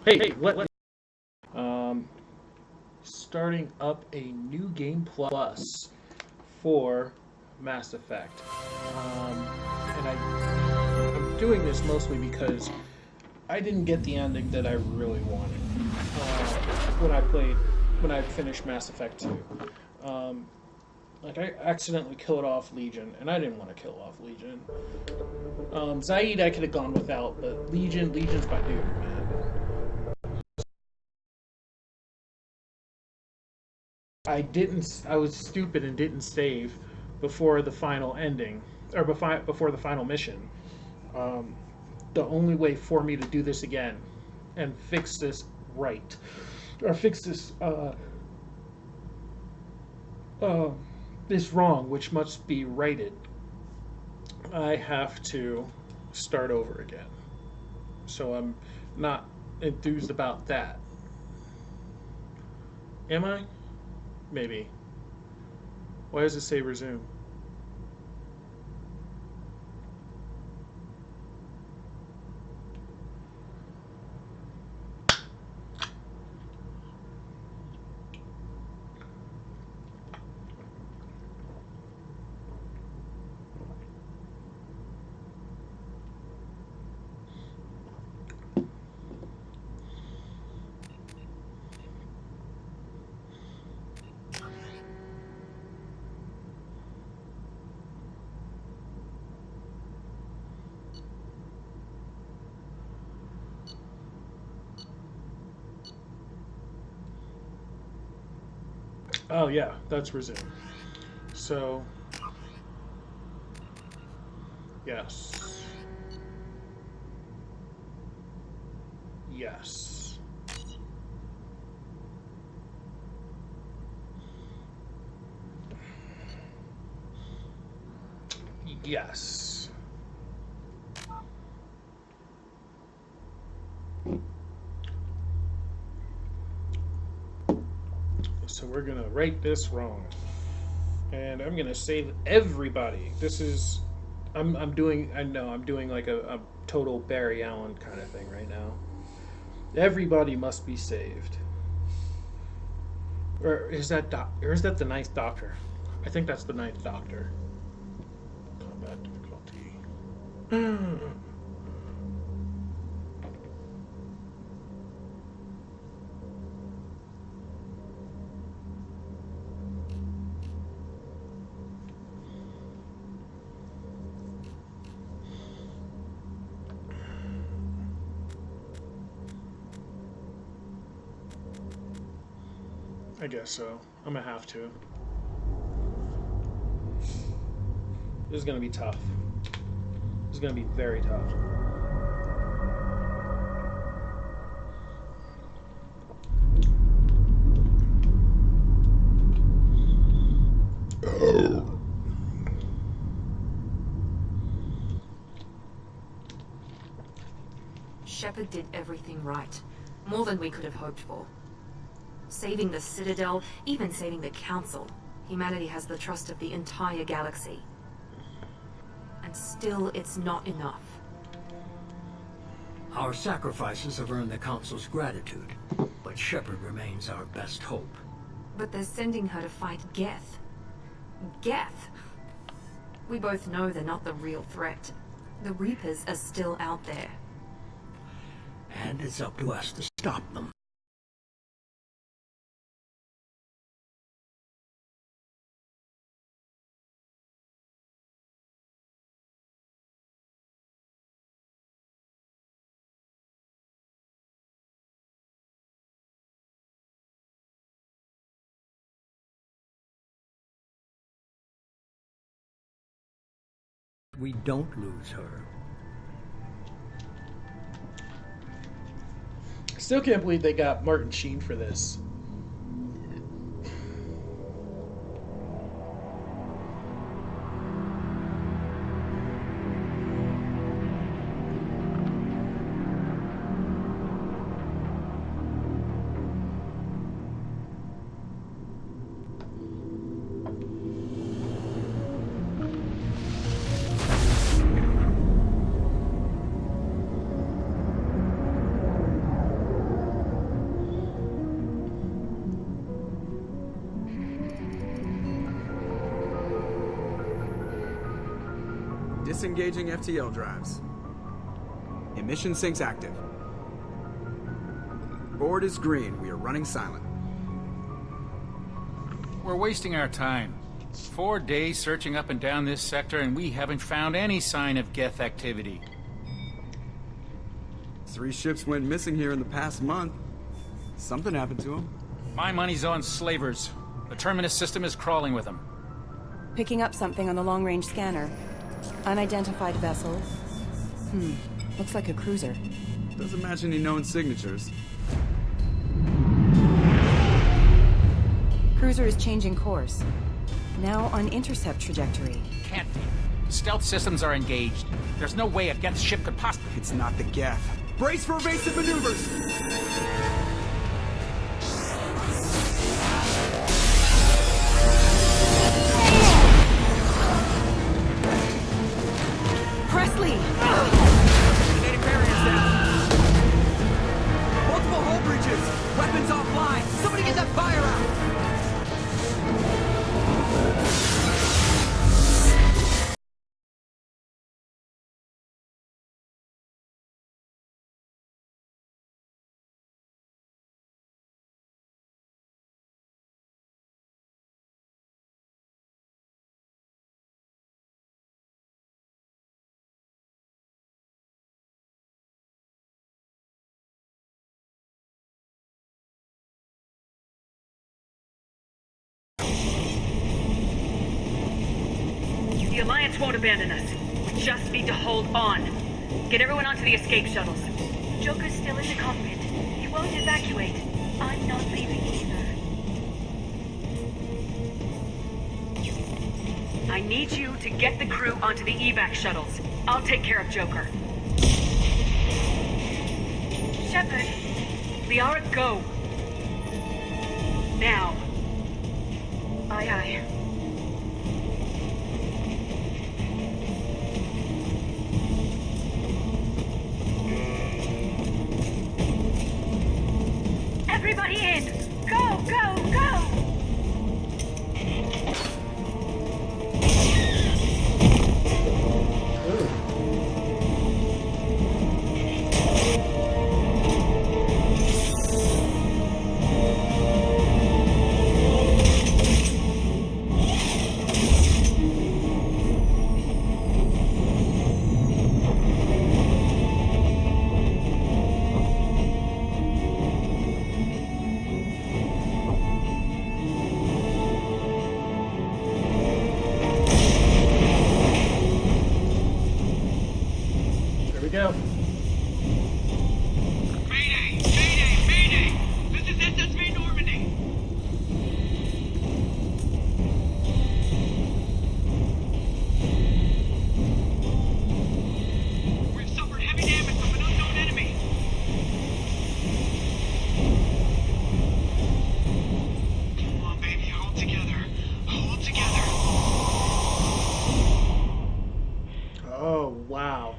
Hey, what? Um, Starting up a new game plus for Mass Effect. And I'm doing this mostly because I didn't get the ending that I really wanted when I finished Mass Effect 2. Um, like I accidentally killed off Legion, and I didn't want to kill off Legion. Zaid I could have gone without, but Legion's my dude, man. I was stupid and didn't save before the final ending, or before the final mission. Um, the only way for me to do this again and fix this right, or fix uh, this wrong, which must be righted, I have to start over again. So I'm not enthused about that. Am I? Maybe. Why does it say resume? Oh yeah, that's resume. So yes, yes, yes. So we're gonna right this wrong, and I'm gonna save everybody. This is, I'm doing. I know I'm doing like a total Barry Allen kind of thing right now. Everybody must be saved. Or is that the ninth Doctor? I think that's the ninth Doctor. Combat difficulty. I guess so. I'm gonna have to. This is gonna be tough. This is gonna be very tough. Shepard did everything right. More than we could have hoped for. Saving the Citadel, even saving the Council. Humanity has the trust of the entire galaxy. And still, it's not enough. Our sacrifices have earned the Council's gratitude, but Shepard remains our best hope. But they're sending her to fight Geth. Geth! We both know they're not the real threat. The Reapers are still out there. And it's up to us to stop them. We don't lose her. Still can't believe they got Martin Sheen for this. Disengaging FTL drives. Emission sinks active. Board is green. We are running silent. We're wasting our time. 4 days searching up and down this sector, and we haven't found any sign of Geth activity. 3 ships went missing here in the past month. Something happened to them. My money's on slavers. The Terminus system is crawling with them. Picking up something on the long-range scanner. Unidentified vessel. Looks like a cruiser. Doesn't match any known signatures. Cruiser is changing course. Now on intercept trajectory. Can't be. Stealth systems are engaged. There's no way a Geth ship could possibly... It's not the Geth. Brace for evasive maneuvers! Presley! Kinetic barriers down. Multiple hull breaches. Weapons offline. Somebody get that fire out. The Alliance won't abandon us. We just need to hold on. Get everyone onto the escape shuttles. Joker's still in the cockpit. He won't evacuate. I'm not leaving either. I need you to get the crew onto the evac shuttles. I'll take care of Joker. Shepard. Liara, go. Now. Aye, aye. Everybody in! Go, go, go! Go. Mayday! Mayday! Mayday! This is SSV Normandy! We've suffered heavy damage from an unknown enemy! Come on, baby, hold together. Hold together. Oh, wow.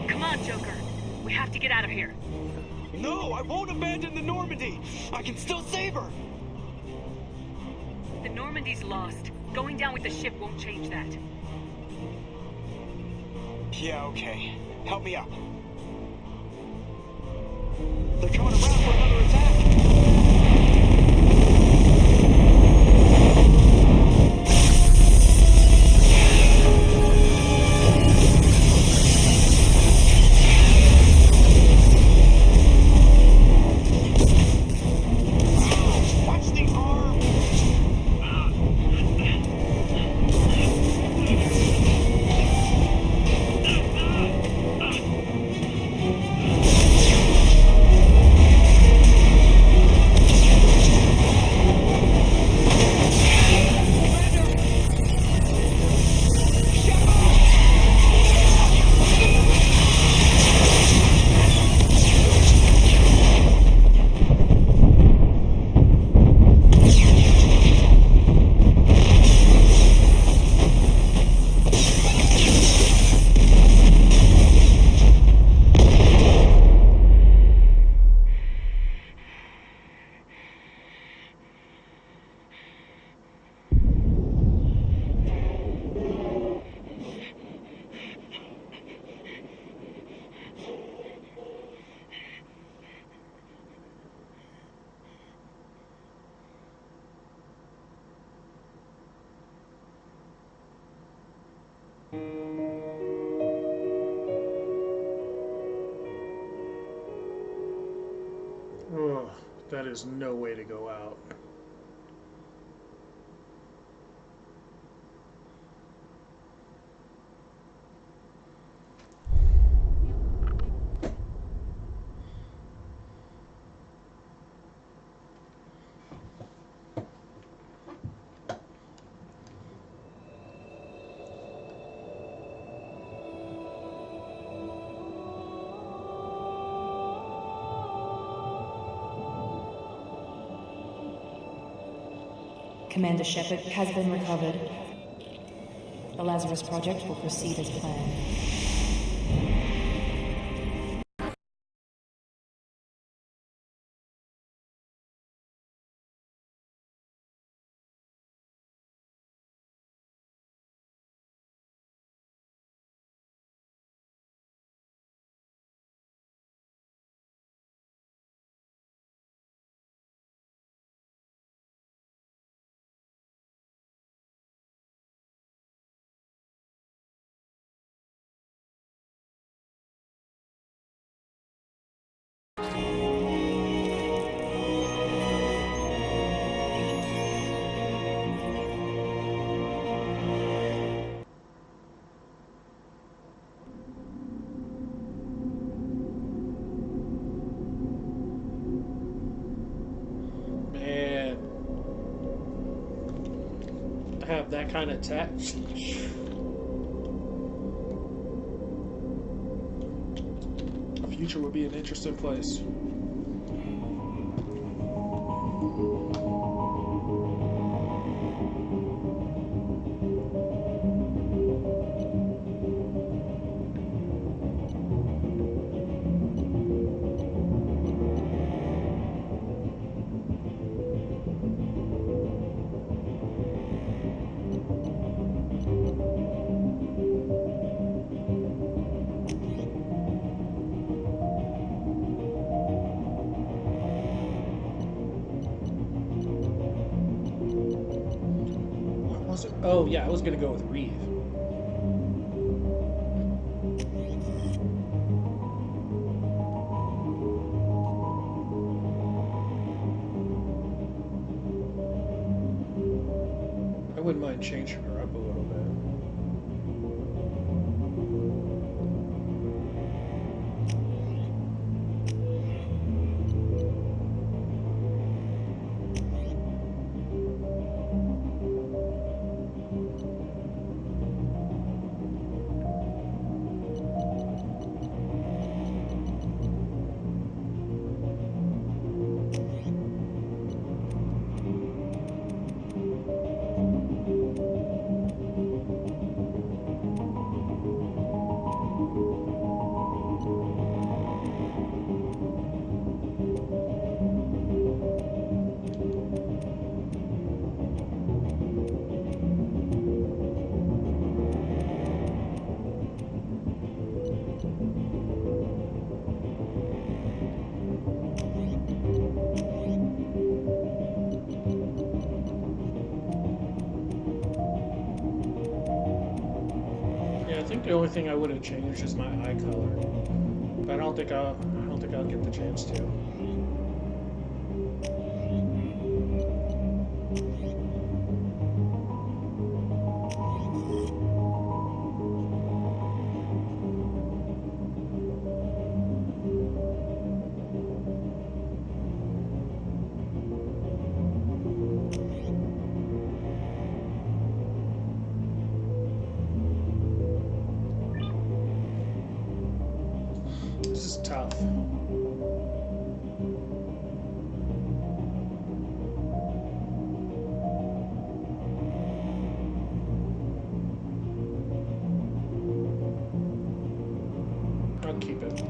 Come on, Joker. We have to get out of here. No, I won't abandon the Normandy! I can still save her! The Normandy's lost. Going down with the ship won't change that. Yeah, okay. Help me up. They're coming around for another attack! Watch the arm! That is no way to go out. Commander Shepard has been recovered. The Lazarus project will proceed as planned. Man, I have that kind of tech. The future would be an interesting place. Oh, yeah, I was going to go with Reeve. I wouldn't mind changing her up a little bit. I think the only thing I would have changed is my eye color, but I don't think I'll get the chance to. This is tough. I'll keep it.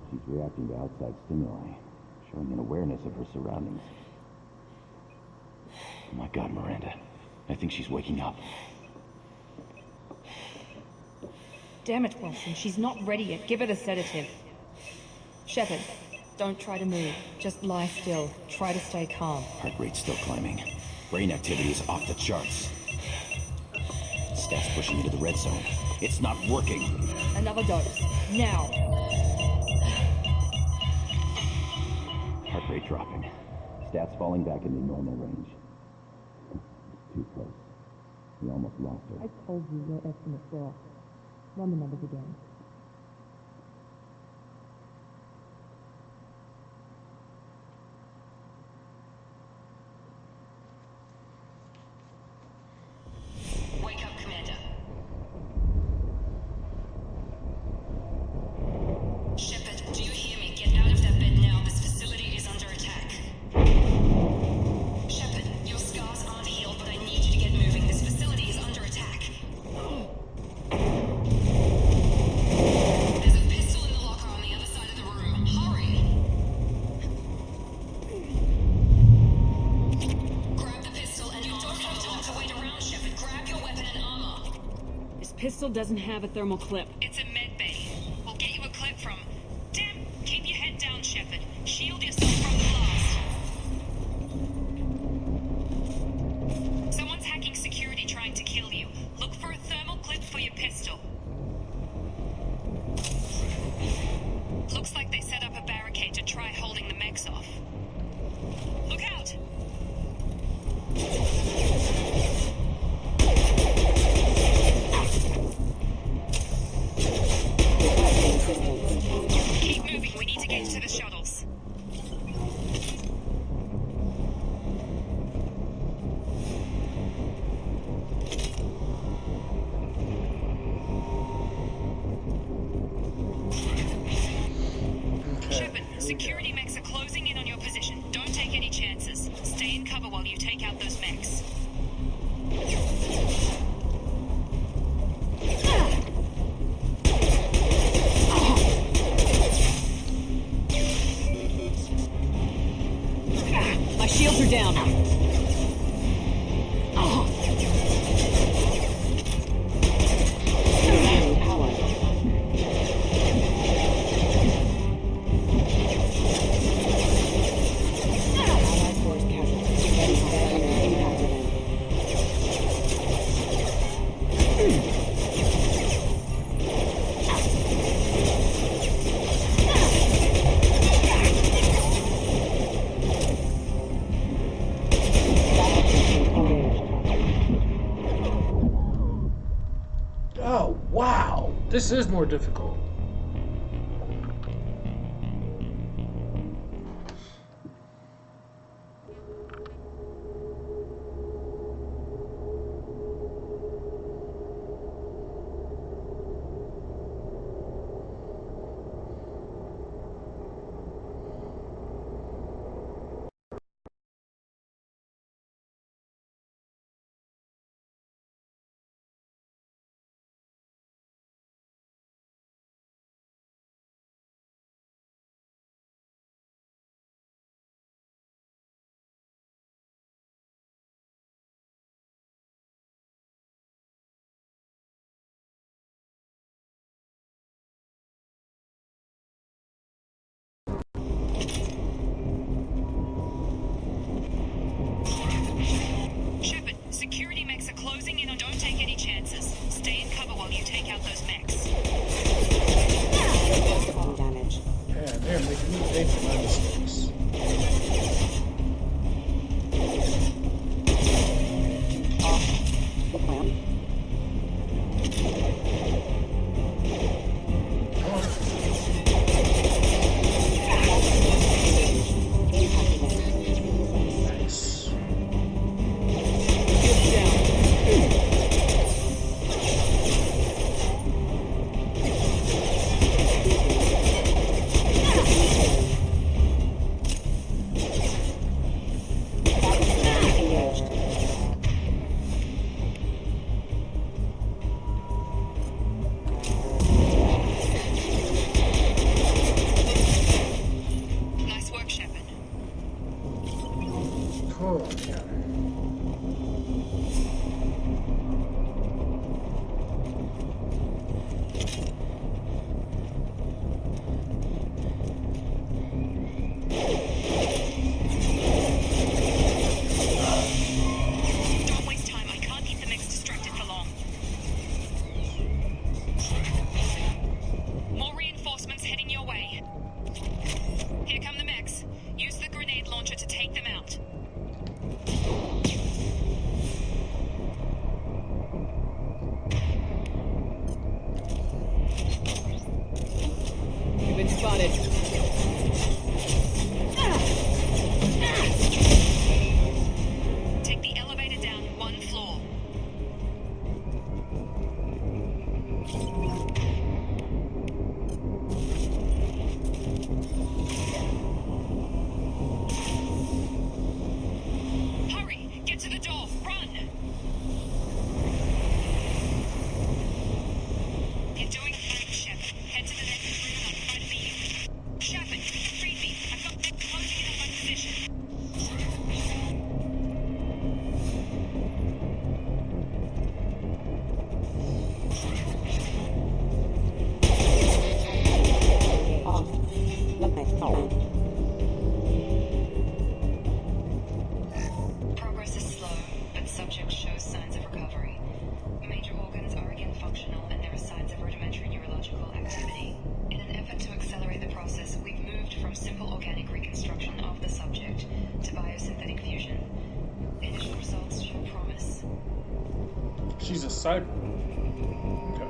She's reacting to outside stimuli, showing an awareness of her surroundings. Oh my God, Miranda. I think she's waking up. Damn it, Wilson. She's not ready yet. Give her the sedative. Shepard, don't try to move. Just lie still. Try to stay calm. Heart rate's still climbing. Brain activity is off the charts. Stats pushing into the red zone. It's not working. Another dose. Now. Heart rate dropping. Stats falling back into normal range. Too close. We almost lost her. I told you your estimates were off. Run the numbers again. Wake up, Commander. Shepard, do you hear me? Get out of that bed now. This facility is under attack. Shepard, your scars aren't healed, but I need you to get moving. This facility is under attack. There's a pistol in the locker on the other side of the room. Hurry! Grab the pistol and you don't have time to wait around, Shepard. Grab your weapon and armor. This pistol doesn't have a thermal clip. It's a med bay. We'll get you a clip from... Damn! Keep your head down, Shepard. Shield yourself from the blast. Someone's hacking security trying to kill you. Look for a thermal clip for your pistol. Looks like they set up a barricade to try holding the mechs off. Look out! Keep moving. We need to get to the shuttles. Shepard, security mechs are closing in on your position. Don't take any chances. Stay in cover while you take out those mechs. My shields are down. Oh, wow. This is more difficult. spotted. Take the elevator down one floor. Hurry! Get to the door! Run! You're doing fine, Shepard. Head to the next room and I'll try to beat you. Shepard, read me. I've got them closing in on my position. Progress is slow, but subject shows signs of recovery. Major organs are again functional, and there are signs of rudimentary neurological activity. In an effort to accelerate the process, we've moved from simple organic reconstruction of the subject to biosynthetic fusion. Initial results show promise. She's a cyborg. Okay.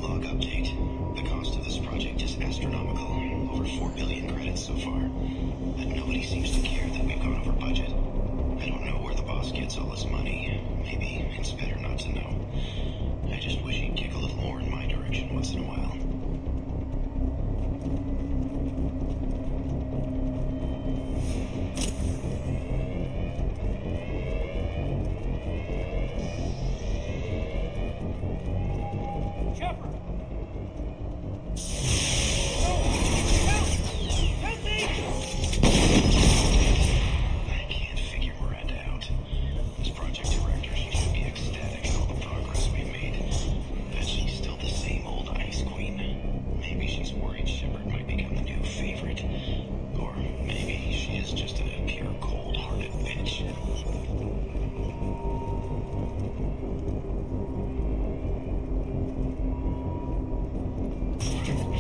Log update. The cost of this project is astronomical. Over 4 billion credits so far. But nobody seems to care that we've gone over budget. I don't know where the boss gets all this money. Maybe it's better not to know. I just wish he'd kick a little more in my direction once in a while. Shepard! I can't figure Miranda out. As project director, she should be ecstatic at all the progress we've made. But she's still the same old ice queen. Maybe she's worried Shepard might become the new favorite. Or maybe she is just a pure cold-hearted bitch.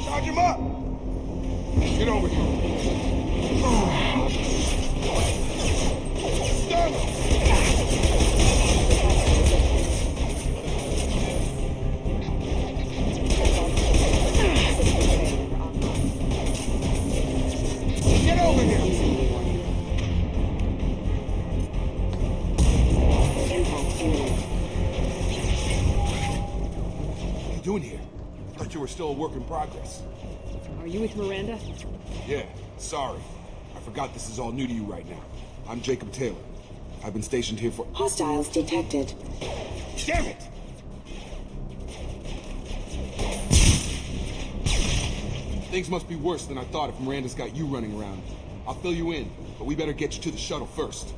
Charge him up! Get over here. Stun him! Get over here! What are you doing here? Thought you were still a work in progress. Are you with Miranda? Yeah, sorry. I forgot this is all new to you right now. I'm Jacob Taylor. I've been stationed here for— Hostiles detected. Damn it! Things must be worse than I thought if Miranda's got you running around. I'll fill you in, but we better get you to the shuttle first.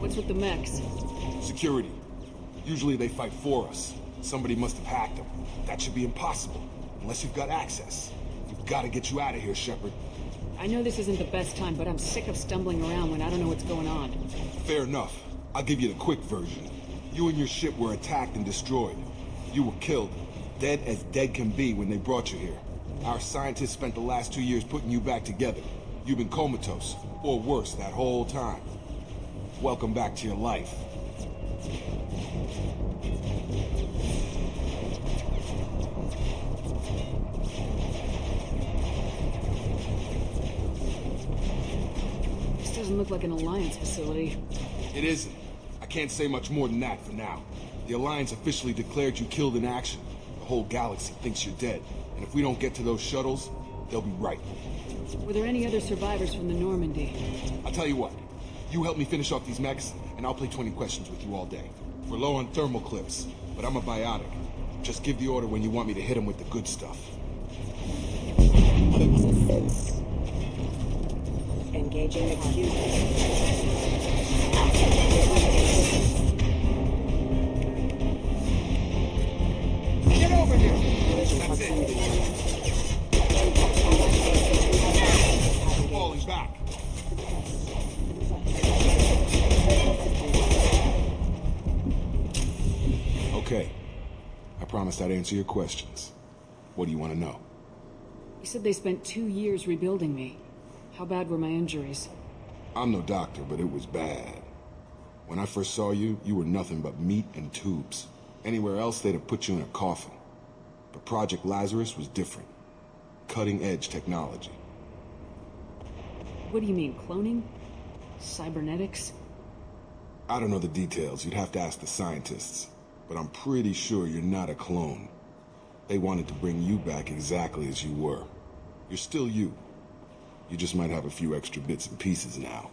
What's with the mechs? Security. Usually they fight for us. Somebody must have hacked them. That should be impossible, unless you've got access. We've got to get you out of here, Shepard. I know this isn't the best time, but I'm sick of stumbling around when I don't know what's going on. Fair enough. I'll give you the quick version. You and your ship were attacked and destroyed. You were killed. Dead as dead can be when they brought you here. Our scientists spent the last 2 years putting you back together. You've been comatose, or worse, that whole time. Welcome back to your life. This doesn't look like an Alliance facility. It isn't. I can't say much more than that for now. The Alliance officially declared you killed in action. The whole galaxy thinks you're dead. And if we don't get to those shuttles, they'll be right. Were there any other survivors from the Normandy? I'll tell you what. You help me finish off these mechs, and I'll play 20 questions with you all day. We're low on thermal clips, but I'm a biotic. Just give the order when you want me to hit them with the good stuff. Engaging the fuse. Get over here! That's it. Falling back. Okay. I promised I'd answer your questions. What do you want to know? You said they spent 2 years rebuilding me. How bad were my injuries? I'm no doctor, but it was bad. When I first saw you, you were nothing but meat and tubes. Anywhere else, they'd have put you in a coffin. But Project Lazarus was different. Cutting-edge technology. What do you mean, cloning? Cybernetics? I don't know the details. You'd have to ask the scientists. But I'm pretty sure you're not a clone. They wanted to bring you back exactly as you were. You're still you. You just might have a few extra bits and pieces now.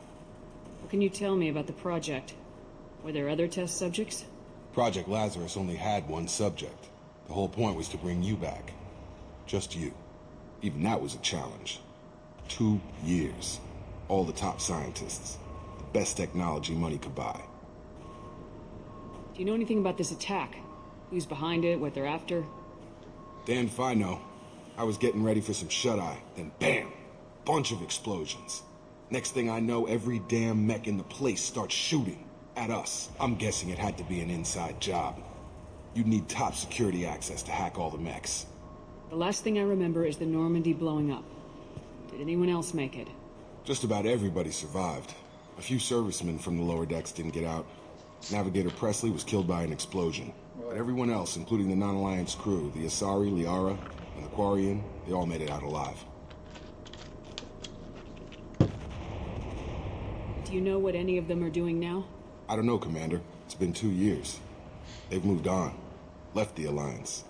What can you tell me about the project? Were there other test subjects? Project Lazarus only had one subject. The whole point was to bring you back. Just you. Even that was a challenge. 2 years. All the top scientists. The best technology money could buy. Do you know anything about this attack? Who's behind it, what they're after? Damn if I know. I was getting ready for some shut-eye, then bam! Bunch of explosions. Next thing I know, every damn mech in the place starts shooting. At us. I'm guessing it had to be an inside job. You'd need top security access to hack all the mechs. The last thing I remember is the Normandy blowing up. Did anyone else make it? Just about everybody survived. A few servicemen from the lower decks didn't get out. Navigator Presley was killed by an explosion. But everyone else, including the non-Alliance crew, the Asari, Liara, and the Quarian, they all made it out alive. Do you know what any of them are doing now? I don't know, Commander. It's been 2 years. They've moved on. Left the Alliance.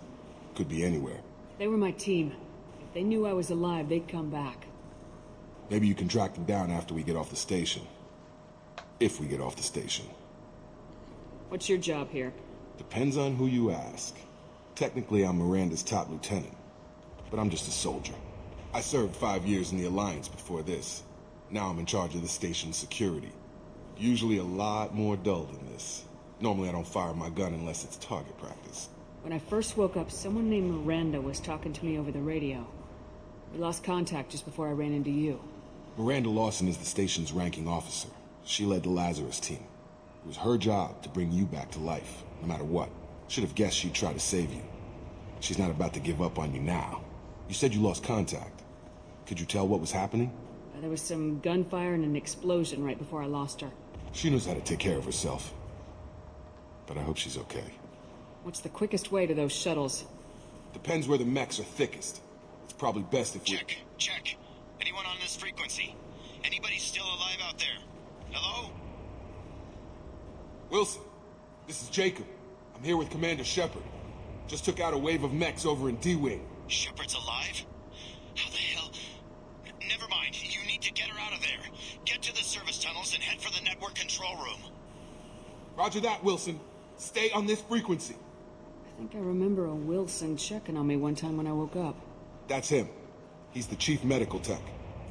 Could be anywhere. They were my team. If they knew I was alive, they'd come back. Maybe you can track them down after we get off the station. If we get off the station. What's your job here? Depends on who you ask. Technically, I'm Miranda's top lieutenant. But I'm just a soldier. I served 5 years in the Alliance before this. Now I'm in charge of the station's security. Usually a lot more dull than this. Normally I don't fire my gun unless it's target practice. When I first woke up, someone named Miranda was talking to me over the radio. We lost contact just before I ran into you. Miranda Lawson is the station's ranking officer. She led the Lazarus team. It was her job to bring you back to life, no matter what. Should have guessed she'd try to save you. She's not about to give up on you now. You said you lost contact. Could you tell what was happening? There was some gunfire and an explosion right before I lost her. She knows how to take care of herself. But I hope she's okay. What's the quickest way to those shuttles? Depends where the mechs are thickest. It's probably best if we... Check. Anyone on this frequency? Anybody still alive out there? Hello? Wilson, this is Jacob. I'm here with Commander Shepard. Just took out a wave of mechs over in D-Wing. Shepard's alive? How the hell? Never mind. You need to get her out of there. Get to the service tunnels and head for the network control room. Roger that, Wilson. Stay on this frequency. I think I remember a Wilson checking on me one time when I woke up. That's him. He's the chief medical tech.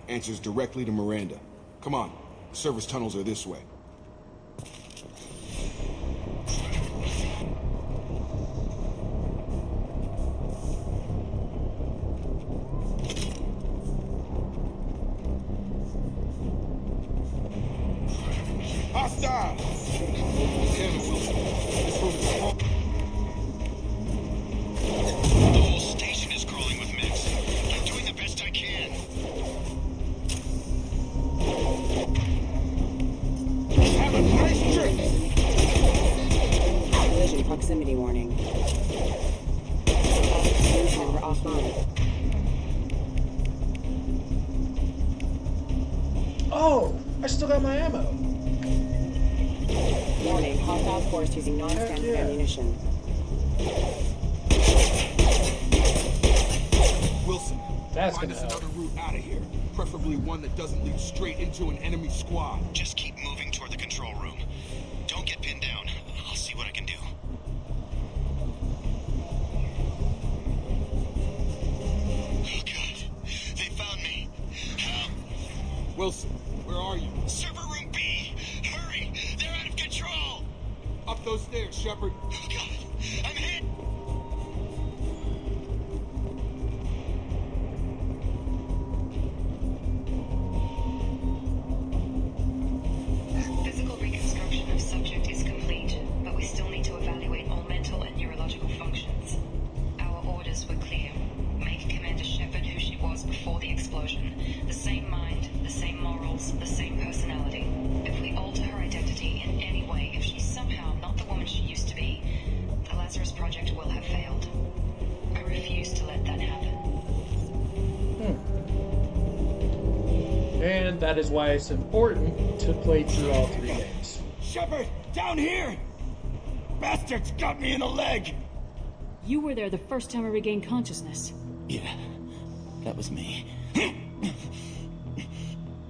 Answers directly to Miranda. Come on. The service tunnels are this way. Hostile! Damn it, Wilson. This room is wrong. The whole station is crawling with mechs. I'm doing the best I can. Have a nice trip! Collision proximity warning. We're offline. Oh! I still got my ammo. Warning, hostile force using non-standard ammunition. Wilson, That's find gonna us help. another route out of here. Preferably one that doesn't lead straight into an enemy squad. Just keep moving toward the control room. Don't get pinned down. I'll see what I can do. Oh, God. They found me. Help! Wilson, where are you? Server room B! Hurry! They're out of control! Up those stairs, Shepard. Oh, God! I'm hit! Physical reconstruction of subject is complete, but we still need to evaluate all mental and neurological functions. Our orders were clear. Make Commander Shepard who she was before the explosion. The same mind, the same morals, the same personality. If we alter her identity in any way, Lazarus project will have failed. I refuse to let that happen. And that is why it's important to play through all 3 games. Shepard, down here! Bastards got me in the leg! You were there the first time I regained consciousness. Yeah, that was me.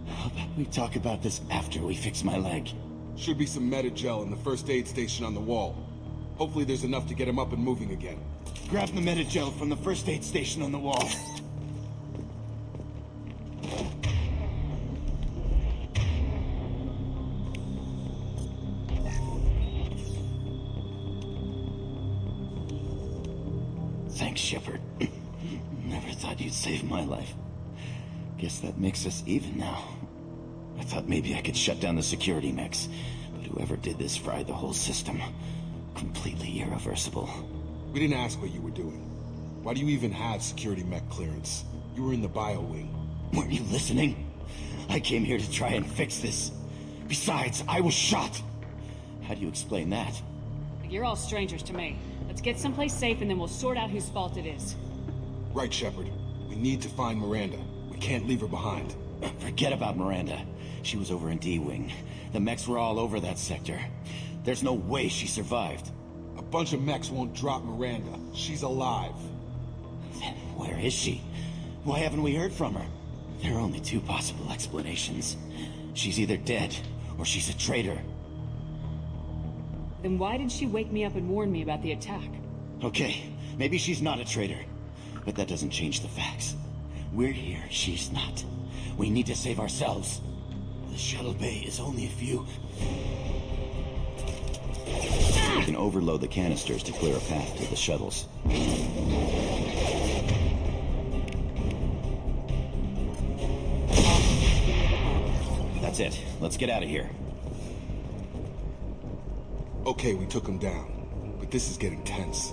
How about we talk about this after we fix my leg? Should be some Medi-gel in the first aid station on the wall. Hopefully there's enough to get him up and moving again. Grab the Medi-gel from the first aid station on the wall. Thanks, Shepard. Never thought you'd save my life. Guess that makes us even now. I thought maybe I could shut down the security mechs, but whoever did this fried the whole system. Completely irreversible. We didn't ask what you were doing. Why do you even have security mech clearance? You were in the bio wing. Weren't you listening? I came here to try and fix this. Besides, I was shot. How do you explain that? You're all strangers to me. Let's get someplace safe and then we'll sort out whose fault it is. Right, Shepard. We need to find Miranda. We can't leave her behind. Forget about Miranda. She was over in D-Wing. The mechs were all over that sector. There's no way she survived. A bunch of mechs won't drop Miranda. She's alive. Then where is she? Why haven't we heard from her? There are only 2 possible explanations. She's either dead, or she's a traitor. Then why did she wake me up and warn me about the attack? Okay, maybe she's not a traitor. But that doesn't change the facts. We're here, she's not. We need to save ourselves. The shuttle bay is only a few... We can overload the canisters to clear a path to the shuttles. That's it. Let's get out of here. Okay, we took him down. But this is getting tense.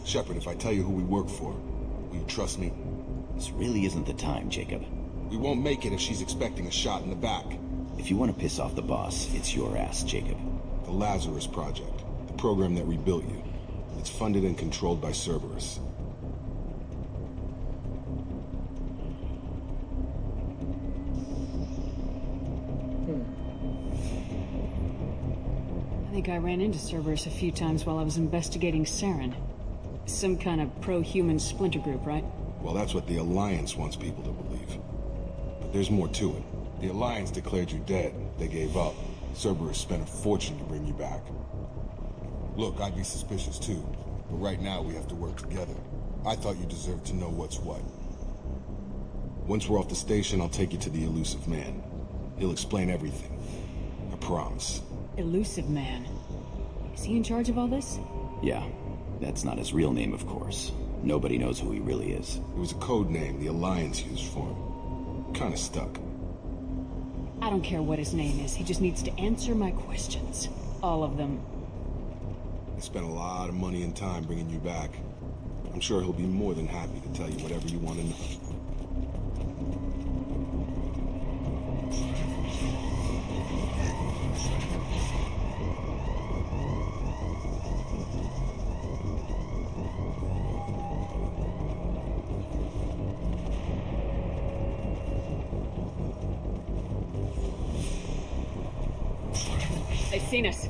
Shepard, if I tell you who we work for, will you trust me? This really isn't the time, Jacob. We won't make it if she's expecting a shot in the back. If you want to piss off the boss, it's your ass, Jacob. The Lazarus project. The program that rebuilt you. It's funded and controlled by Cerberus. I think I ran into Cerberus a few times while I was investigating Saren. Some kind of pro-human splinter group, right? Well, that's what the Alliance wants people to believe. But there's more to it. The Alliance declared you dead. They gave up. Cerberus spent a fortune to bring you back. Look, I'd be suspicious too. But right now, we have to work together. I thought you deserved to know what's what. Once we're off the station, I'll take you to the Illusive Man. He'll explain everything. I promise. Illusive Man. Is he in charge of all this? Yeah. That's not his real name, of course. Nobody knows who he really is. It was a code name the Alliance used for him. Kinda stuck. I don't care what his name is. He just needs to answer my questions. All of them. They spent a lot of money and time bringing you back. I'm sure he'll be more than happy to tell you whatever you want to know. They've seen us.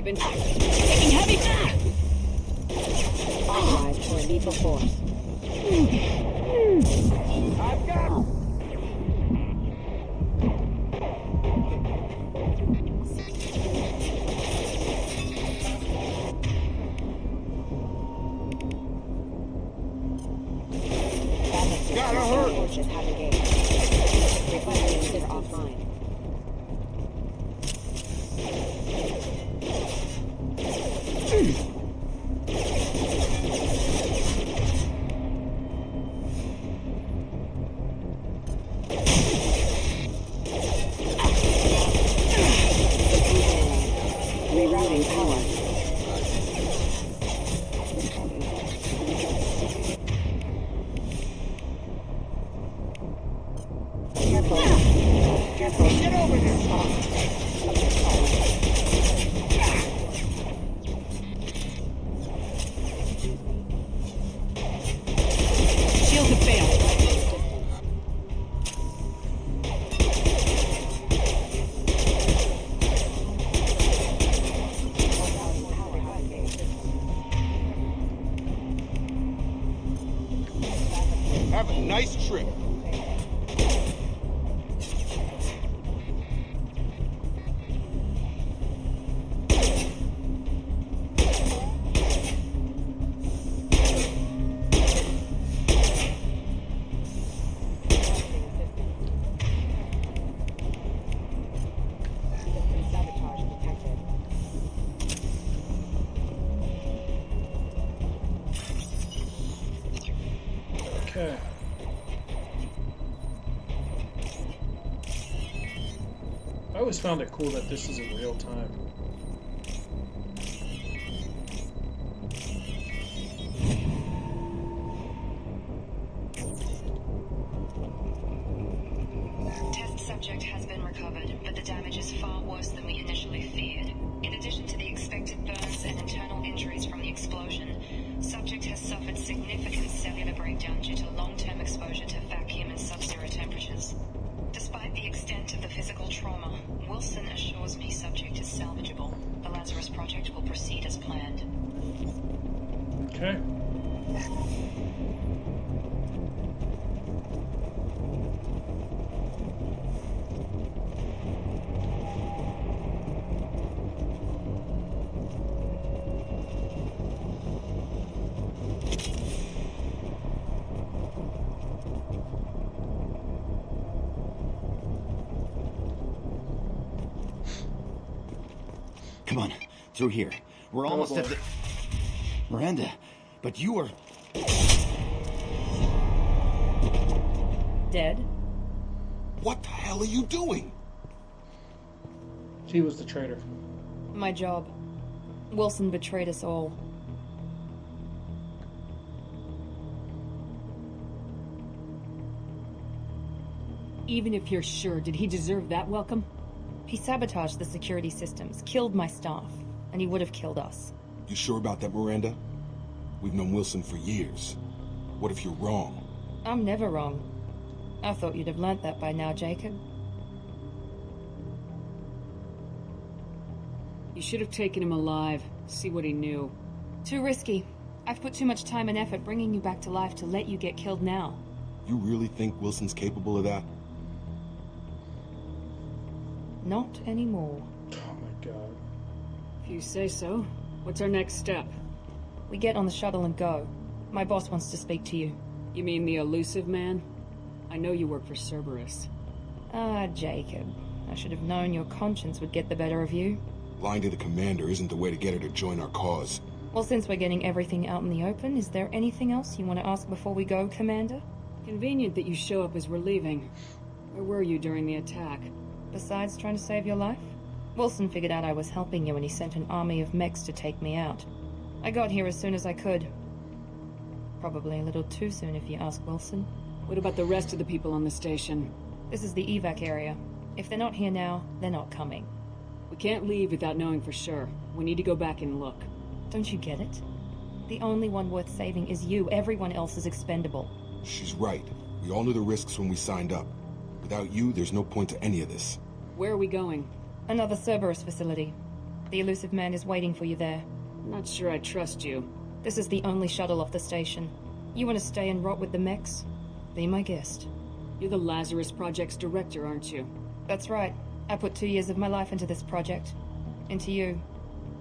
been taking heavy fire! Authorized for lethal force. I've got him! Gotta hurt! Forces have engaged. Requesting consider offline. Rerouting power. Careful. Careful. Get over here! Shields have failed. Have a nice trip. Sabotage detected. Okay. I always found it cool that this is in real time. Test subject has been recovered, but the damage is far worse than we initially feared. In addition to the expected burns and internal injuries from the explosion, subject has suffered significant cellular breakdown due to long-term exposure to vacuum and sub-zero temperatures. Despite the extent of the physical trauma, Wilson assures me subject is salvageable. The Lazarus project will proceed as planned. Okay. Come on, through here. We're almost boy. at the... Miranda, but you are... Dead? What the hell are you doing? He was the traitor. My job. Wilson betrayed us all. Even if you're sure, did he deserve that welcome? He sabotaged the security systems, killed my staff, and he would have killed us. You sure about that, Miranda? We've known Wilson for years. What if you're wrong? I'm never wrong. I thought you'd have learnt that by now, Jacob. You should have taken him alive, see what he knew. Too risky. I've put too much time and effort bringing you back to life to let you get killed now. You really think Wilson's capable of that? Not anymore. Oh my god. If you say so. What's our next step? We get on the shuttle and go. My boss wants to speak to you. You mean the Illusive Man? I know you work for Cerberus. Ah, Jacob. I should have known your conscience would get the better of you. Lying to the commander isn't the way to get her to join our cause. Well, since we're getting everything out in the open, is there anything else you want to ask before we go, Commander? Convenient that you show up as we're leaving. Where were you during the attack? Besides trying to save your life? Wilson figured out I was helping you and he sent an army of mechs to take me out. I got here as soon as I could. Probably a little too soon if you ask Wilson. What about the rest of the people on the station? This is the evac area. If they're not here now, they're not coming. We can't leave without knowing for sure. We need to go back and look. Don't you get it? The only one worth saving is you. Everyone else is expendable. She's right. We all knew the risks when we signed up. Without you, there's no point to any of this. Where are we going? Another Cerberus facility. The Illusive Man is waiting for you there. Not sure I trust you. This is the only shuttle off the station. You want to stay and rot with the mechs? Be my guest. You're the Lazarus Project's director, aren't you? That's right. I put 2 years of my life into this project. Into you.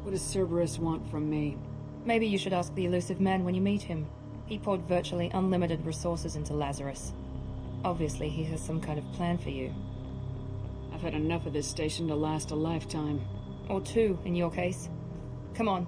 What does Cerberus want from me? Maybe you should ask the Illusive Man when you meet him. He poured virtually unlimited resources into Lazarus. Obviously, he has some kind of plan for you. I've had enough of this station to last a lifetime. Or 2, in your case. Come on.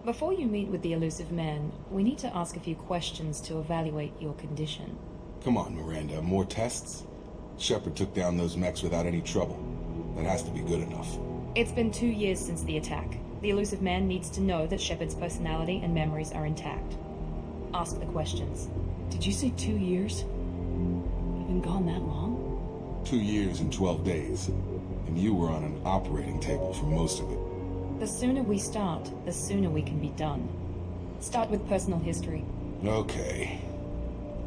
Before you meet with the Illusive Man, we need to ask a few questions to evaluate your condition. Come on, Miranda. More tests? Shepard took down those mechs without any trouble. That has to be good enough. It's been 2 years since the attack. The Illusive Man needs to know that Shepard's personality and memories are intact. Ask the questions. Did you say 2 years? I've been gone that long? 2 years and 12 days. And you were on an operating table for most of it. The sooner we start, the sooner we can be done. Start with personal history. Okay.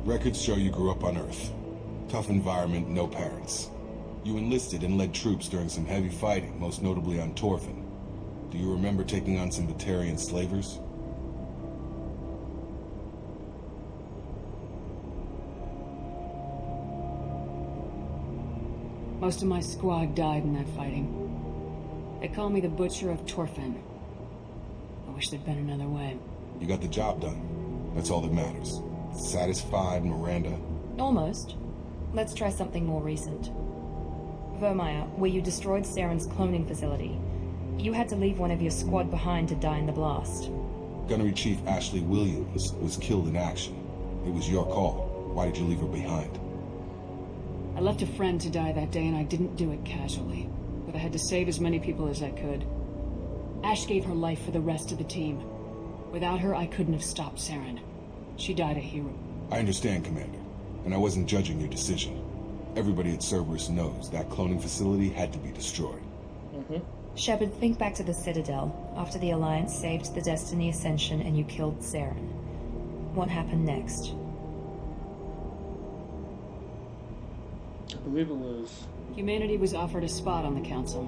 Records show you grew up on Earth. Tough environment, no parents. You enlisted and led troops during some heavy fighting, most notably on Torfin. Do you remember taking on some Batarian slavers? Most of my squad died in that fighting. They call me the Butcher of Torfin. I wish there'd been another way. You got the job done. That's all that matters. Satisfied, Miranda? Almost. Let's try something more recent. Vermeer, where you destroyed Saren's cloning facility. You had to leave one of your squad behind to die in the blast. Gunnery Chief Ashley Williams was killed in action. It was your call. Why did you leave her behind? I left a friend to die that day and I didn't do it casually. But I had to save as many people as I could. Ash gave her life for the rest of the team. Without her, I couldn't have stopped Saren. She died a hero. I understand, Commander. And I wasn't judging your decision. Everybody at Cerberus knows that cloning facility had to be destroyed. Shepard, think back to the Citadel, after the Alliance saved the Destiny Ascension and you killed Saren. What happened next? I believe it was... Humanity was offered a spot on the Council.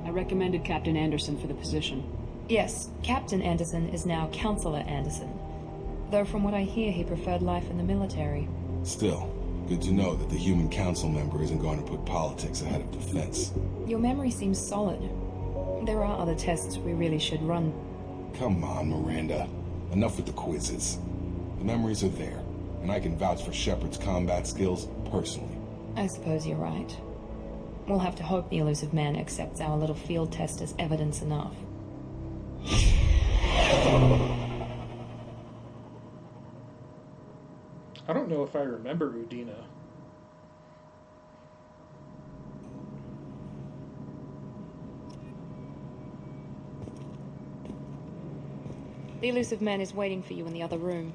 I recommended Captain Anderson for the position. Yes, Captain Anderson is now Counselor Anderson. Though from what I hear, he preferred life in the military. Still, good to know that the human council member isn't going to put politics ahead of defense. Your memory seems solid. There are other tests we really should run. Come on, Miranda. Enough with the quizzes. The memories are there, and I can vouch for Shepard's combat skills personally. I suppose you're right. We'll have to hope the Illusive Man accepts our little field test as evidence enough. I don't know if I remember Udina. The Illusive Man is waiting for you in the other room.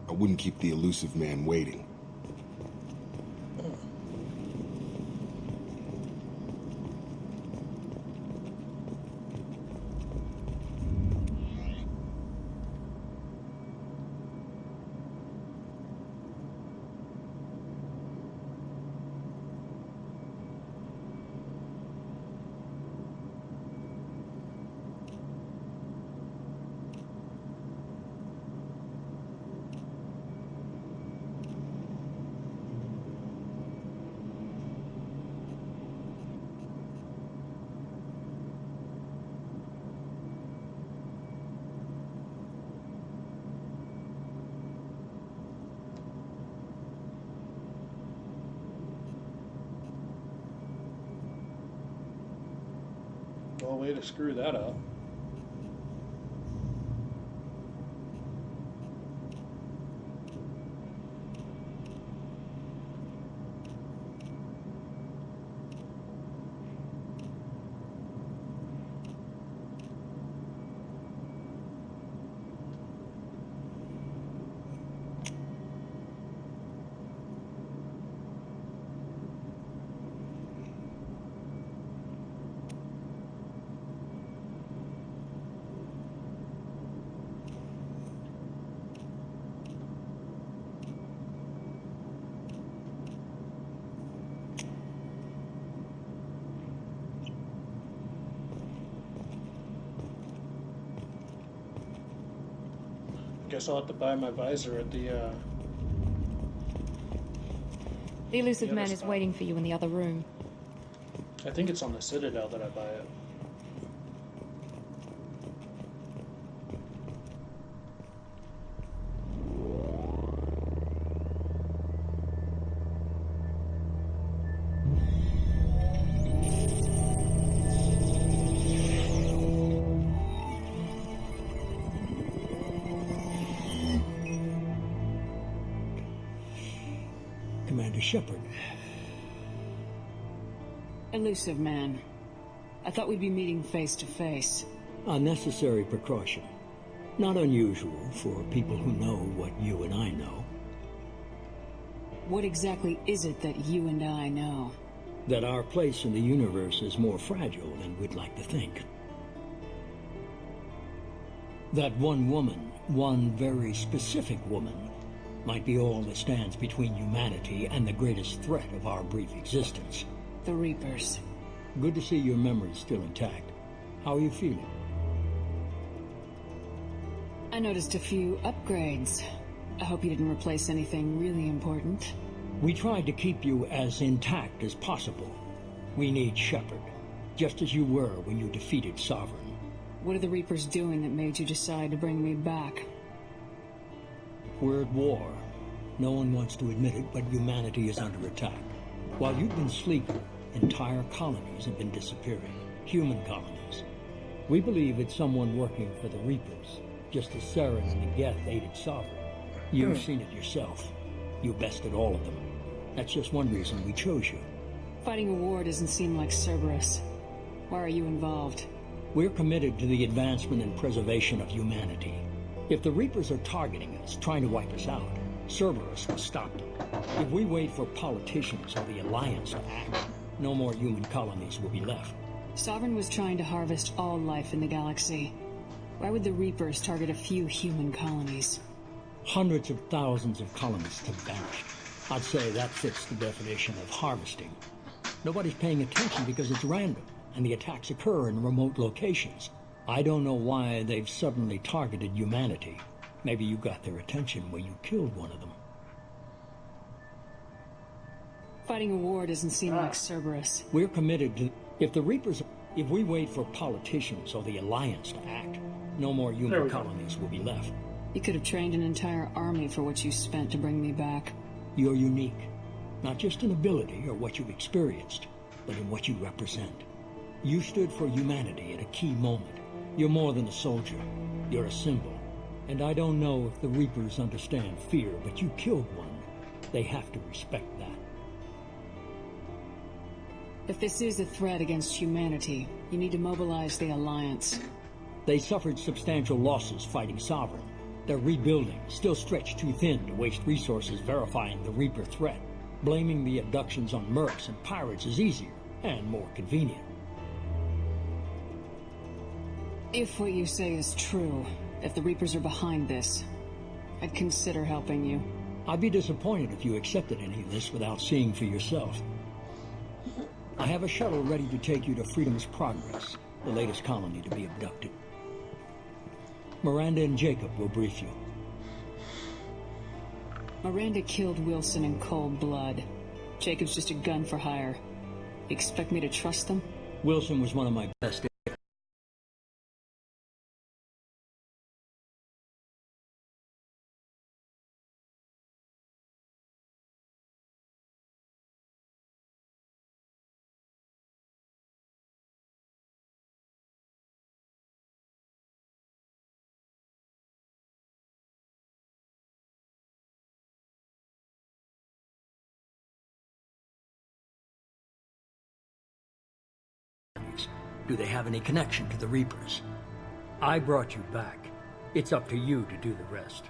I wouldn't keep the Illusive Man waiting. Well, way to screw that up. Guess I'll have to buy my visor at the The Illusive The other Man is spot. waiting for you in the other room. I think it's on the Citadel that I buy it. Commander Shepard. Illusive Man. I thought we'd be meeting face to face. A necessary precaution. Not unusual for people who know what you and I know. What exactly is it that you and I know? That our place in the universe is more fragile than we'd like to think. That one woman, one very specific woman, might be all that stands between humanity and the greatest threat of our brief existence. The Reapers. Good to see your memory's still intact. How are you feeling? I noticed a few upgrades. I hope you didn't replace anything really important. We tried to keep you as intact as possible. We need Shepard, just as you were when you defeated Sovereign. What are the Reapers doing that made you decide to bring me back? We're at war. No one wants to admit it, but humanity is under attack. While you've been sleeping, entire colonies have been disappearing. Human colonies. We believe it's someone working for the Reapers, just as Saren and the Geth aided Sovereign. You've seen it yourself. You bested all of them. That's just one reason we chose you. Fighting a war doesn't seem like Cerberus. Why are you involved? We're committed to the advancement and preservation of humanity. If the Reapers are targeting us, trying to wipe us out, Cerberus will stop them. If we wait for politicians or the Alliance to act, no more human colonies will be left. Sovereign was trying to harvest all life in the galaxy. Why would the Reapers target a few human colonies? Hundreds of thousands of colonists have vanished. I'd say that fits the definition of harvesting. Nobody's paying attention because it's random, and the attacks occur in remote locations. I don't know why they've suddenly targeted humanity. Maybe you got their attention when you killed one of them. Fighting a war doesn't seem like Cerberus. We're committed to... If we wait for politicians or the Alliance to act, no more human colonies will be left. You could have trained an entire army for what you spent to bring me back. You're unique. Not just in ability or what you've experienced, but in what you represent. You stood for humanity at a key moment. You're more than a soldier. You're a symbol. And I don't know if the Reapers understand fear, but you killed one. They have to respect that. If this is a threat against humanity, you need to mobilize the Alliance. They suffered substantial losses fighting Sovereign. They're rebuilding, still stretched too thin to waste resources verifying the Reaper threat. Blaming the abductions on mercs and pirates is easier and more convenient. If what you say is true, if the Reapers are behind this, I'd consider helping you. I'd be disappointed if you accepted any of this without seeing for yourself. I have a shuttle ready to take you to Freedom's Progress, the latest colony to be abducted. Miranda and Jacob will brief you. Miranda killed Wilson in cold blood. Jacob's just a gun for hire. You expect me to trust them? Wilson was one of my best. Do they have any connection to the Reapers? I brought you back. It's up to you to do the rest.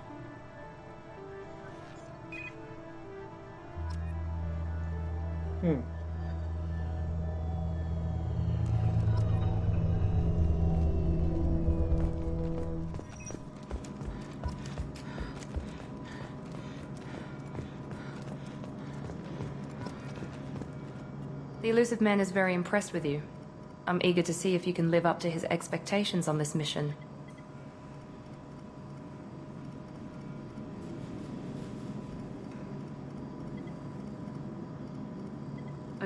The Illusive Man is very impressed with you. I'm eager to see if you can live up to his expectations on this mission.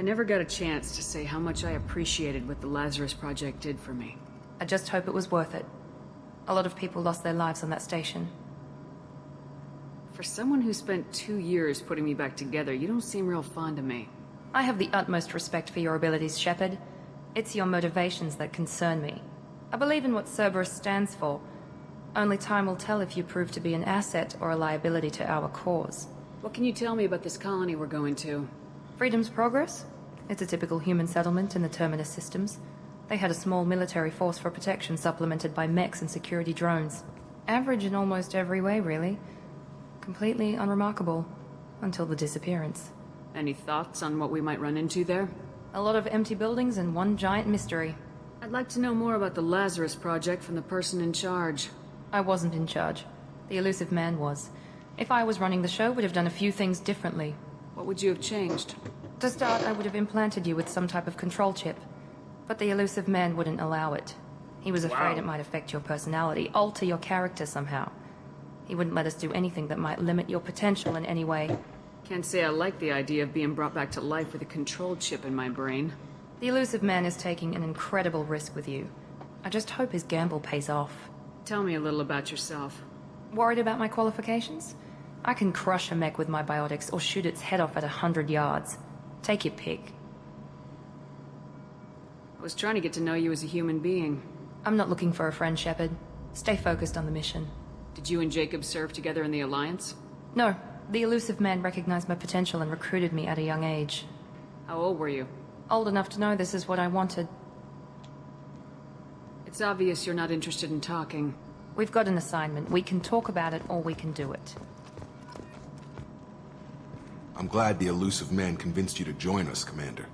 never got a chance to say how much I appreciated what the Lazarus Project did for me. I just hope it was worth it. A lot of people lost their lives on that station. For someone who spent 2 years putting me back together, you don't seem real fond of me. I have the utmost respect for your abilities, Shepard. It's your motivations that concern me. I believe in what Cerberus stands for. Only time will tell if you prove to be an asset or a liability to our cause. What can you tell me about this colony we're going to? Freedom's Progress? It's a typical human settlement in the Terminus systems. They had a small military force for protection supplemented by mechs and security drones. Average in almost every way, really. Completely unremarkable. Until the disappearance. Any thoughts on what we might run into there? A lot of empty buildings and one giant mystery. I'd like to know more about the Lazarus Project from the person in charge. I wasn't in charge. The Illusive Man was. If I was running the show, would have done a few things differently. What would you have changed? To start, I would have implanted you with some type of control chip. But the Illusive Man wouldn't allow it. He was afraid it might affect your personality, alter your character somehow. He wouldn't let us do anything that might limit your potential in any way. Can't say I like the idea of being brought back to life with a control chip in my brain. The Illusive Man is taking an incredible risk with you. I just hope his gamble pays off. Tell me a little about yourself. Worried about my qualifications? I can crush a mech with my biotics or shoot its head off at 100 yards. Take your pick. I was trying to get to know you as a human being. I'm not looking for a friend, Shepard. Stay focused on the mission. Did you and Jacob serve together in the Alliance? No. The Illusive Man recognized my potential and recruited me at a young age. How old were you? Old enough to know this is what I wanted. It's obvious you're not interested in talking. We've got an assignment. We can talk about it or we can do it. I'm glad the Illusive Man convinced you to join us, Commander.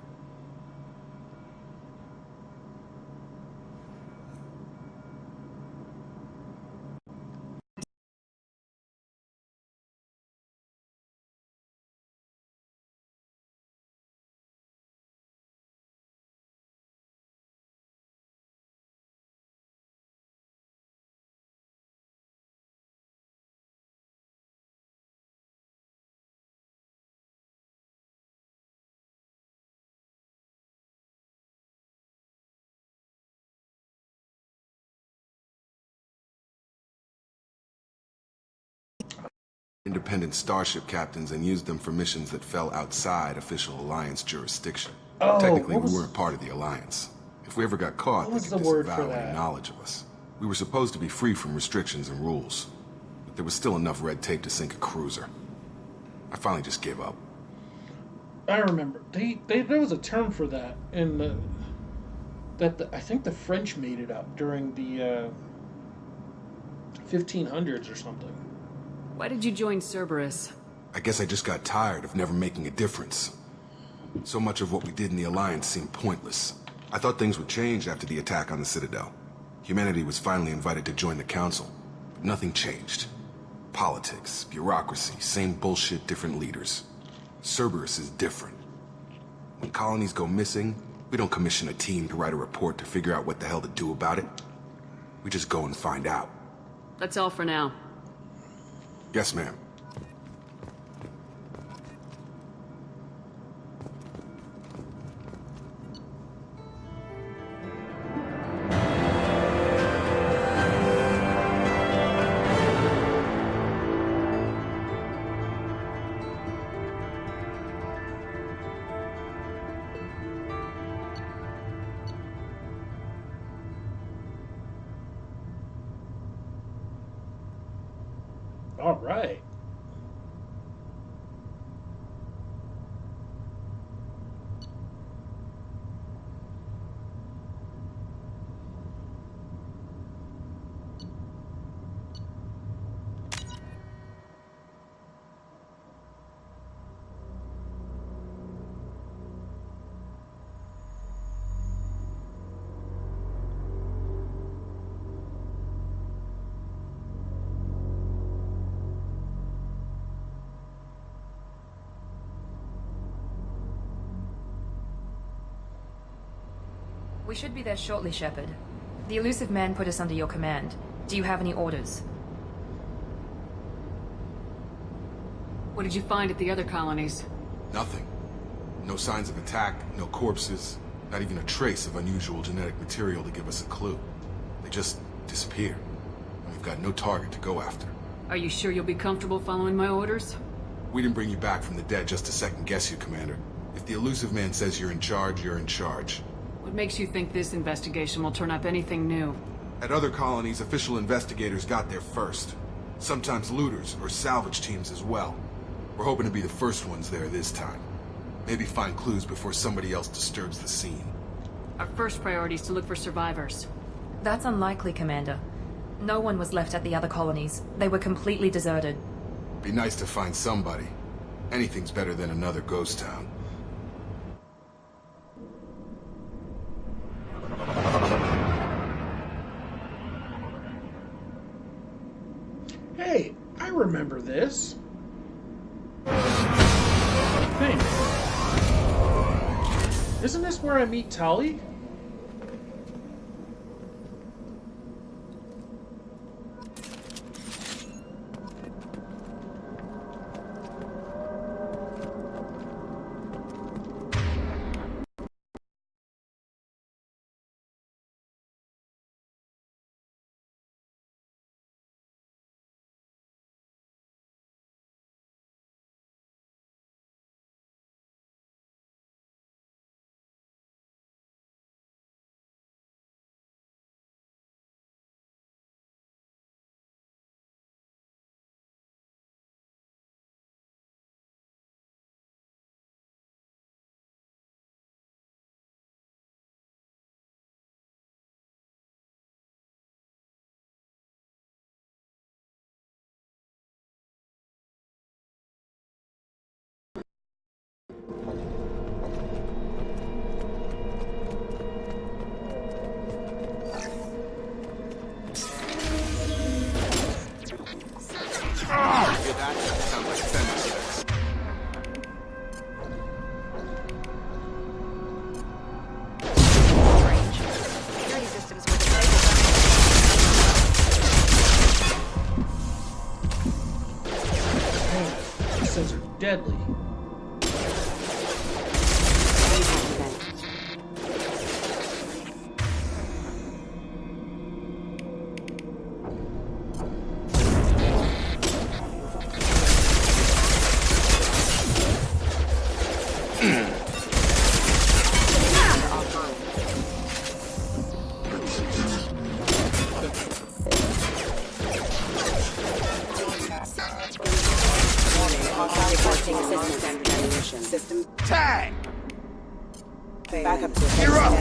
Independent starship captains and used them for missions that fell outside official Alliance jurisdiction. Technically, we weren't part of the Alliance. If we ever got caught, they could disavow any knowledge of us. We were supposed to be free from restrictions and rules, but there was still enough red tape to sink a cruiser. I finally just gave up. I remember. There was a term for that in the... I think the French made it up during the 1500s or something. Why did you join Cerberus? I guess I just got tired of never making a difference. So much of what we did in the Alliance seemed pointless. I thought things would change after the attack on the Citadel. Humanity was finally invited to join the Council, but nothing changed. Politics, bureaucracy, same bullshit, different leaders. Cerberus is different. When colonies go missing, we don't commission a team to write a report to figure out what the hell to do about it. We just go and find out. That's all for now. Yes, ma'am. All right. We should be there shortly, Shepard. The Illusive Man put us under your command. Do you have any orders? What did you find at the other colonies? Nothing. No signs of attack, no corpses, not even a trace of unusual genetic material to give us a clue. They just disappear. And we've got no target to go after. Are you sure you'll be comfortable following my orders? We didn't bring you back from the dead just to second guess you, Commander. If the Illusive Man says you're in charge, you're in charge. What makes you think this investigation will turn up anything new? At other colonies, official investigators got there first. Sometimes looters or salvage teams as well. We're hoping to be the first ones there this time. Maybe find clues before somebody else disturbs the scene. Our first priority is to look for survivors. That's unlikely, Commander. No one was left at the other colonies. They were completely deserted. Be nice to find somebody. Anything's better than another ghost town. Hey, I remember this. Thanks. Isn't this where I meet Tali? Deadly. System tag! Backup system. You're up!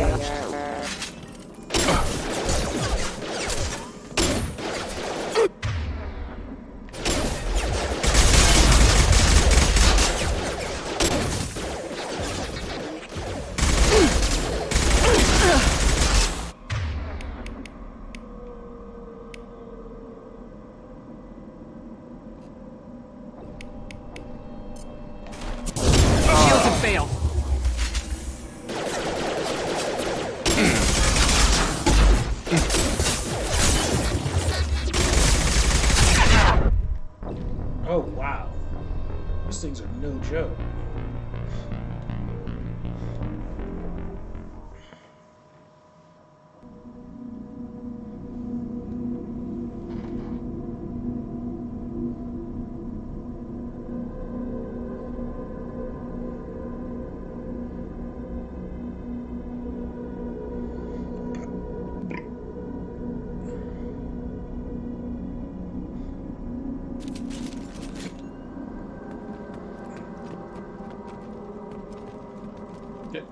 Oh wow, these things are no joke.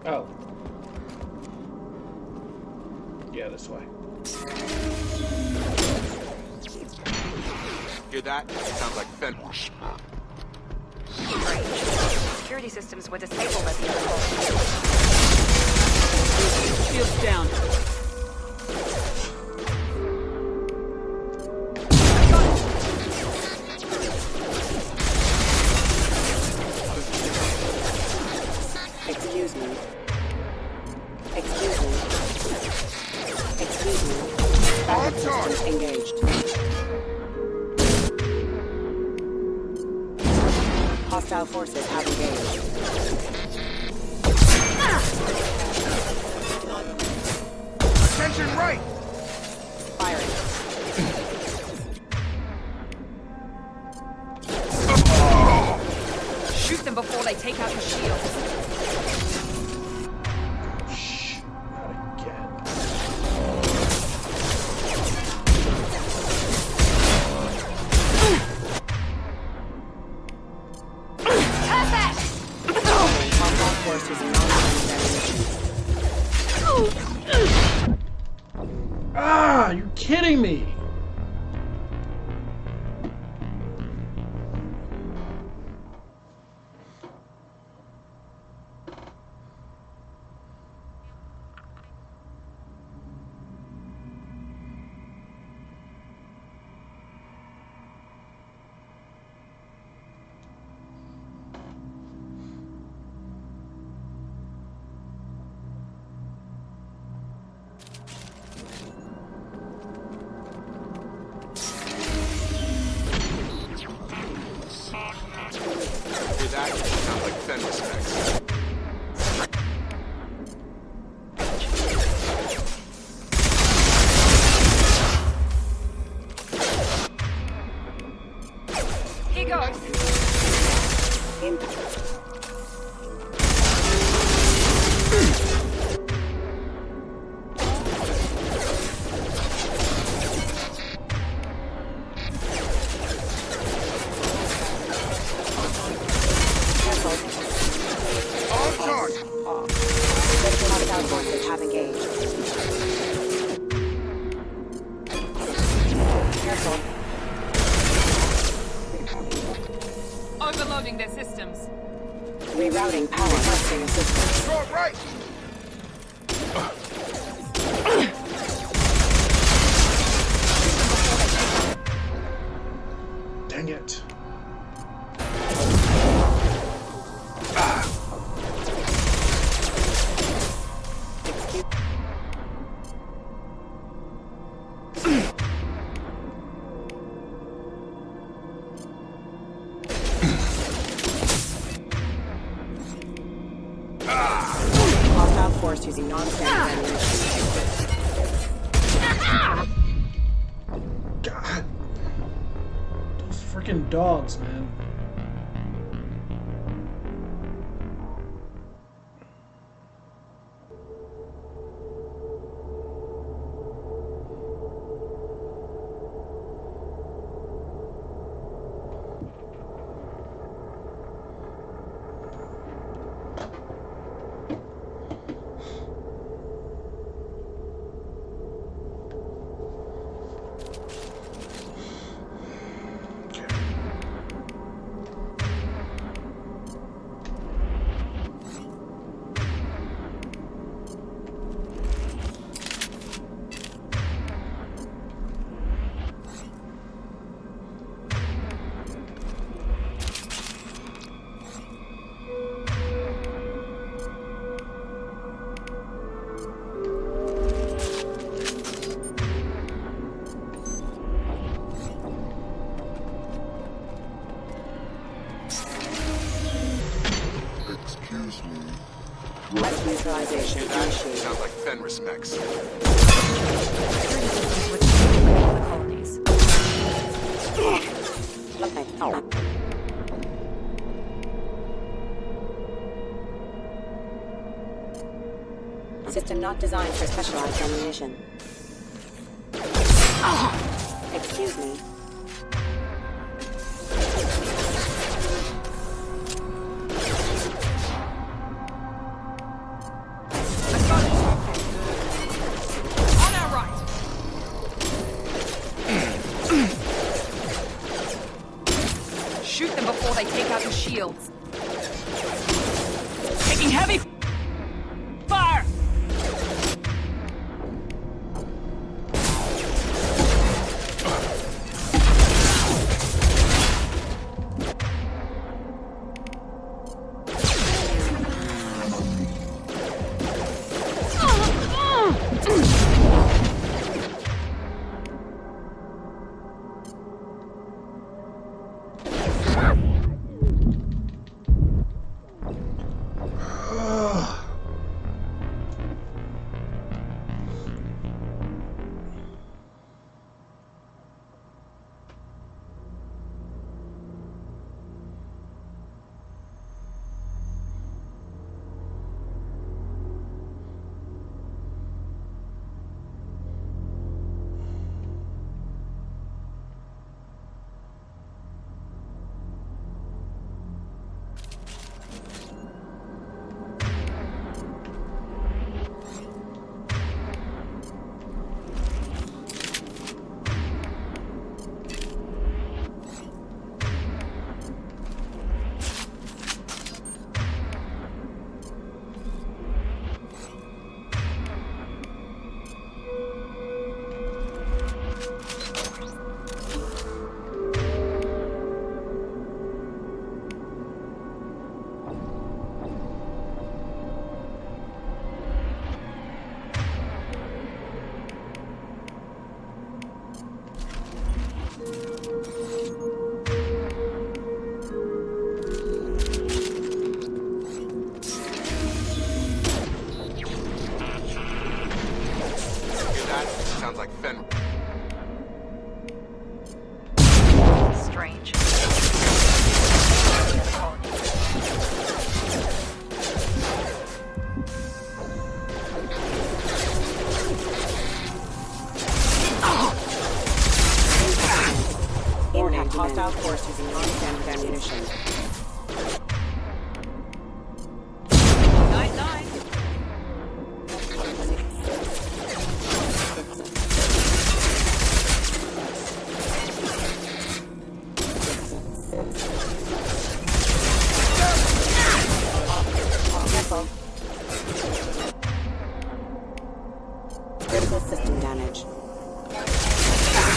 Oh. Yeah, this way. Hear that? Sounds like fence. Security systems were disabled at the other Shields down. Excuse me. Excuse me. Excuse me. Backup systems engaged. Hostile forces have engaged. Attention right! Firing. Shoot them before they take out your shield. Not again. Ah, you kidding me? With that, it sounds like Fenris next. Here goes. Have engaged. Careful. Overloading their systems. Rerouting power testing assistance. Short right! Dang it. Hostile force using non-standard ammunition. God. Those freaking dogs, man. Light neutralization initiated. Sounds like Fenris mechs. Colonies. Okay. Oh. System not designed for specialized ammunition. Excuse me. Shoot them before they take out your shields. Taking heavy fire! like fentanyl. Strange. Impact hostile force using non-standard ammunition. Night-night. Critical system damage.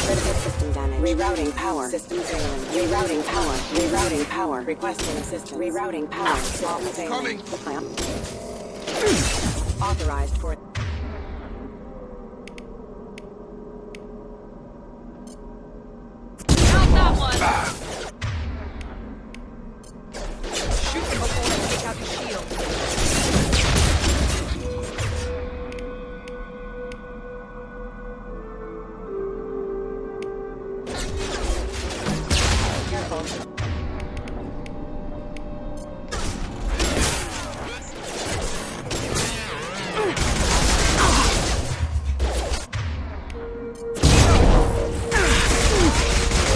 Critical system damage. Rerouting power. System failing. Rerouting power. Rerouting power. Requesting assistance. Rerouting power. System failing. Authorized for... Not that one! Shoot him before I take out his shield.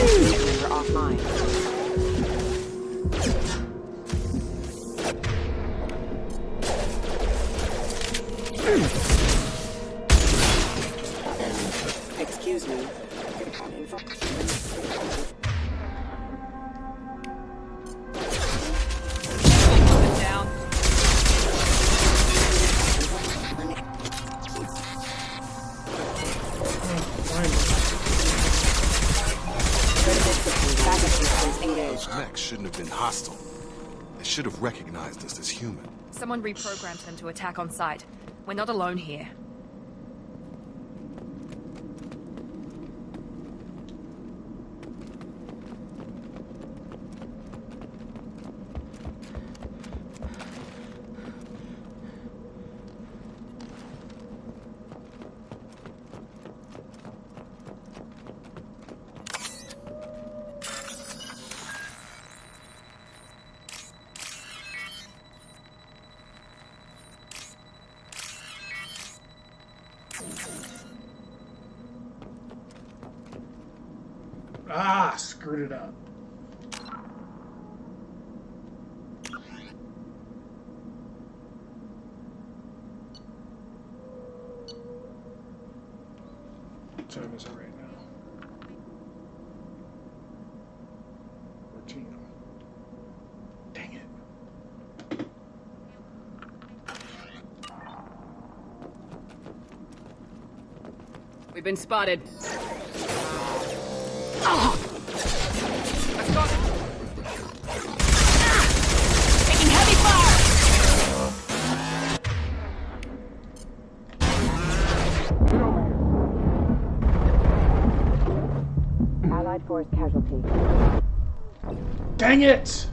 Member offline. Excuse me. Down. Those mechs shouldn't have been hostile. They should have recognized us as human. Someone reprogrammed them to attack on sight. We're not alone here. Ah, screwed it up. What time is it right now? 14. Dang it. We've been spotted. Let's go. Taking heavy fire! Allied force casualty. Dang it!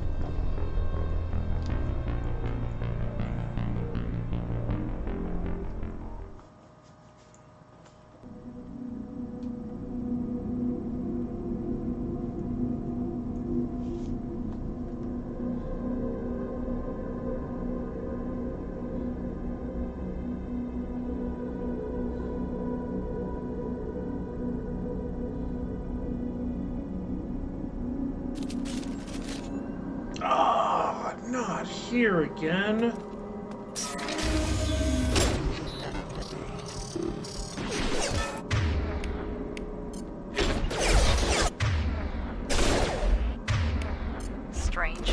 Ah, not here again. Strange.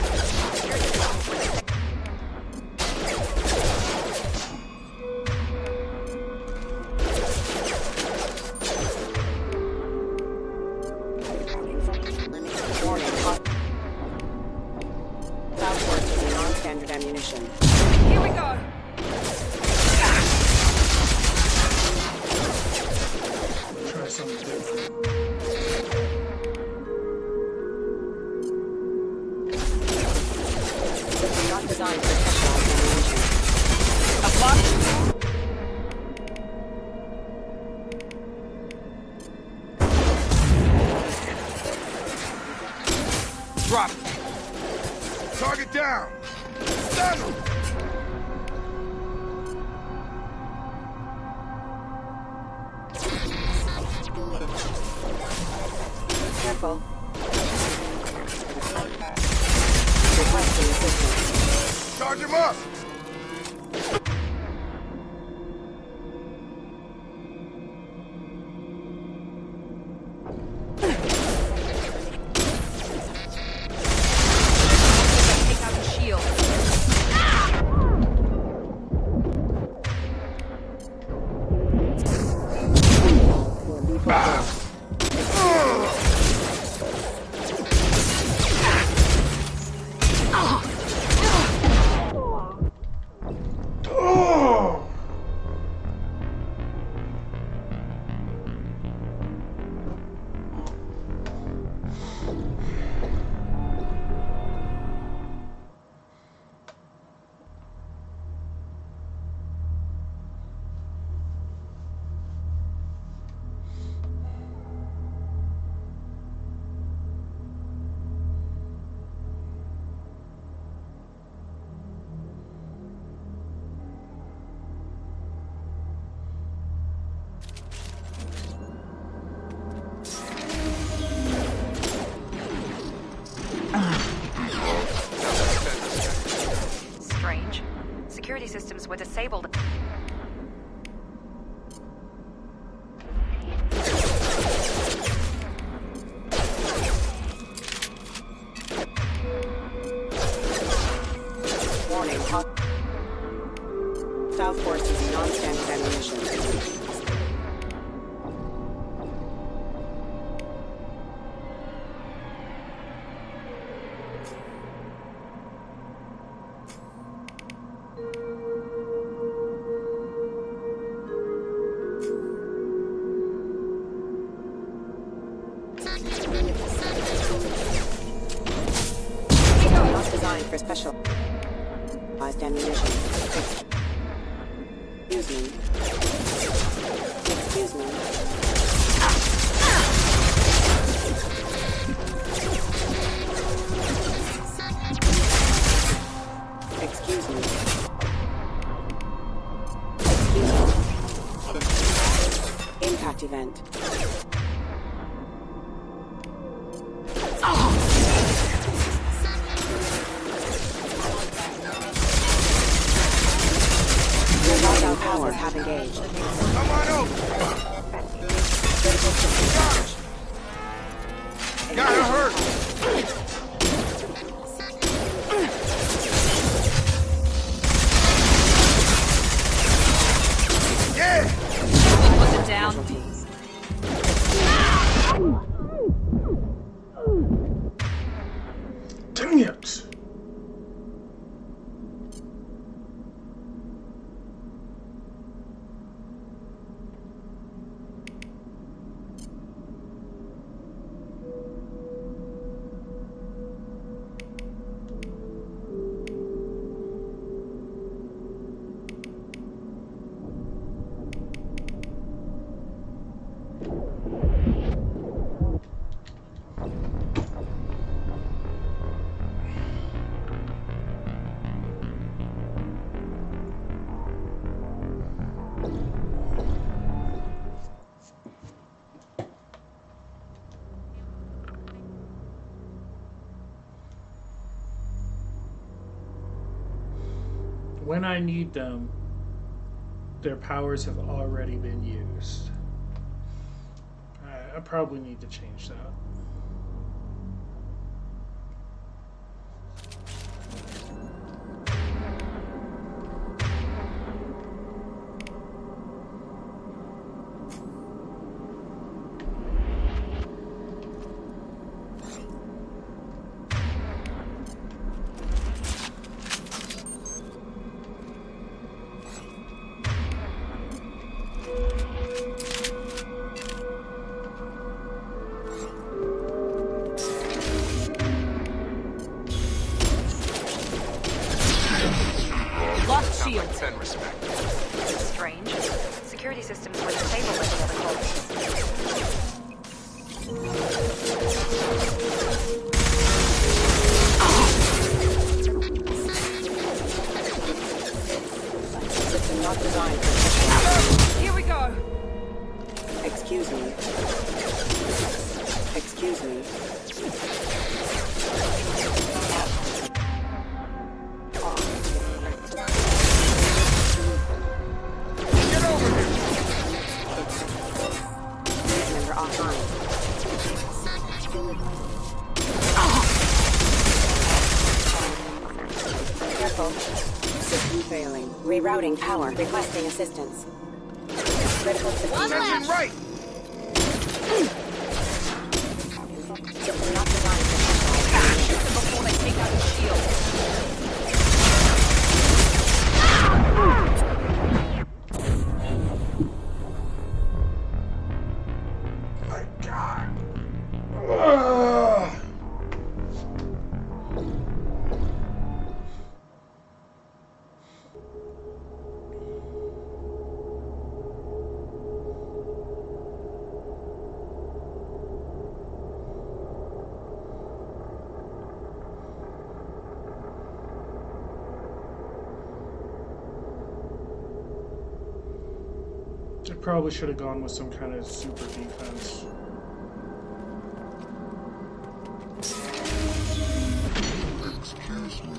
Non-standard ammunition. down! Stun him! Careful. Requesting assistance. Charge him up! Take out the shield. Strange. Security systems were disabled. Warning. South forces non-standard ammunition. Not designed for specialized ammunition. Excuse me. Excuse me. Excuse me. Impact event. Power have engaged. Come on over! Gotta hurt! Yeah! Was it down? Dang it! When I need them, their powers have already been used. I probably need to change that. Strange. Security systems were disabled by the other colonies. Excuse me. Get over here! Member offline. Careful. System failing. Rerouting power. Requesting assistance. Critical system Attention right! System not designed for specialized. Shoot them before they take out the shield. My God. Ugh. I probably should have gone with some kind of super defense. Excuse me.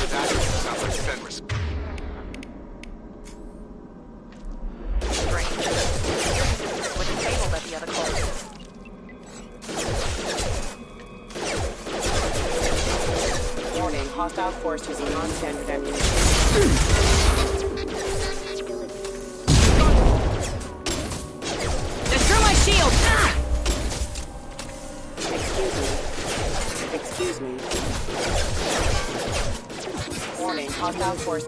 That sounds like Fenris. Strange. Security systems were disabled at the other core. Warning, hostile force using non-standard ammunition. Shield! Ah! Excuse me. Warning, hostile force.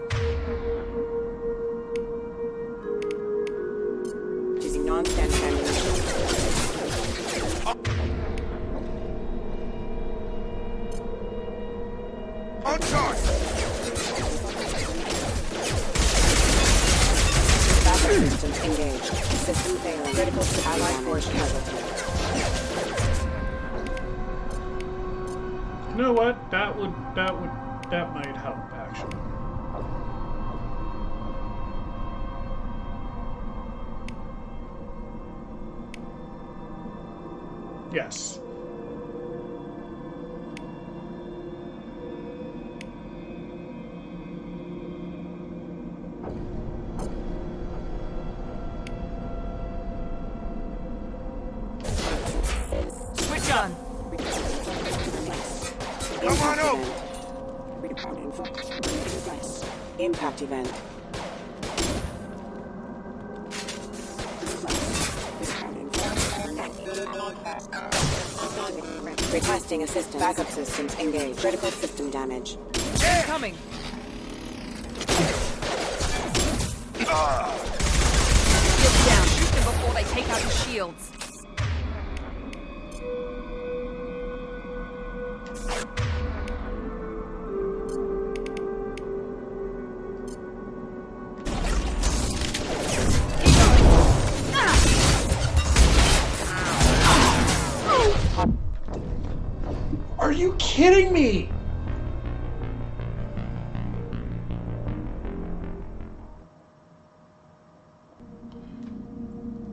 Using non-standard ammunition. On charge! Backup systems engaged. System failing. Critical to allied force casualty. You know what? That might help actually. Yes. Switch on. Come on over! Impact event. Requesting assistance. Backup systems engaged. Critical system damage. Yeah. Coming. Shields down. Shoot them before they take out the shields. Are you kidding me?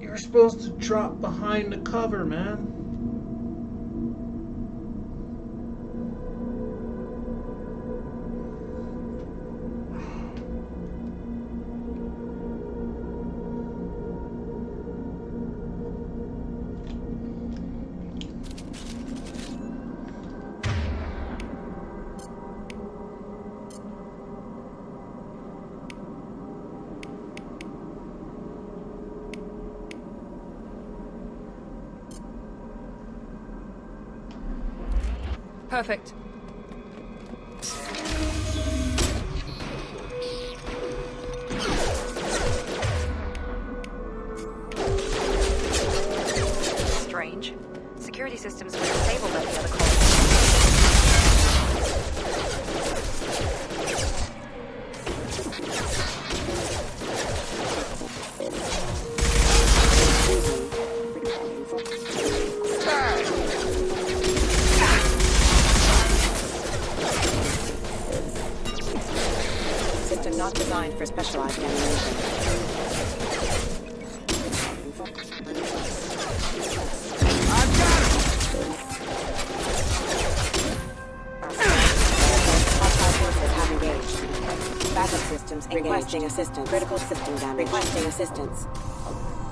You're supposed to drop behind the cover, man. Perfect. Strange. Security systems were disabled at the other core. System not designed for specialized ammunition. Backup systems engaged. Requesting assistance. Critical system damage. Requesting assistance.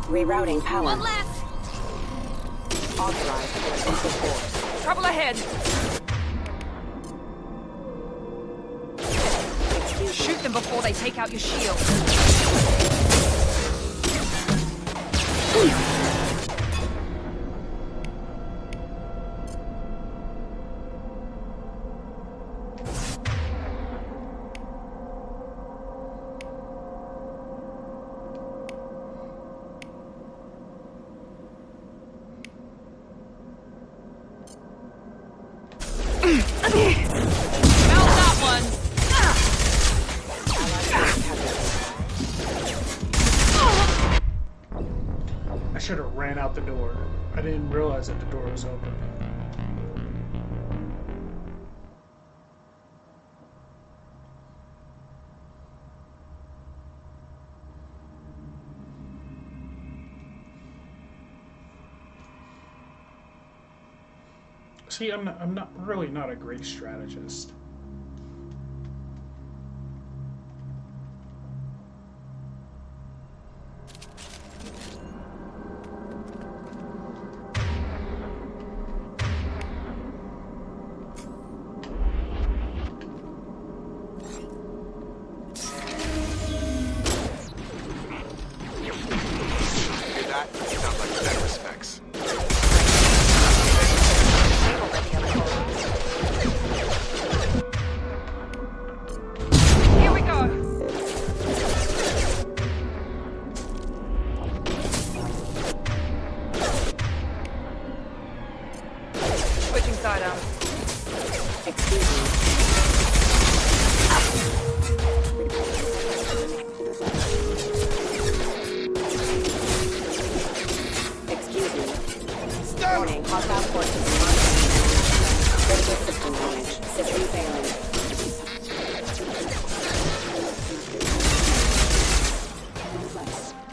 Rerouting power. One left! Authorized for offensive force. Trouble ahead! Shoot them before they take out your shield. I should have ran out the door. I didn't realize that the door was open. See, I'm not really not a great strategist.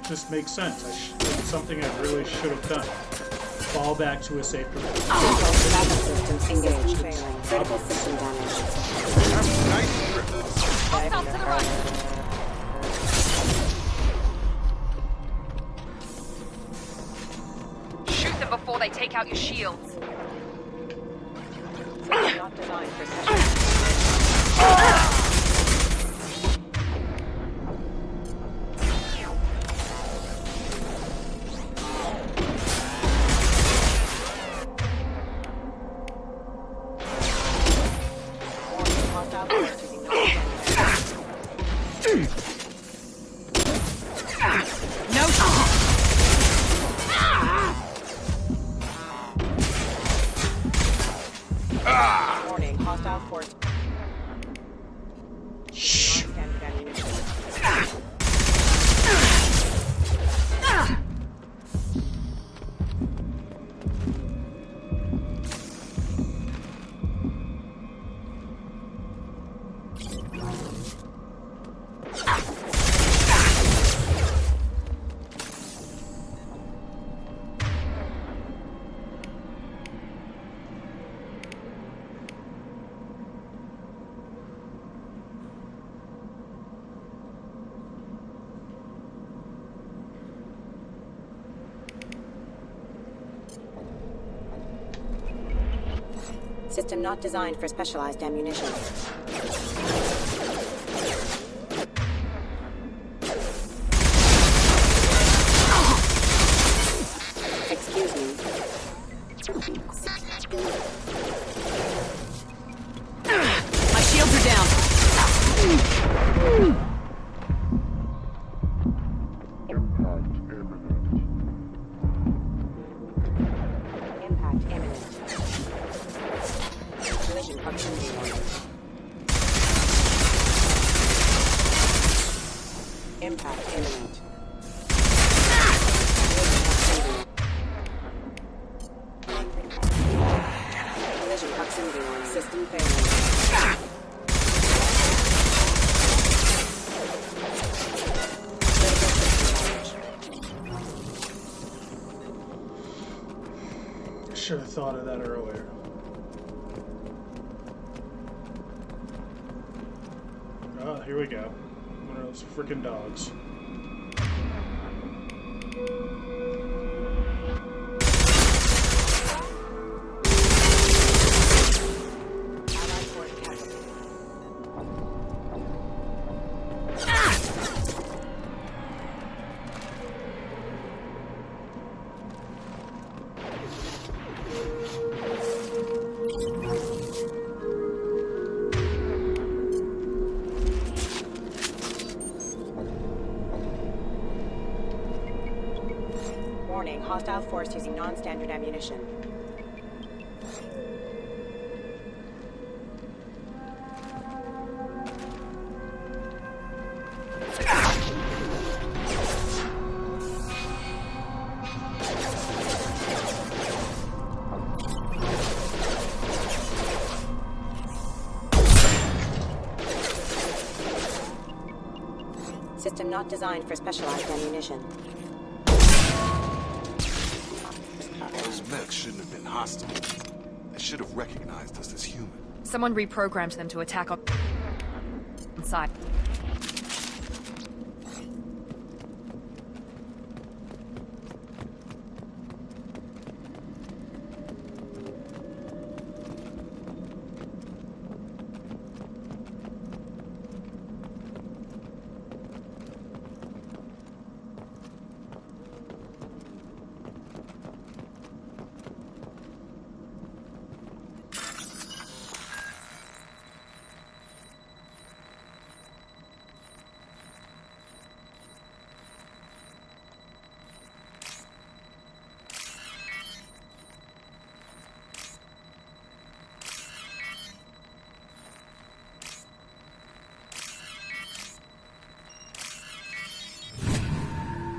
Just makes sense. It's something I really should have done. Fall back to a safe position. Backup systems engaged. Critical system damage. Hostile to the right. Shoot them before they take out your shields. Not designed for special. Warning, hostile force. Shh. System not designed for specialized ammunition. Excuse me. My shields are down. Impact imminent. Collision proximity warning. Impact imminent. Collision proximity warning. System failing. Should have thought of that earlier. Oh, here we go. One of those freaking dogs. Warning, hostile force using non-standard ammunition. System not designed for specialized ammunition. Those mechs shouldn't have been hostile. They should have recognized us as human. Someone reprogrammed them to attack on site.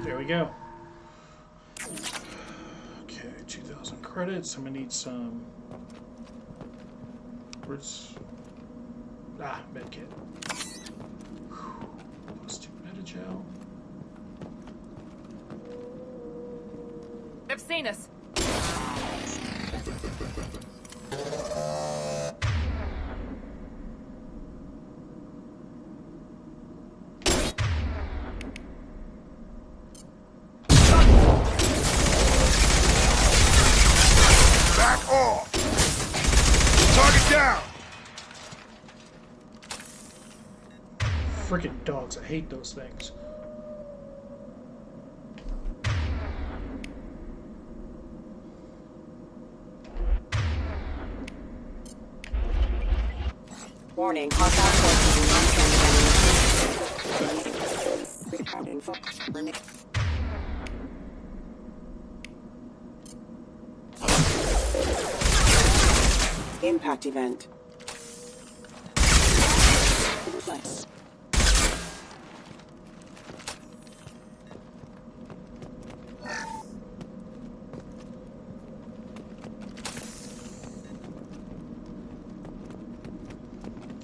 There we go. Okay, 2,000 credits. I'm gonna need some. Where's. Ah, medkit. Plus 2 metagel. They've seen us. Back off! Target down! Freaking dogs, I hate those things. Warning, hostile force using non-standard ammunition. Impact event.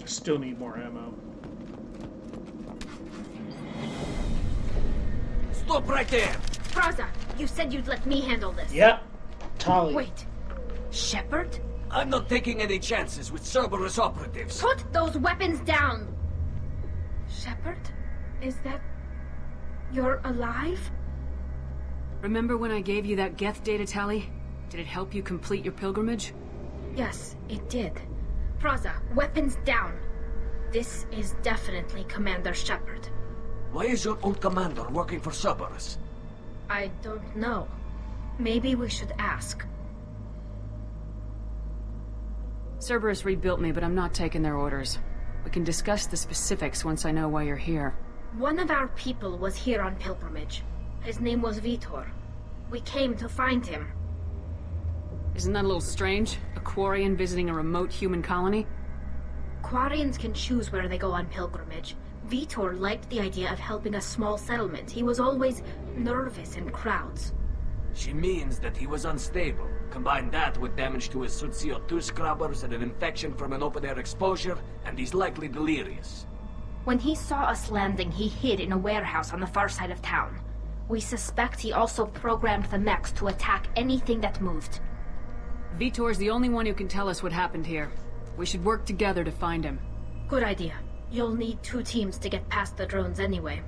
Still need more ammo. Stop right there! Praza, you said you'd let me handle this. Yep. Tali. Wait. Shepard? I'm not taking any chances with Cerberus operatives. Put those weapons down! Shepard? Is that... You're alive? Remember when I gave you that Geth data tally? Did it help you complete your pilgrimage? Yes, it did. Praza, weapons down. This is definitely Commander Shepard. Why is your old commander working for Cerberus? I don't know. Maybe we should ask. Cerberus rebuilt me, but I'm not taking their orders. We can discuss the specifics once I know why you're here. One of our people was here on pilgrimage. His name was Veetor. We came to find him. Isn't that a little strange? A Quarian visiting a remote human colony? Quarians can choose where they go on pilgrimage. Veetor liked the idea of helping a small settlement. He was always nervous in crowds. She means that he was unstable. Combine that with damage to his CO2 scrubbers and an infection from an open-air exposure, and he's likely delirious. When he saw us landing, he hid in a warehouse on the far side of town. We suspect he also programmed the mechs to attack anything that moved. Veetor's the only one who can tell us what happened here. We should work together to find him. Good idea. You'll need 2 teams to get past the drones anyway.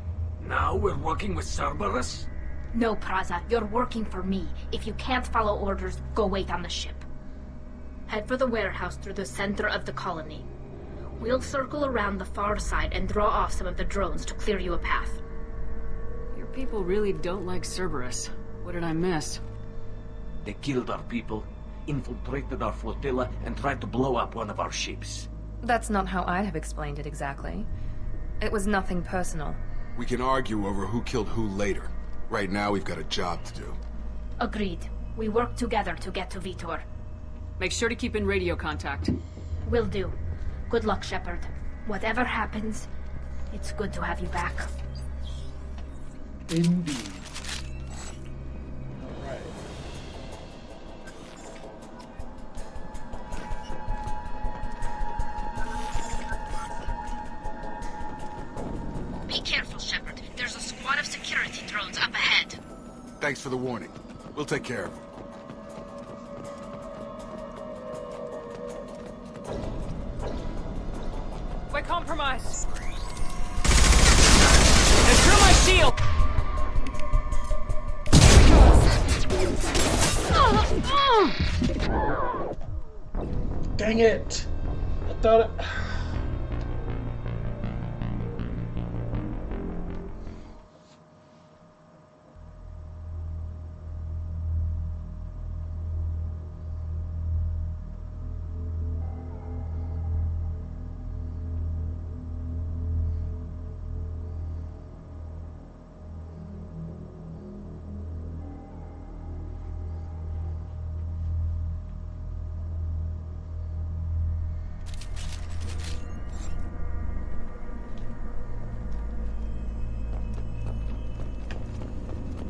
Now we're working with Cerberus? No, Praza, you're working for me. If you can't follow orders, go wait on the ship. Head for the warehouse through the center of the colony. We'll circle around the far side and draw off some of the drones to clear you a path. Your people really don't like Cerberus. What did I miss? They killed our people, infiltrated our flotilla, and tried to blow up one of our ships. That's not how I'd have explained it exactly. It was nothing personal. We can argue over who killed who later. Right now, we've got a job to do. Agreed. We work together to get to Veetor. Make sure to keep in radio contact. Will do. Good luck, Shepard. Whatever happens, it's good to have you back. Indeed. Alright. Be careful, Shepard. There's a squad of security drones up ahead. Thanks for the warning. We'll take care of it. We're compromised. They threw my shield! Dang it! I thought it...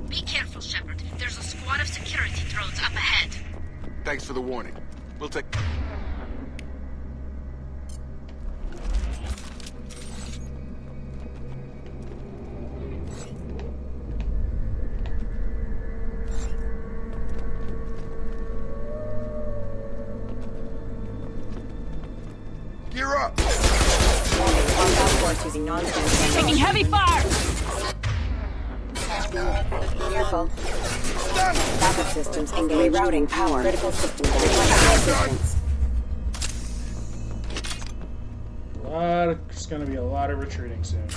Be careful, Shepard. There's a squad of security drones up ahead. Thanks for the warning. We'll take... Gear up! Taking heavy fire! Careful. Backup systems engaged. Rerouting power. Critical systems assistance. There's gonna be a lot of retreating soon.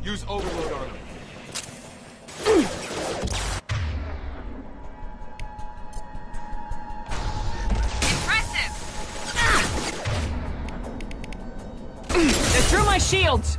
Use overload on him. They threw my shields!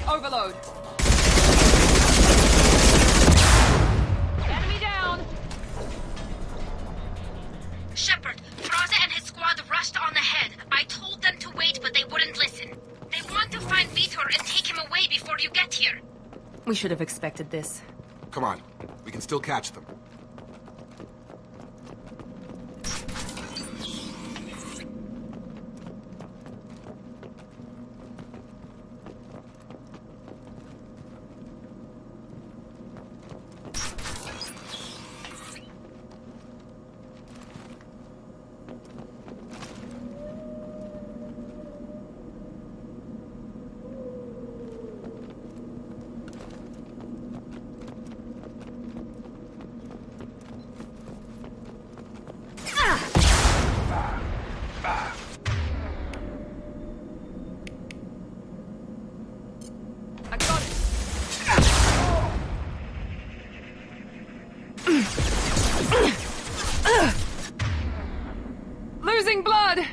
Overload. Enemy down. Shepard, Fraza and his squad rushed on ahead. I told them to wait, but they wouldn't listen. They want to find Veetor and take him away before you get here. We should have expected this. Come on. We can still catch them. Losing blood!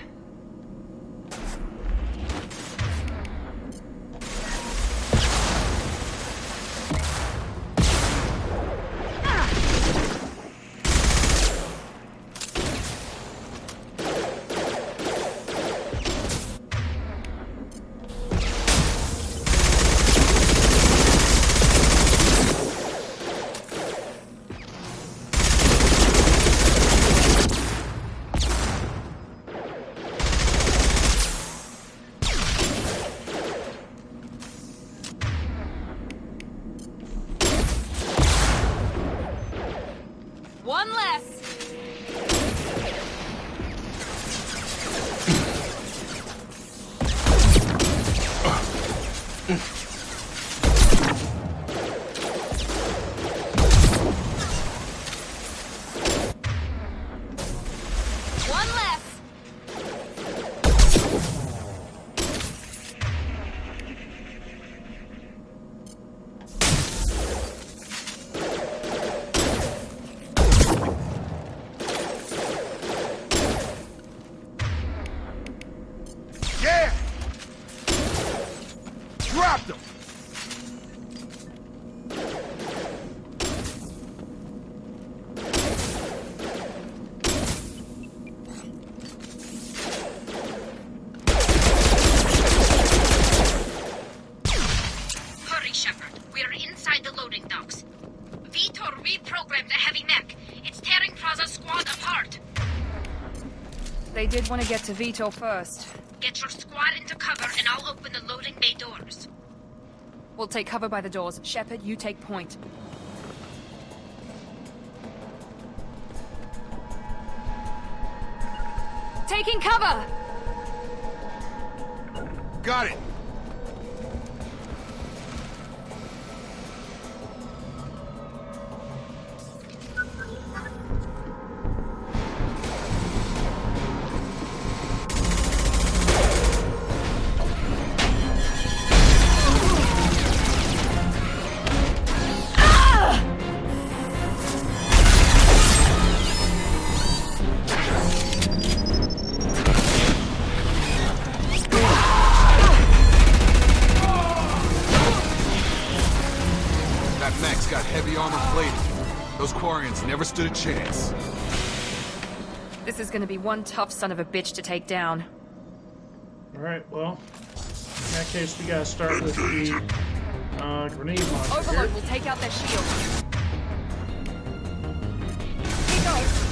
One less. One less. Yeah! Dropped him! Hurry, Shepard. We're inside the loading docks. Veetor reprogrammed the heavy mech. It's tearing Fraza's squad apart. They did want to get to Veetor first. Get your squad into cover and I'll open the loading bay doors. We'll take cover by the doors. Shepard, you take point. Taking cover! Got it! That mech's got heavy armor plated. Those Quarians never stood a chance. This is gonna be one tough son of a bitch to take down. Alright, well, in that case, we gotta start with the grenade launcher. Overload will take out their shield. Here goes.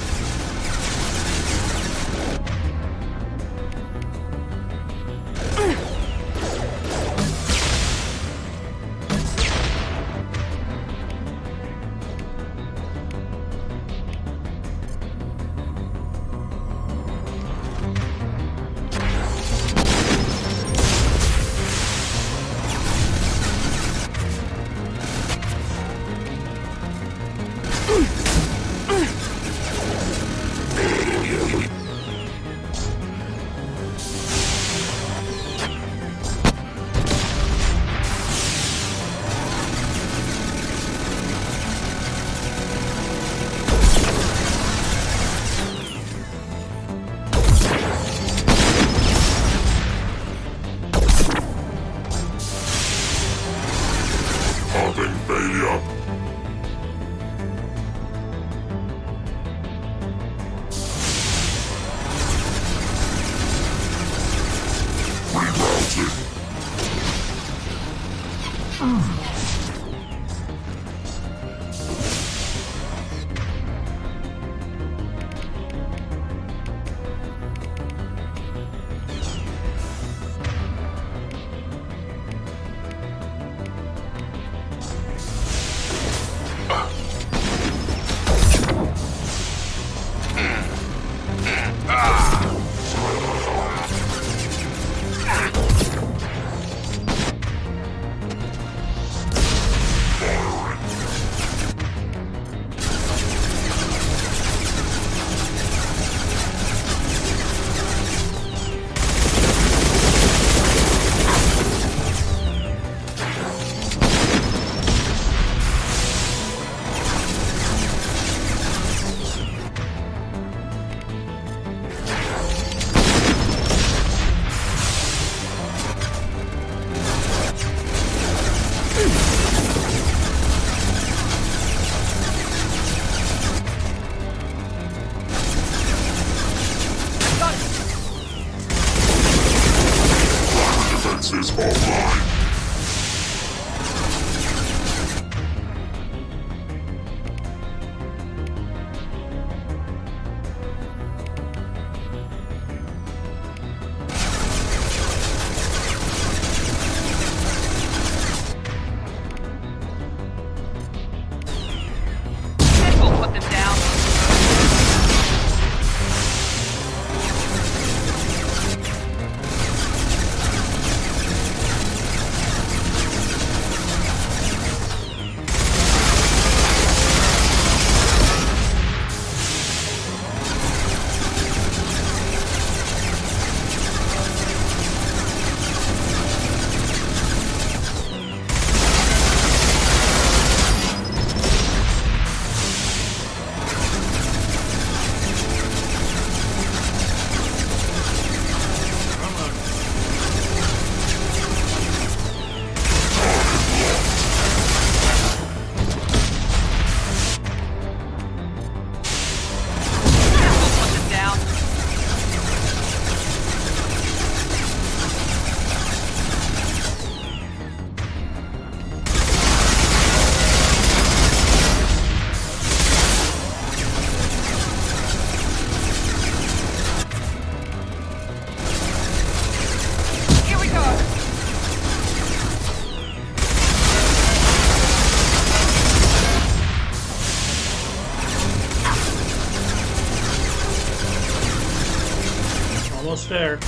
almost there.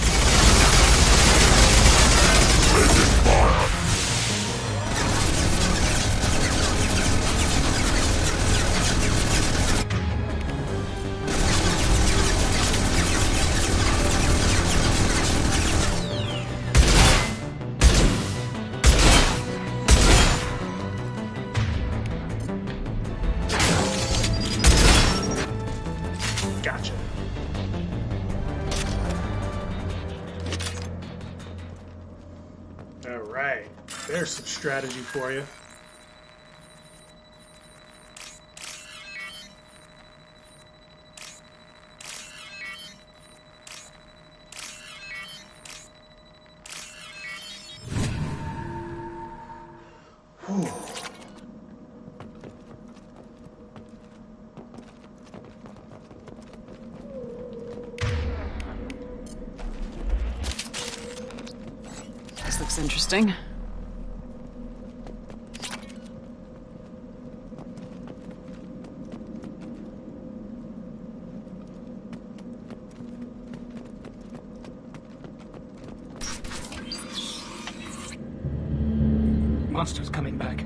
Gotcha. Alright, there's some strategy for you. Whew. This looks interesting. Monsters coming back.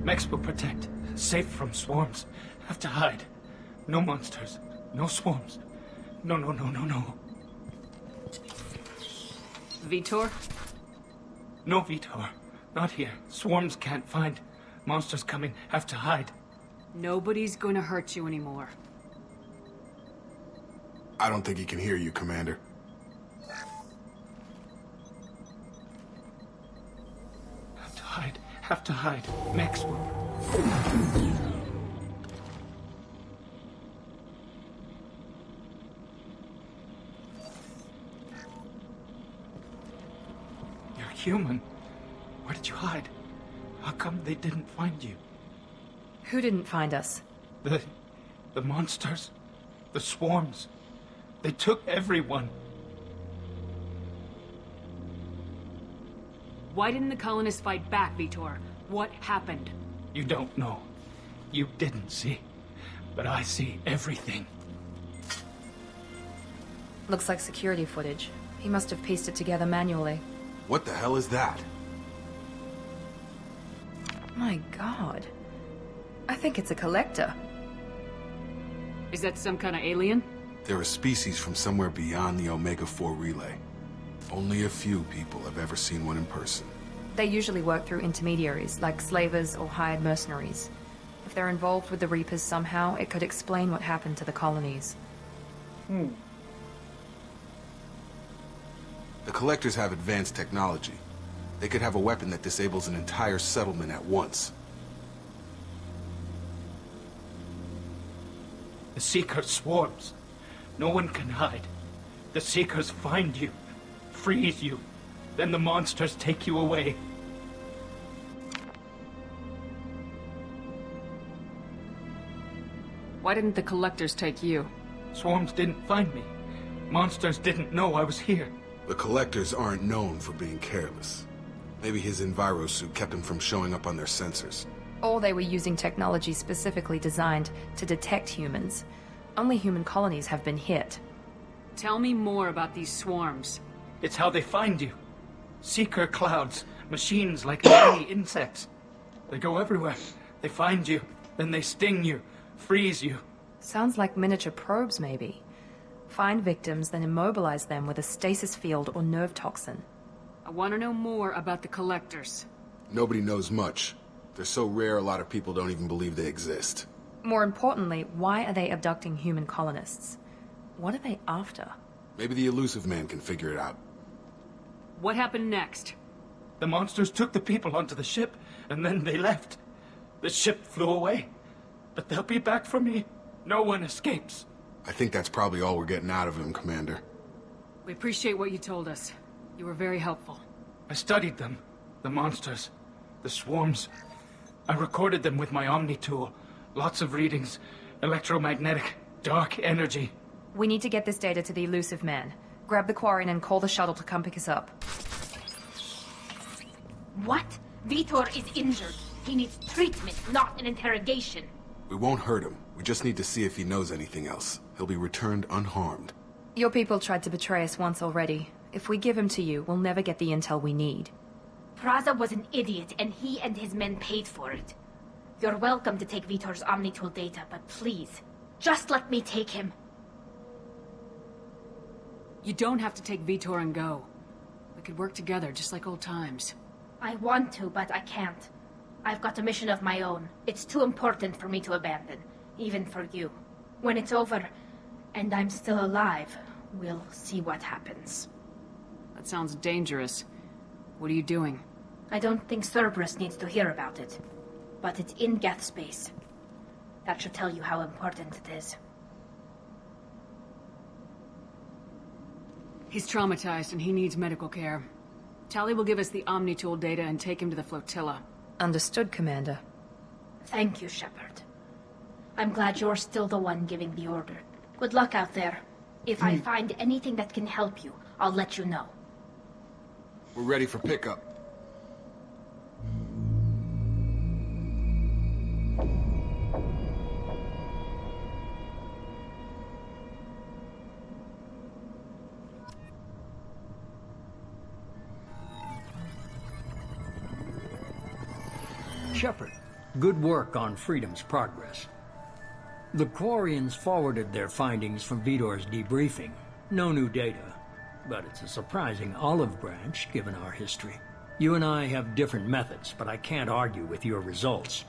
Mechs will protect. Safe from swarms. Have to hide. No monsters. No swarms. No, no, no, no, no. Veetor? No, Veetor. Not here. Swarms can't find. Monsters coming. Have to hide. Nobody's gonna hurt you anymore. I don't think he can hear you, Commander. Have to hide. Have to hide. Mechs will. You're human. Where did you hide? How come they didn't find you? Who didn't find us? The monsters. The swarms. They took everyone. Why didn't the colonists fight back, Veetor? What happened? You don't know. You didn't see. But I see everything. Looks like security footage. He must have pieced it together manually. What the hell is that? My god. I think it's a collector. Is that some kind of alien? They're a species from somewhere beyond the Omega-4 relay. Only a few people have ever seen one in person. They usually work through intermediaries, like slavers or hired mercenaries. If they're involved with the Reapers somehow, it could explain what happened to the colonies. The Collectors have advanced technology. They could have a weapon that disables an entire settlement at once. The Seeker swarms. No one can hide. The Seekers find you, freeze you, then the monsters take you away. Why didn't the collectors take you? Swarms didn't find me. Monsters didn't know I was here. The Collectors aren't known for being careless. Maybe his enviro suit kept him from showing up on their sensors. Or they were using technology specifically designed to detect humans. Only human colonies have been hit. Tell me more about these swarms. It's how they find you. Seeker clouds, machines like tiny insects. They go everywhere. They find you, then they sting you, freeze you. Sounds like miniature probes, maybe. Find victims, then immobilize them with a stasis field or nerve toxin. I want to know more about the collectors. Nobody knows much. They're so rare, a lot of people don't even believe they exist. More importantly, why are they abducting human colonists? What are they after? Maybe the Illusive Man can figure it out. What happened next? The monsters took the people onto the ship, and then they left. The ship flew away. But they'll be back for me. No one escapes. I think that's probably all we're getting out of him, Commander. We appreciate what you told us. You were very helpful. I studied them. The monsters. The swarms. I recorded them with my Omni tool. Lots of readings. Electromagnetic. Dark energy. We need to get this data to the Illusive Man. Grab the Quarian and call the shuttle to come pick us up. What? Veetor is injured. He needs treatment, not an interrogation. We won't hurt him. We just need to see if he knows anything else. He'll be returned unharmed. Your people tried to betray us once already. If we give him to you, we'll never get the intel we need. Praza was an idiot, and he and his men paid for it. You're welcome to take Veetor's Omnitool data, but please, just let me take him. You don't have to take Veetor and go. We could work together, just like old times. I want to, but I can't. I've got a mission of my own. It's too important for me to abandon, even for you. When it's over, and I'm still alive, we'll see what happens. That sounds dangerous. What are you doing? I don't think Cerberus needs to hear about it. But it's in Geth space. That should tell you how important it is. He's traumatized and he needs medical care. Tali will give us the Omnitool data and take him to the flotilla. Understood, Commander. Thank you, Shepard. I'm glad you're still the one giving the order. Good luck out there. If I find anything that can help you, I'll let you know. We're ready for pickup. Shepard, good work on Freedom's progress. The Quarians forwarded their findings from Veetor's debriefing. No new data, but it's a surprising olive branch given our history. You and I have different methods, but I can't argue with your results.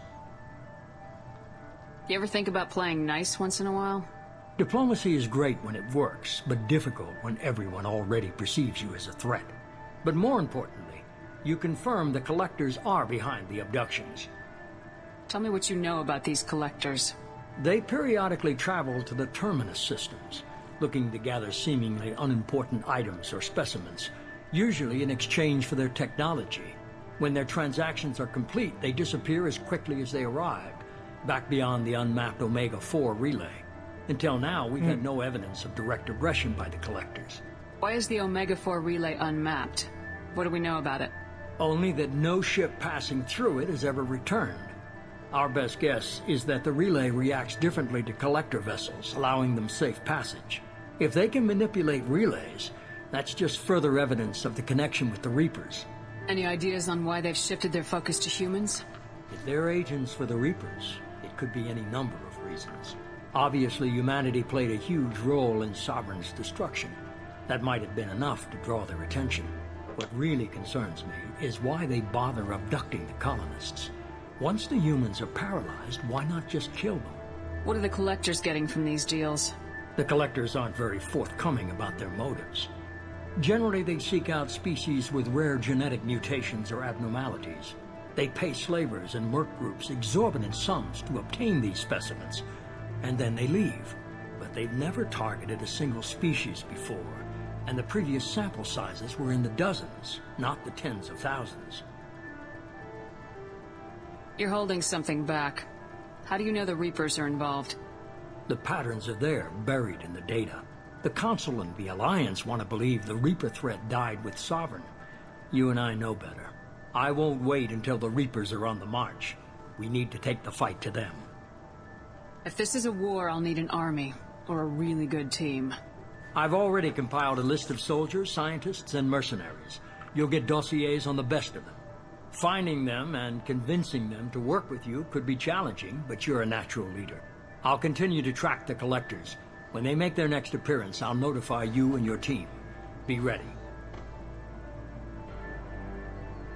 You ever think about playing nice once in a while? Diplomacy is great when it works, but difficult when everyone already perceives you as a threat. But more importantly, you confirm the Collectors are behind the abductions. Tell me what you know about these Collectors. They periodically travel to the Terminus systems, looking to gather seemingly unimportant items or specimens, usually in exchange for their technology. When their transactions are complete, they disappear as quickly as they arrived, back beyond the unmapped Omega-4 relay. Until now, we've had no evidence of direct aggression by the Collectors. Why is the Omega-4 relay unmapped? What do we know about it? Only that no ship passing through it has ever returned. Our best guess is that the relay reacts differently to Collector vessels, allowing them safe passage. If they can manipulate relays, that's just further evidence of the connection with the Reapers. Any ideas on why they've shifted their focus to humans? If they're agents for the Reapers, it could be any number of reasons. Obviously, humanity played a huge role in Sovereign's destruction. That might have been enough to draw their attention. What really concerns me is why they bother abducting the colonists. Once the humans are paralyzed, why not just kill them? What are the Collectors getting from these deals? The Collectors aren't very forthcoming about their motives. Generally, they seek out species with rare genetic mutations or abnormalities. They pay slavers and merc groups exorbitant sums to obtain these specimens, and then they leave. But they've never targeted a single species before, and the previous sample sizes were in the dozens, not the tens of thousands. You're holding something back. How do you know the Reapers are involved? The patterns are there, buried in the data. The Council and the Alliance want to believe the Reaper threat died with Sovereign. You and I know better. I won't wait until the Reapers are on the march. We need to take the fight to them. If this is a war, I'll need an army, or a really good team. I've already compiled a list of soldiers, scientists, and mercenaries. You'll get dossiers on the best of them. Finding them and convincing them to work with you could be challenging, but you're a natural leader. I'll continue to track the Collectors. When they make their next appearance, I'll notify you and your team. Be ready.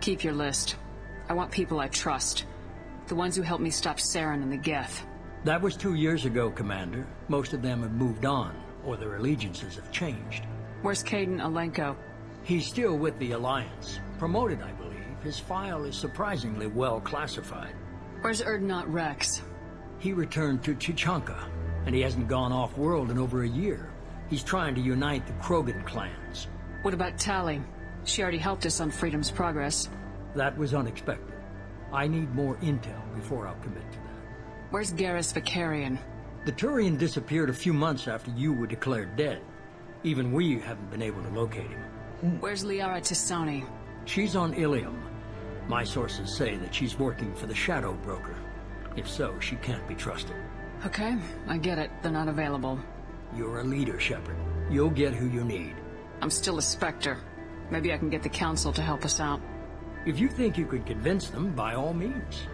Keep your list. I want people I trust. The ones who helped me stop Saren and the Geth. That was 2 years ago, Commander. Most of them have moved on, or their allegiances have changed. Where's Caden Alenko? He's still with the Alliance. Promoted, I believe. His file is surprisingly well classified. Where's Erdnot Rex? He returned to Chichanka, and he hasn't gone off-world in over a year. He's trying to unite the Krogan clans. What about Tali? She already helped us on Freedom's progress. That was unexpected. I need more intel before I'll commit to that. Where's Garrus Vicarian? The Turian disappeared a few months after you were declared dead. Even we haven't been able to locate him. Where's Liara Tisoni? She's on Ilium. My sources say that she's working for the Shadow Broker. If so, she can't be trusted. Okay, I get it. They're not available. You're a leader, Shepard. You'll get who you need. I'm still a Spectre. Maybe I can get the Council to help us out. If you think you could convince them, by all means.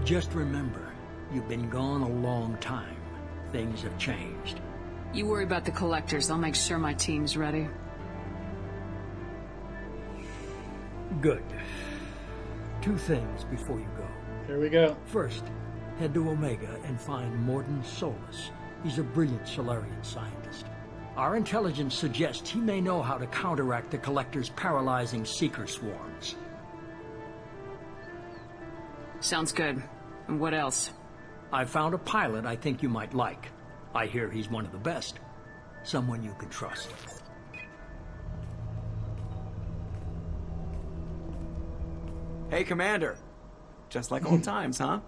Just remember, you've been gone a long time. Things have changed. You worry about the Collectors. I'll make sure my team's ready. Good. 2 things before you go. Here we go. First, head to Omega and find Mordin Solus. He's a brilliant Solarian scientist. Our intelligence suggests he may know how to counteract the Collector's paralyzing Seeker swarms. Sounds good. And what else? I found a pilot I think you might like. I hear he's one of the best. Someone you can trust. Hey, Commander. Just like old times, huh?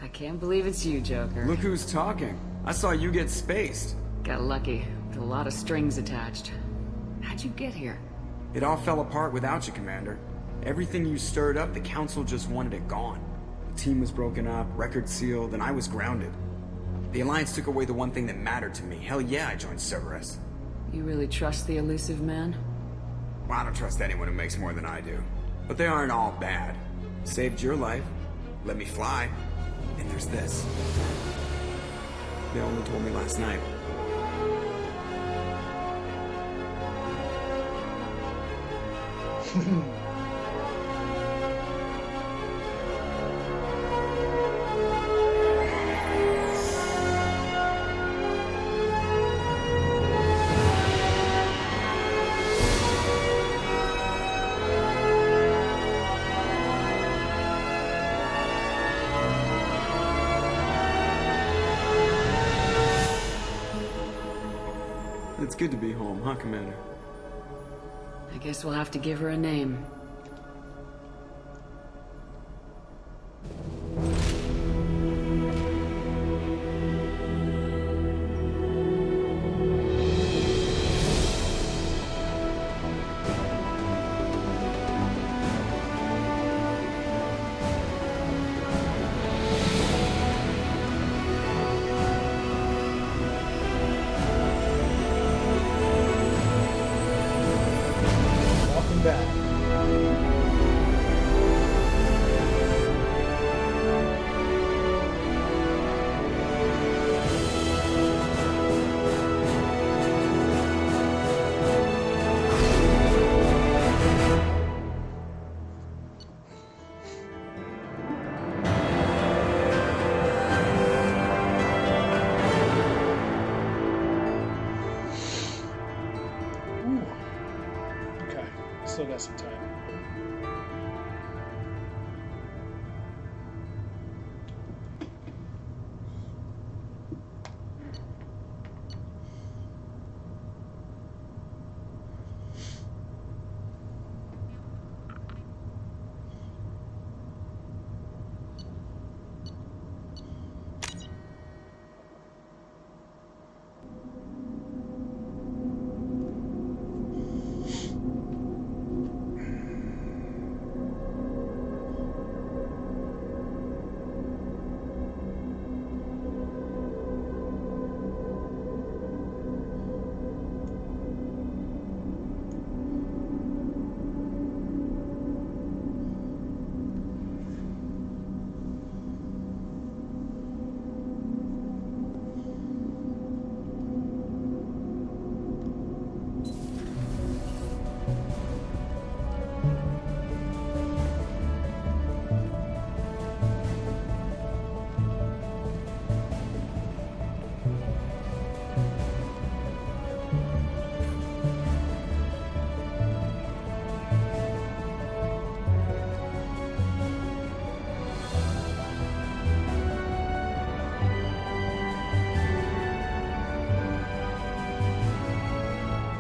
I can't believe it's you, Joker. Look who's talking. I saw you get spaced. Got lucky, with a lot of strings attached. How'd you get here? It all fell apart without you, Commander. Everything you stirred up, the Council just wanted it gone. The team was broken up, record sealed, and I was grounded. The Alliance took away the one thing that mattered to me. Hell yeah, I joined Cerberus. You really trust the Illusive Man? Well, I don't trust anyone who makes more than I do. But they aren't all bad. Saved your life, let me fly, and there's this. They only told me last night. It's good to be home, huh, Commander? I guess we'll have to give her a name. Still got some time.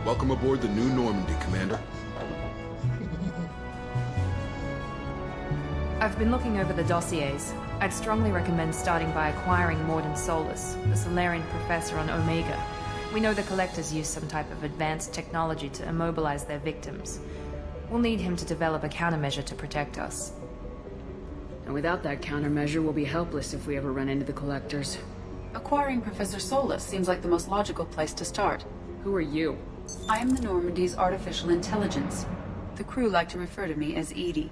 Welcome aboard the New Normandy, Commander. I've been looking over the dossiers. I'd strongly recommend starting by acquiring Mordin Solus, the Solarian professor on Omega. We know the Collectors use some type of advanced technology to immobilize their victims. We'll need him to develop a countermeasure to protect us. And without that countermeasure, we'll be helpless if we ever run into the Collectors. Acquiring Professor Solus seems like the most logical place to start. Who are you? I am the Normandy's artificial intelligence. The crew like to refer to me as Edie.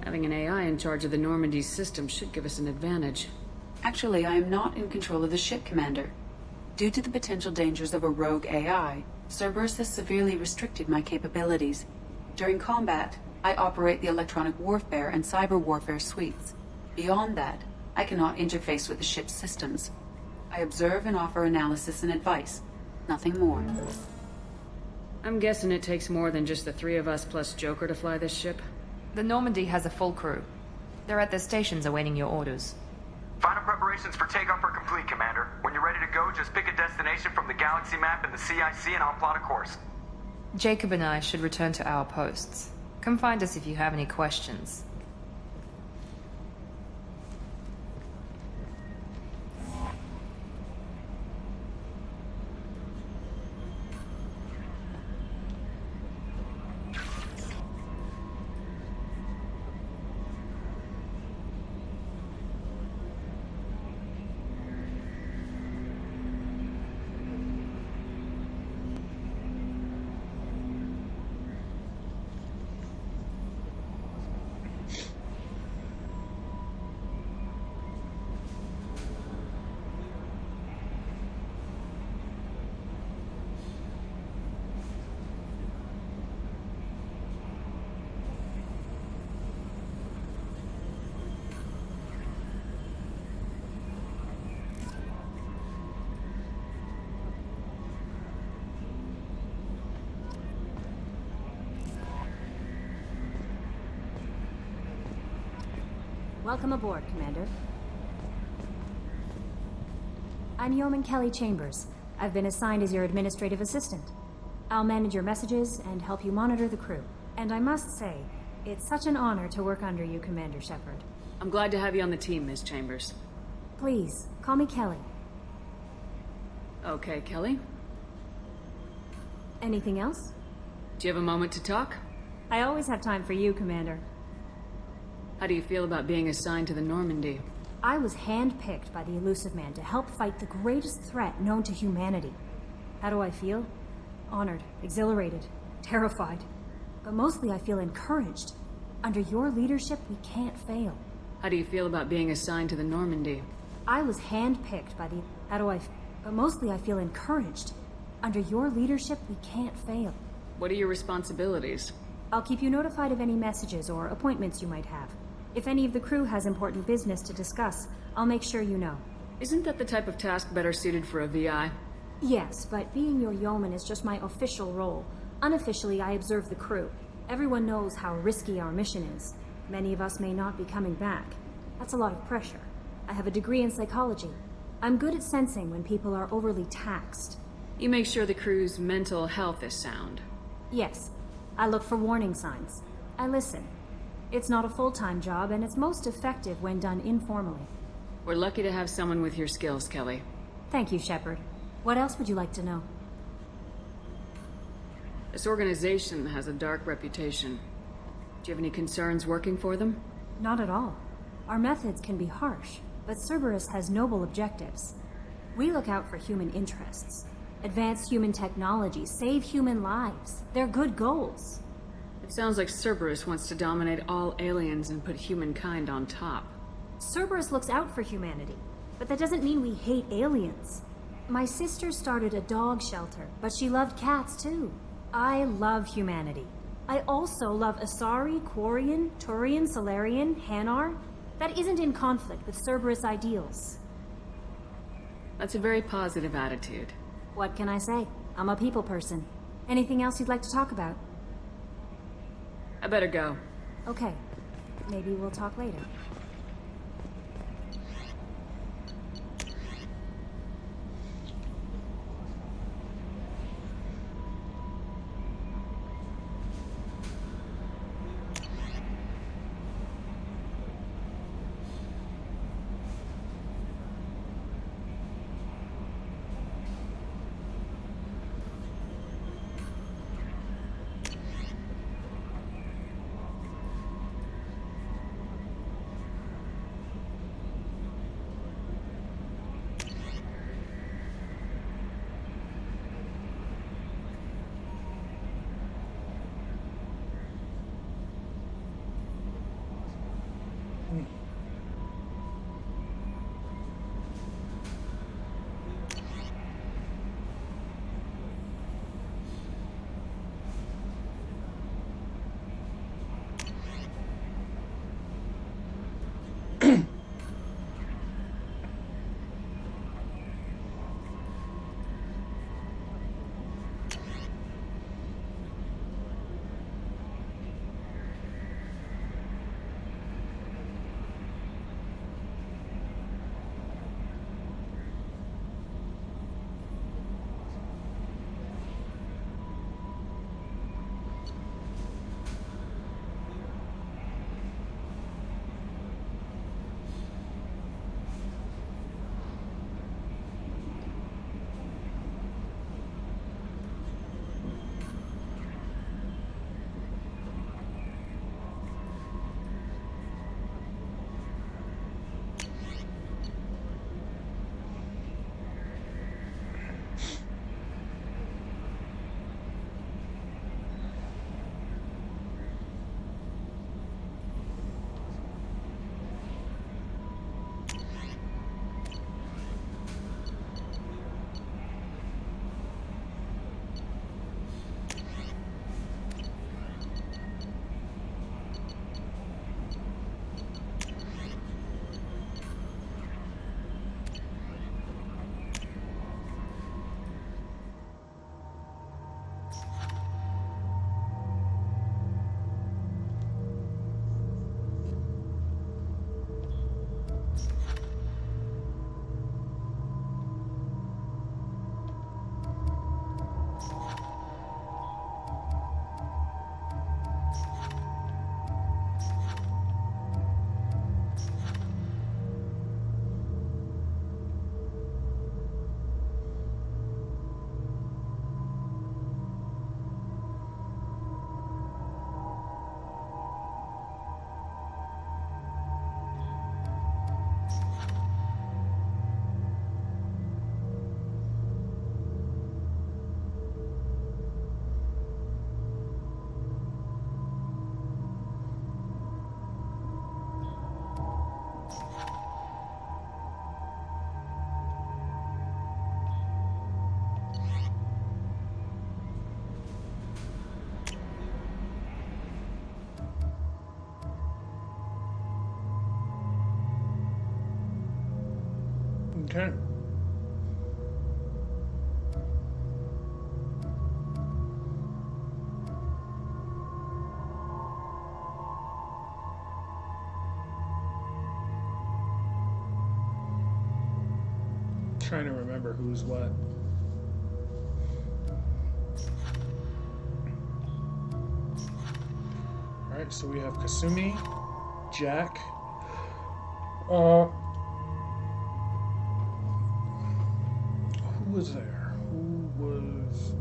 Having an AI in charge of the Normandy's system should give us an advantage. Actually, I am not in control of the ship, Commander. Due to the potential dangers of a rogue AI, Cerberus has severely restricted my capabilities. During combat, I operate the electronic warfare and cyber warfare suites. Beyond that, I cannot interface with the ship's systems. I observe and offer analysis and advice. Nothing more. I'm guessing it takes more than just the three of us plus Joker to fly this ship? The Normandy has a full crew. They're at their stations awaiting your orders. Final preparations for takeoff are complete, Commander. When you're ready to go, just pick a destination from the galaxy map and the CIC and I'll plot a course. Jacob and I should return to our posts. Come find us if you have any questions. Welcome aboard, Commander. I'm Yeoman Kelly Chambers. I've been assigned as your administrative assistant. I'll manage your messages and help you monitor the crew. And I must say, it's such an honor to work under you, Commander Shepard. I'm glad to have you on the team, Ms. Chambers. Please, call me Kelly. Okay, Kelly. Anything else? Do you have a moment to talk? I always have time for you, Commander. How do you feel about being assigned to the Normandy? I was handpicked by the Illusive Man to help fight the greatest threat known to humanity. How do I feel? Honored, exhilarated, terrified. But mostly I feel encouraged. Under your leadership, we can't fail. How do you feel about being assigned to the Normandy? I was handpicked by the... But mostly I feel encouraged. Under your leadership, we can't fail. What are your responsibilities? I'll keep you notified of any messages or appointments you might have. If any of the crew has important business to discuss, I'll make sure you know. Isn't that the type of task better suited for a VI? Yes, but being your yeoman is just my official role. Unofficially, I observe the crew. Everyone knows how risky our mission is. Many of us may not be coming back. That's a lot of pressure. I have a degree in psychology. I'm good at sensing when people are overly taxed. You make sure the crew's mental health is sound. Yes. I look for warning signs. I listen. It's not a full-time job, and it's most effective when done informally. We're lucky to have someone with your skills, Kelly. Thank you, Shepard. What else would you like to know? This organization has a dark reputation. Do you have any concerns working for them? Not at all. Our methods can be harsh, but Cerberus has noble objectives. We look out for human interests. Advance human technology, save human lives. They're good goals. It sounds like Cerberus wants to dominate all aliens and put humankind on top. Cerberus looks out for humanity, but that doesn't mean we hate aliens. My sister started a dog shelter, but she loved cats too. I love humanity. I also love Asari, Quarian, Turian, Solarian, Hanar. That isn't in conflict with Cerberus ideals. That's a very positive attitude. What can I say? I'm a people person. Anything else you'd like to talk about? I better go. Okay. Maybe we'll talk later. Okay. Trying to remember who's what. Alright, so we have Kasumi, Jack, who was there? Who was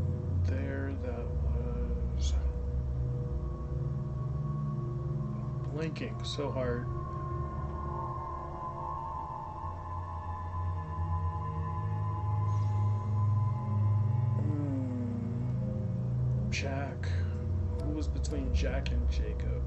there that was blinking so hard? Jack. Who was between Jack and Jacob?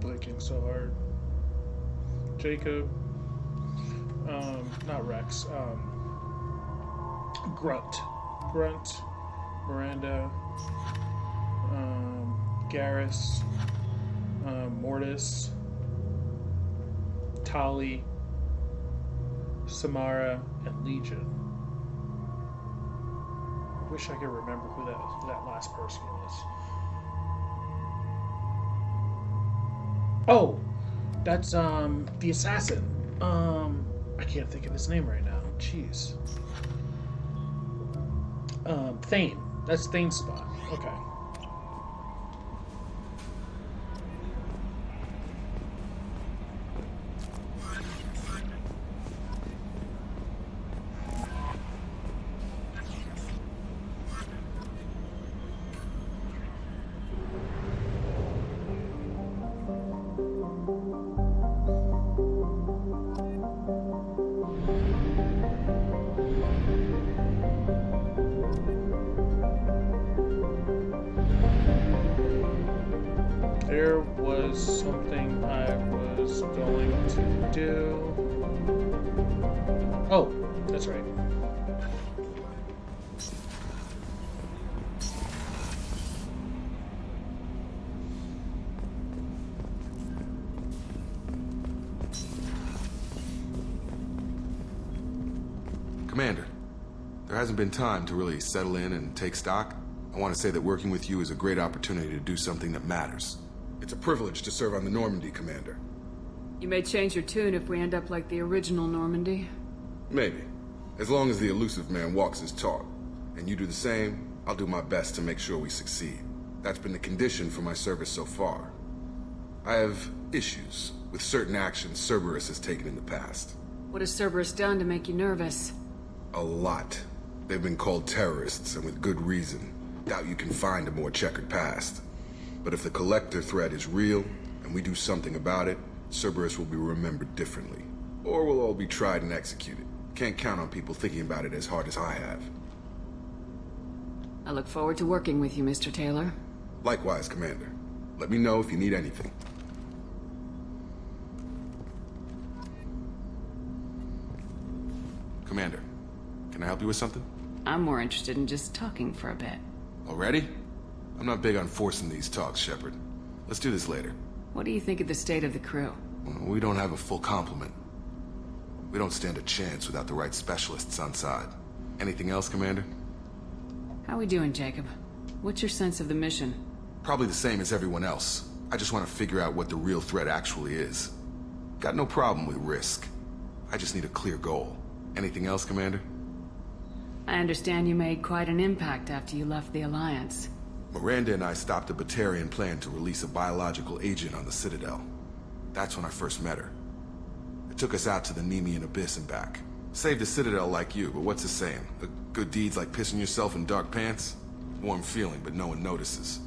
Blinking so hard. Jacob. Not Rex. Grunt. Grunt. Miranda. Garrus. Mortis. Tali. Samara. And Legion. I wish I could remember who that last person was. Oh, that's the assassin. I can't think of his name right now. Jeez. Thane. That's Thane's spot. Okay. There was something I was going to do. Oh, that's right. Commander, there hasn't been time to really settle in and take stock. I want to say that working with you is a great opportunity to do something that matters. It's a privilege to serve on the Normandy, Commander. You may change your tune if we end up like the original Normandy. Maybe. As long as the Illusive Man walks his talk, and you do the same, I'll do my best to make sure we succeed. That's been the condition for my service so far. I have issues with certain actions Cerberus has taken in the past. What has Cerberus done to make you nervous? A lot. They've been called terrorists, and with good reason. Doubt you can find a more checkered past. But if the Collector threat is real, and we do something about it, Cerberus will be remembered differently. Or we'll all be tried and executed. Can't count on people thinking about it as hard as I have. I look forward to working with you, Mr. Taylor. Likewise, Commander. Let me know if you need anything. Commander, can I help you with something? I'm more interested in just talking for a bit. Already? I'm not big on forcing these talks, Shepard. Let's do this later. What do you think of the state of the crew? Well, we don't have a full complement. We don't stand a chance without the right specialists on side. Anything else, Commander? How we doing, Jacob? What's your sense of the mission? Probably the same as everyone else. I just want to figure out what the real threat actually is. Got no problem with risk. I just need a clear goal. Anything else, Commander? I understand you made quite an impact after you left the Alliance. Miranda and I stopped a Batarian plan to release a biological agent on the Citadel. That's when I first met her. It took us out to the Nemean Abyss and back. Saved the Citadel like you, but what's the saying? A good deed's like pissing yourself in dark pants? Warm feeling, but no one notices.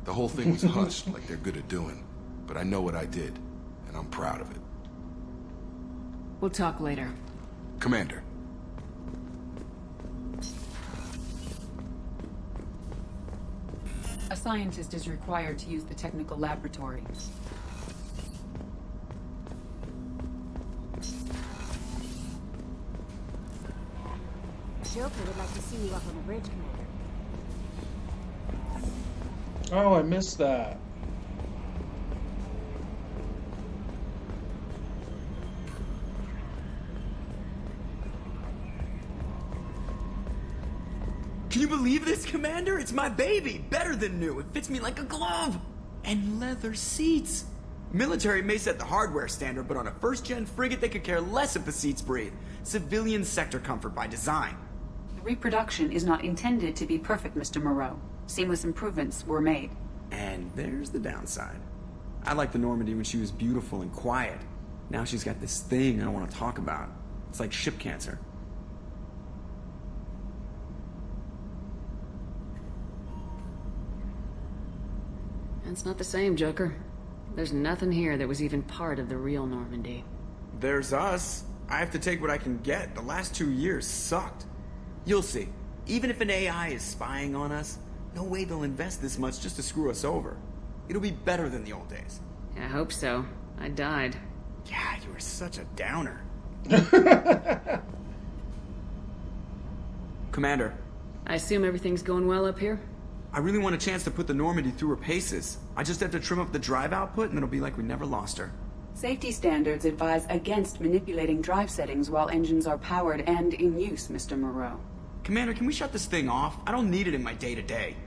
The whole thing was hushed like they're good at doing. But I know what I did, and I'm proud of it. We'll talk later. Commander. A scientist is required to use the technical laboratory. Joker would like to see you up on the bridge, Commander. Oh, I missed that. Can you believe this, Commander? It's my baby! Better than new. It fits me like a glove! And leather seats! Military may set the hardware standard, but on a first-gen frigate they could care less if the seats breathe. Civilian sector comfort by design. The reproduction is not intended to be perfect, Mr. Moreau. Seamless improvements were made. And there's the downside. I liked the Normandy when she was beautiful and quiet. Now she's got this thing I don't want to talk about. It's like ship cancer. It's not the same, Joker. There's nothing here that was even part of the real Normandy. There's us. I have to take what I can get. The last 2 years sucked. You'll see. Even if an AI is spying on us, no way they'll invest this much just to screw us over. It'll be better than the old days. I hope so. I died. Yeah, you were such a downer. Commander. I assume everything's going well up here? I really want a chance to put the Normandy through her paces. I just have to trim up the drive output and it'll be like we never lost her. Safety standards advise against manipulating drive settings while engines are powered and in use, Mr. Moreau. Commander, can we shut this thing off? I don't need it in my day-to-day.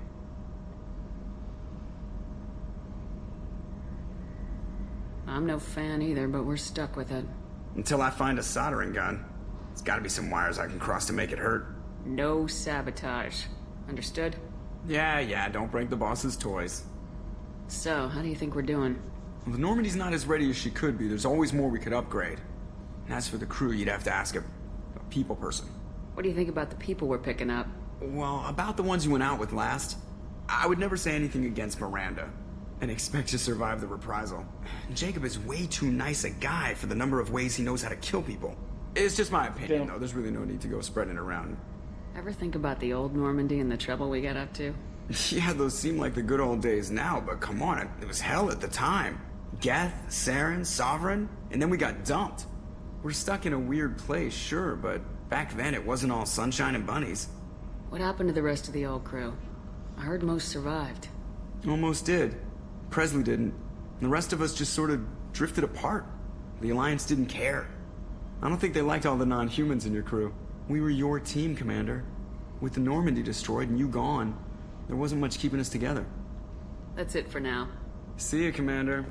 I'm no fan either, but we're stuck with it. Until I find a soldering gun. There's gotta be some wires I can cross to make it hurt. No sabotage. Understood? Yeah, don't break the boss's toys. So, how do you think we're doing? Well, the Normandy's not as ready as she could be. There's always more we could upgrade. And as for the crew, you'd have to ask a people person. What do you think about the people we're picking up? Well, about the ones you went out with last, I would never say anything against Miranda and expect to survive the reprisal. Jacob is way too nice a guy for the number of ways he knows how to kill people. It's just my opinion, though. There's really no need to go spreading it around. Ever think about the old Normandy and the trouble we got up to? Yeah, those seem like the good old days now, but come on, it was hell at the time. Geth, Saren, Sovereign, and then we got dumped. We're stuck in a weird place, sure, but back then it wasn't all sunshine and bunnies. What happened to the rest of the old crew? I heard most survived. Almost did. Presley didn't. The rest of us just sort of drifted apart. The Alliance didn't care. I don't think they liked all the non-humans in your crew. We were your team, Commander. With the Normandy destroyed and you gone, there wasn't much keeping us together. That's it for now. See you, Commander.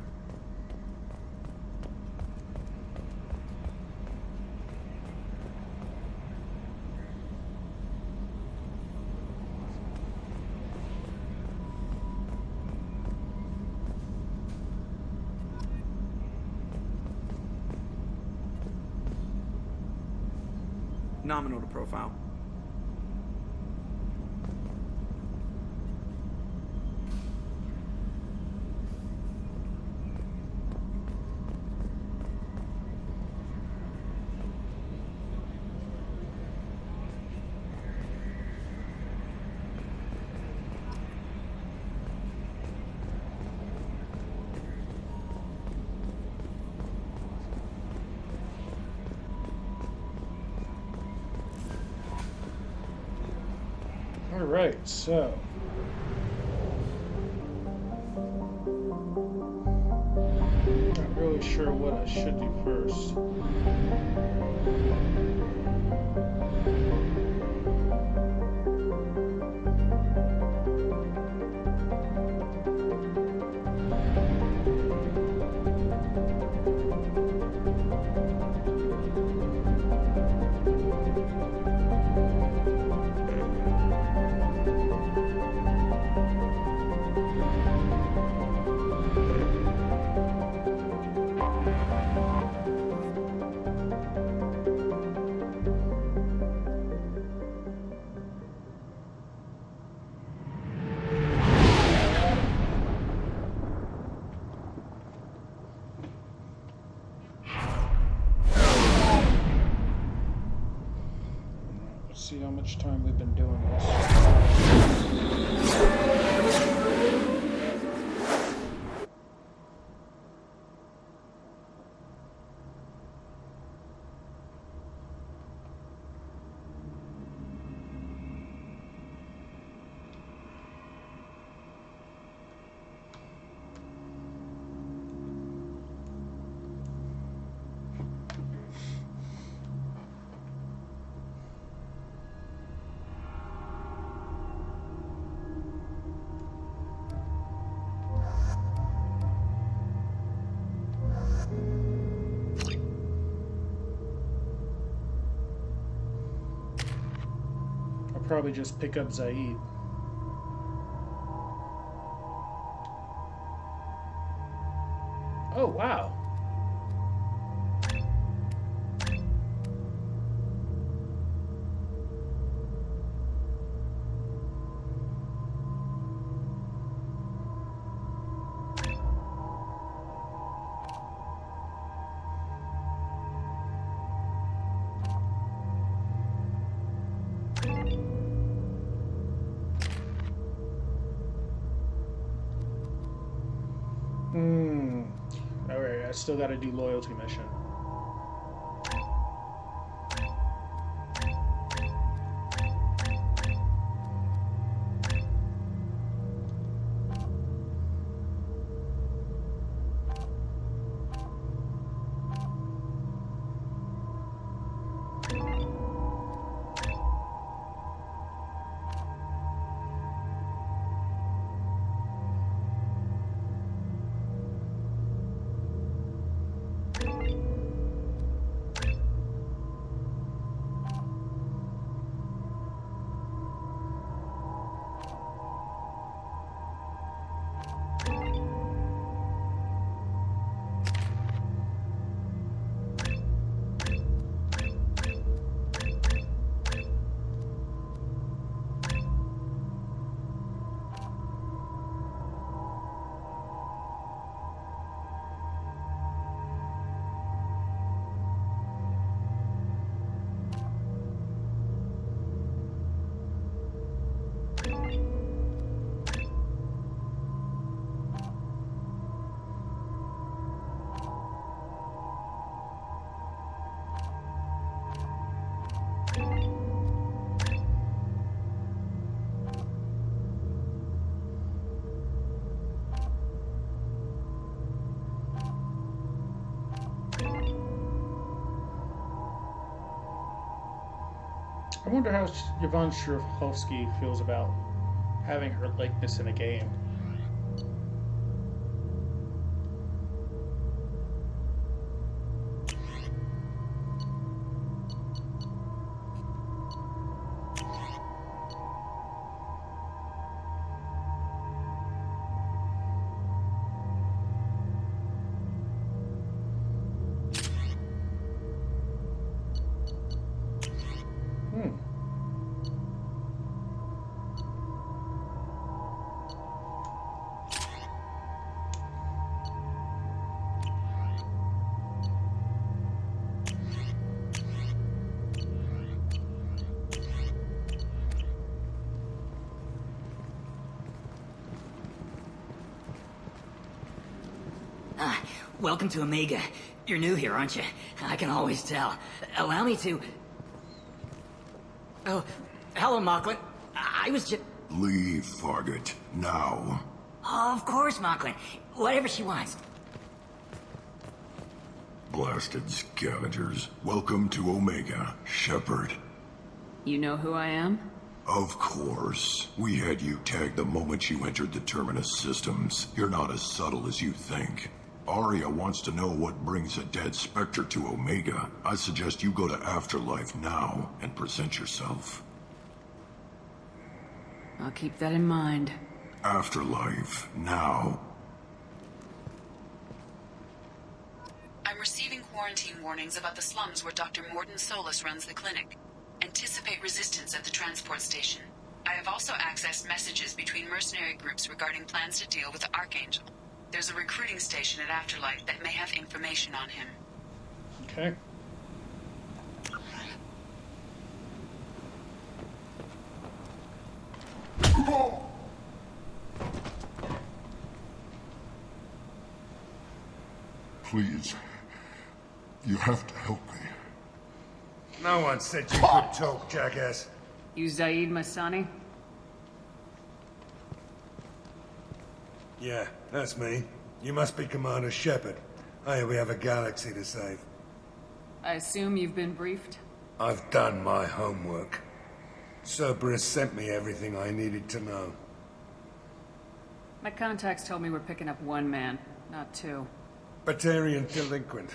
Nominal to profile. Alright, so... Not really sure what I should do first. see how much time we've been doing this. Probably just pick up Zaid. Oh, wow. Alright, I still gotta do loyalty mission. I wonder how Yvonne Strahovski feels about having her likeness in a game. Welcome to Omega. You're new here, aren't you? I can always tell. Allow me to... Oh, hello, Mocklin. I was just... Leave, Fargate. Now. Oh, of course, Mocklin. Whatever she wants. Blasted scavengers. Welcome to Omega, Shepard. You know who I am? Of course. We had you tagged the moment you entered the Terminus systems. You're not as subtle as you think. Arya wants to know what brings a dead Spectre to Omega. I suggest you go to Afterlife now and present yourself. I'll keep that in mind. Afterlife now. I'm receiving quarantine warnings about the slums where Dr. Mordin Solus runs the clinic. Anticipate resistance at the transport station. I have also accessed messages between mercenary groups regarding plans to deal with the Archangel. There's a recruiting station at Afterlife that may have information on him. Okay. Please. You have to help me. No one said you could talk, jackass. You Zaid Masani? Yeah, that's me. You must be Commander Shepard. Hey, we have a galaxy to save. I assume you've been briefed? I've done my homework. Cerberus sent me everything I needed to know. My contacts told me we're picking up one man, not two. Batarian delinquent.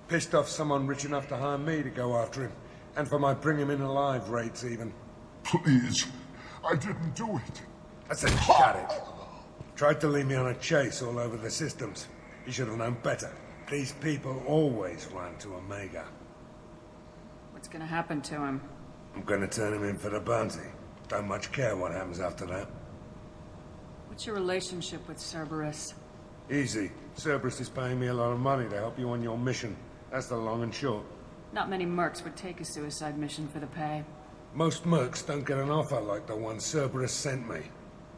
Pissed off someone rich enough to hire me to go after him. And for my bring him in alive rates even. Please. I didn't do it. I said shut it. Tried to lead me on a chase all over the systems. He should have known better. These people always run to Omega. What's gonna happen to him? I'm gonna turn him in for the bounty. Don't much care what happens after that. What's your relationship with Cerberus? Easy. Cerberus is paying me a lot of money to help you on your mission. That's the long and short. Not many mercs would take a suicide mission for the pay. Most mercs don't get an offer like the one Cerberus sent me.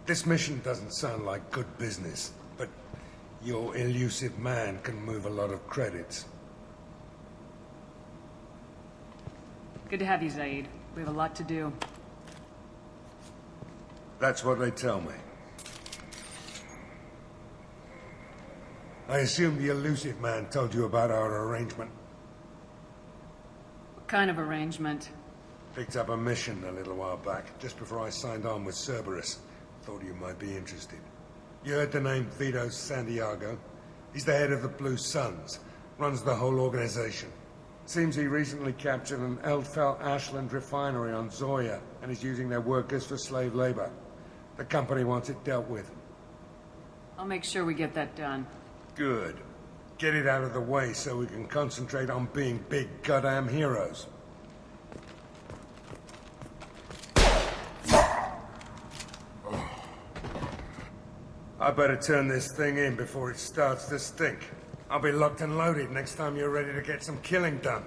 This mission doesn't sound like good business, but your Illusive Man can move a lot of credits. Good to have you, Zaid. We have a lot to do. That's what they tell me. I assume the Illusive Man told you about our arrangement. What kind of arrangement? Picked up a mission a little while back, just before I signed on with Cerberus. Thought you might be interested. You heard the name Veetor Santiago? He's the head of the Blue Suns, runs the whole organization. Seems he recently captured an Eldfell Ashland refinery on Zoya, and is using their workers for slave labor. The company wants it dealt with. I'll make sure we get that done. Good. Get it out of the way so we can concentrate on being big goddamn heroes. I better turn this thing in before it starts to stink. I'll be locked and loaded next time you're ready to get some killing done.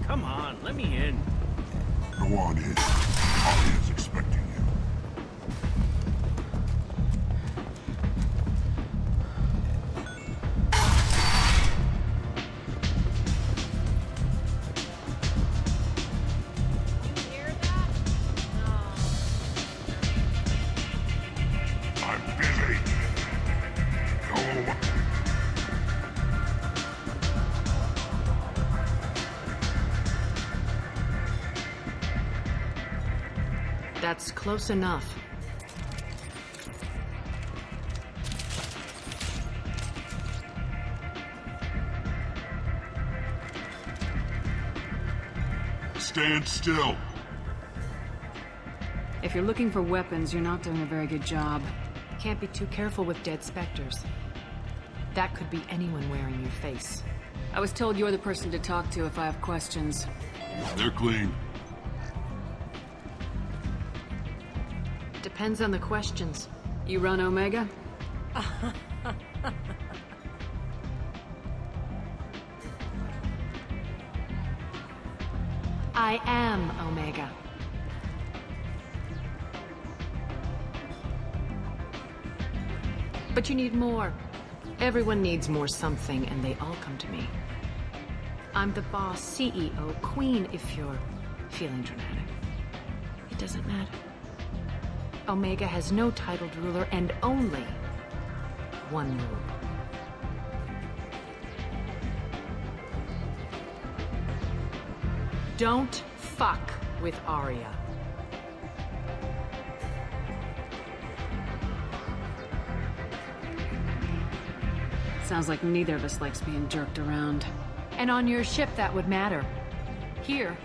Come on, let me in. Go on in. Arya's expecting you. I'm busy. Go. That's close enough. Stand still. If you're looking for weapons, you're not doing a very good job. Can't be too careful with dead specters. That could be anyone wearing your face. I was told you're the person to talk to if I have questions. They're clean. Depends on the questions. You run Omega? I am Omega. But you need more. Everyone needs more something, and they all come to me. I'm the boss, CEO, queen, if you're feeling dramatic. It doesn't matter. Omega has no titled ruler and only one rule. Don't fuck with Arya. Sounds like neither of us likes being jerked around. And on your ship, that would matter. Here,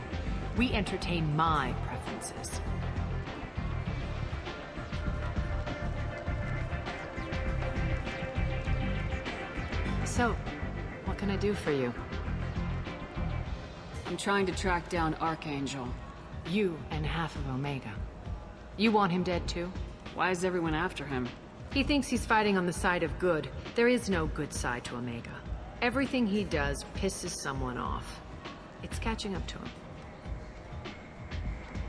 we entertain my preferences. So, what can I do for you? I'm trying to track down Archangel. You and half of Omega. You want him dead too? Why is everyone after him? He thinks he's fighting on the side of good. There is no good side to Omega. Everything he does pisses someone off. It's catching up to him.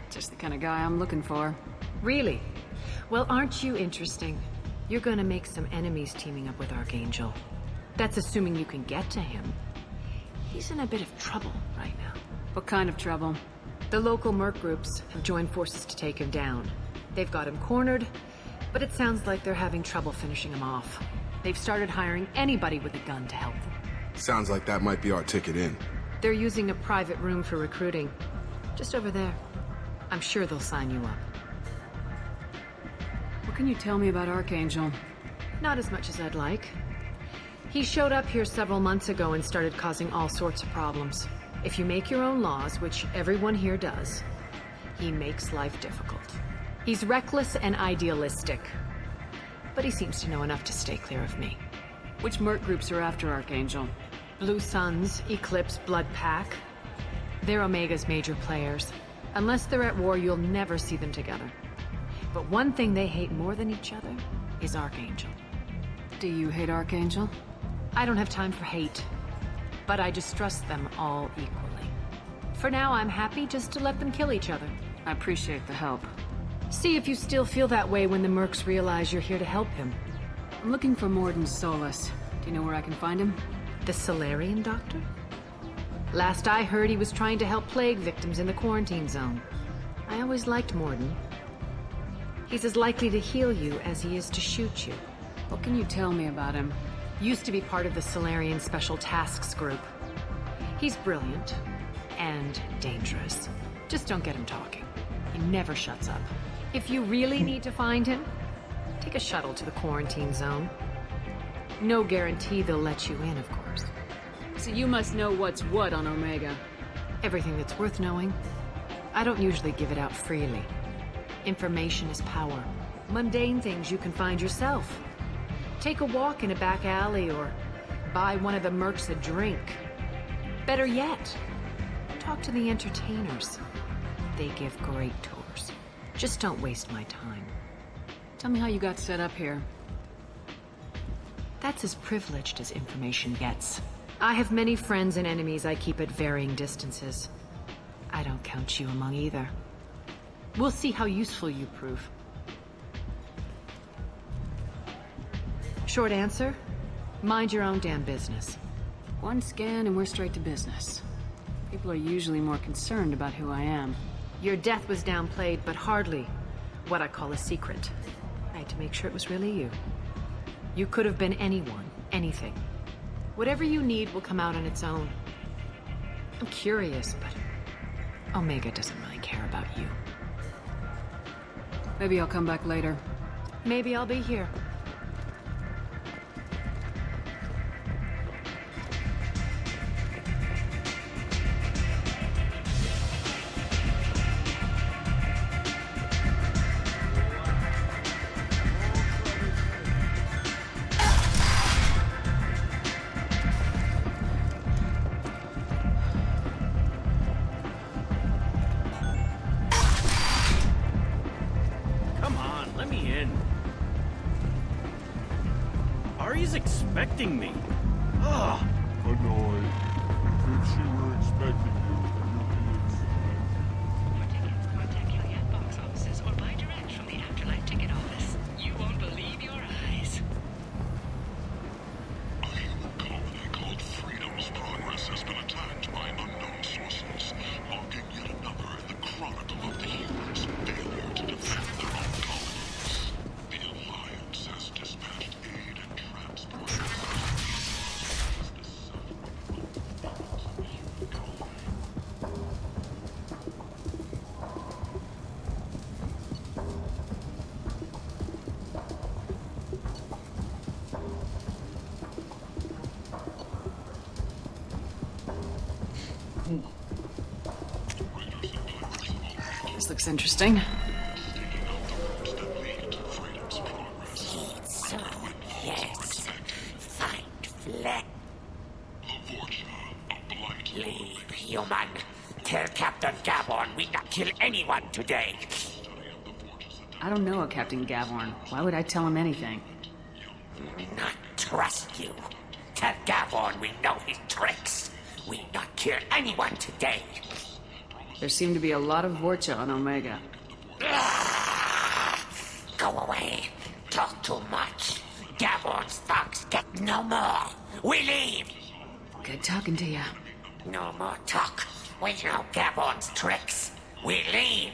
Just the kind of guy I'm looking for. Really? Well, aren't you interesting? You're gonna make some enemies teaming up with Archangel. That's assuming you can get to him. He's in a bit of trouble right now. What kind of trouble? The local merc groups have joined forces to take him down. They've got him cornered, but it sounds like they're having trouble finishing him off. They've started hiring anybody with a gun to help them. Sounds like that might be our ticket in. They're using a private room for recruiting. Just over there. I'm sure they'll sign you up. What can you tell me about Archangel? Not as much as I'd like. He showed up here several months ago and started causing all sorts of problems. If you make your own laws, which everyone here does, he makes life difficult. He's reckless and idealistic. But he seems to know enough to stay clear of me. Which merc groups are after Archangel? Blue Suns, Eclipse, Blood Pack. They're Omega's major players. Unless they're at war, you'll never see them together. But one thing they hate more than each other is Archangel. Do you hate Archangel? I don't have time for hate, but I distrust them all equally. For now, I'm happy just to let them kill each other. I appreciate the help. See if you still feel that way when the mercs realize you're here to help him. I'm looking for Mordin Solus. Do you know where I can find him? The Solarian doctor? Last I heard, he was trying to help plague victims in the quarantine zone. I always liked Mordin. He's as likely to heal you as he is to shoot you. What can you tell me about him? Used to be part of the Solarian Special Tasks Group. He's brilliant and dangerous. Just don't get him talking. He never shuts up. If you really need to find him, take a shuttle to the quarantine zone. No guarantee they'll let you in, of course. So you must know what's what on Omega. Everything that's worth knowing. I don't usually give it out freely. Information is power. Mundane things you can find yourself. Take a walk in a back alley or buy one of the mercs a drink. Better yet, talk to the entertainers. They give great tours. Just don't waste my time. Tell me how you got set up here. That's as privileged as information gets. I have many friends and enemies I keep at varying distances. I don't count you among either. We'll see how useful you prove. Short answer, mind your own damn business. One scan and we're straight to business. People are usually more concerned about who I am. Your death was downplayed, but hardly what I call a secret. I had to make sure it was really you. You could have been anyone, anything. Whatever you need will come out on its own. I'm curious, but Omega doesn't really care about you. Maybe I'll come back later. Maybe I'll be here. Ari's expecting me. Ugh. Annoyed. If she were expecting you, you'd be For tickets, contact Gilead box offices or buy direct from the Afterlife ticket office. You won't believe your eyes. A human colony called Freedom's progress has been attacked by unknown sources, logging yet another in the chronicle of the humans' fate. looks interesting. So, yes. Find flesh. Leave, human. Tell Captain Gaborn we not kill anyone today. I don't know a Captain Gavorn. Why would I tell him anything? Not trust you. Tell Gaborn we know his tricks. We not kill anyone today. There seem to be a lot of Vorcha on Omega. Go away. Talk too much. Gaborn's thugs get no more. We leave. Good talking to you. No more talk. We know Gaborn's tricks. We leave.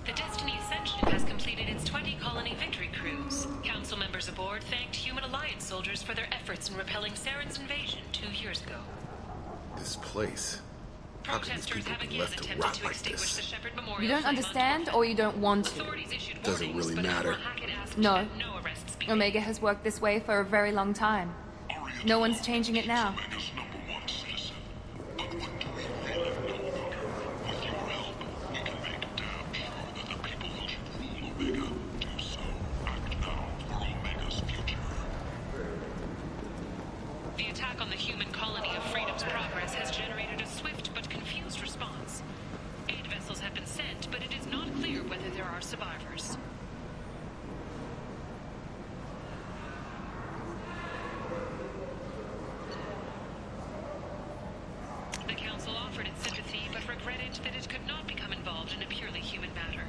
The Destiny Ascension has completed its 20-colony victory cruise. Council members aboard thanked Human Alliance soldiers for their efforts in repelling Saren's invasion 2 years ago. This place. How can these people be left to rot like this? You don't understand, or you don't want to? Doesn't really matter. No. Omega has worked this way for a very long time. No one's changing it now. The attack on the human colony of Freedom's Progress has generated a swift but confused response. Aid vessels have been sent, but it is not clear whether there are survivors. The Council offered its sympathy, but regretted that it could not become involved in a purely human matter.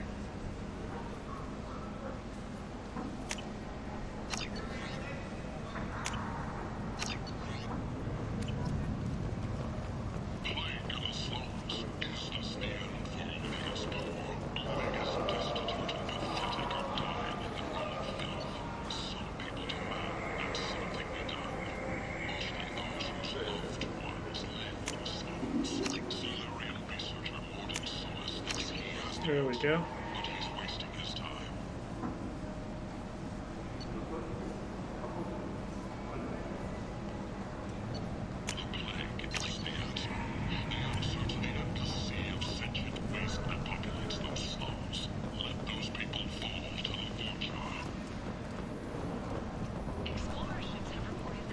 There we go.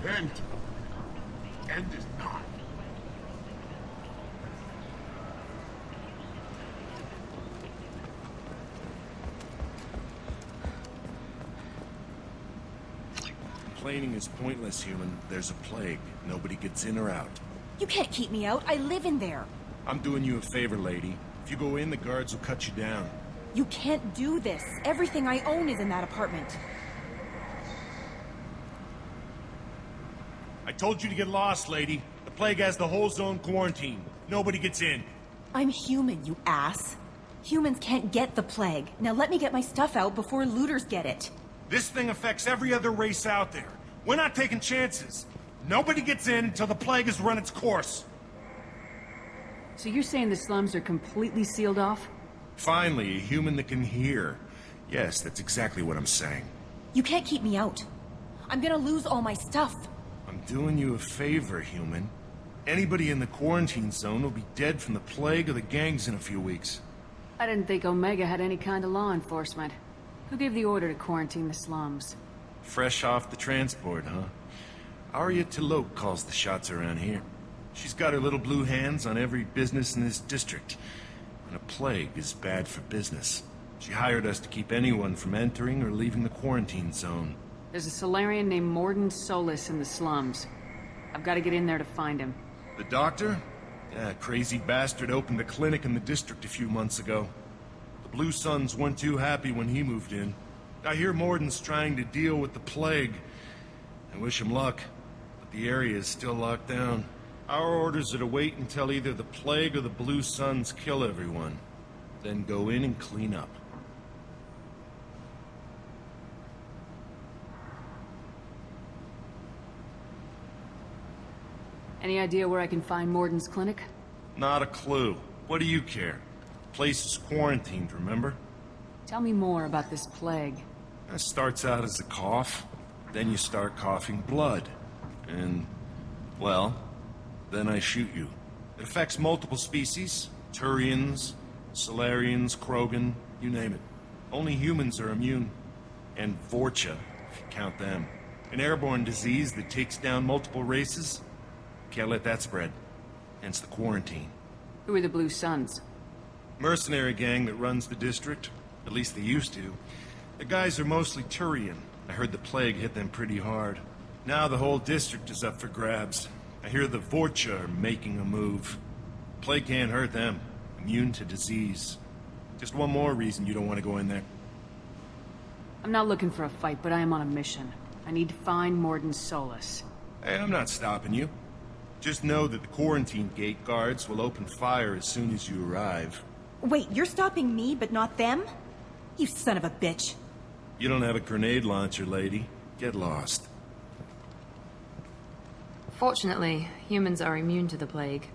End. End is not. Complaining is pointless, human. There's a plague. Nobody gets in or out. You can't keep me out. I live in there. I'm doing you a favor, lady. If you go in, the guards will cut you down. You can't do this. Everything I own is in that apartment. I told you to get lost, lady. The plague has the whole zone quarantined. Nobody gets in. I'm human, you ass. Humans can't get the plague. Now let me get my stuff out before looters get it. This thing affects every other race out there. We're not taking chances. Nobody gets in until the plague has run its course. So you're saying the slums are completely sealed off? Finally, a human that can hear. Yes, that's exactly what I'm saying. You can't keep me out. I'm gonna lose all my stuff. I'm doing you a favor, human. Anybody in the quarantine zone will be dead from the plague or the gangs in a few weeks. I didn't think Omega had any kind of law enforcement. Who gave the order to quarantine the slums? Fresh off the transport, huh? Arya T'Loak calls the shots around here. She's got her little blue hands on every business in this district. And a plague is bad for business. She hired us to keep anyone from entering or leaving the quarantine zone. There's a Solarian named Mordin Solus in the slums. I've got to get in there to find him. The doctor? Yeah, crazy bastard opened a clinic in the district a few months ago. The Blue Suns weren't too happy when he moved in. I hear Mordin's trying to deal with the plague. I wish him luck, but the area is still locked down. Our orders are to wait until either the plague or the Blue Suns kill everyone. Then go in and clean up. Any idea where I can find Mordin's clinic? Not a clue. What do you care? Place is quarantined, remember? Tell me more about this plague. It starts out as a cough, then you start coughing blood. And, well, then I shoot you. It affects multiple species. Turians, Solarians, Krogan, you name it. Only humans are immune. And Vorcha, if you count them. An airborne disease that takes down multiple races. Can't let that spread. Hence the quarantine. Who are the Blue Suns? Mercenary gang that runs the district. At least they used to. The guys are mostly Turian. I heard the plague hit them pretty hard. Now the whole district is up for grabs. I hear the Vorcha are making a move. Plague can't hurt them. Immune to disease. Just one more reason you don't want to go in there. I'm not looking for a fight, but I am on a mission. I need to find Mordin Solus. Hey, I'm not stopping you. Just know that the quarantine gate guards will open fire as soon as you arrive. Wait, you're stopping me, but not them? You son of a bitch. You don't have a grenade launcher, lady. Get lost. Fortunately, humans are immune to the plague.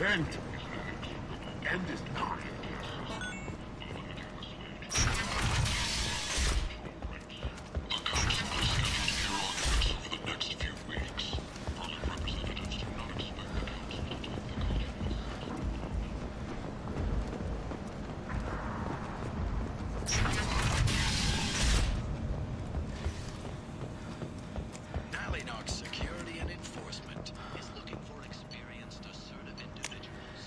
End. End is nigh. Security and Enforcement is looking for experienced, assertive individuals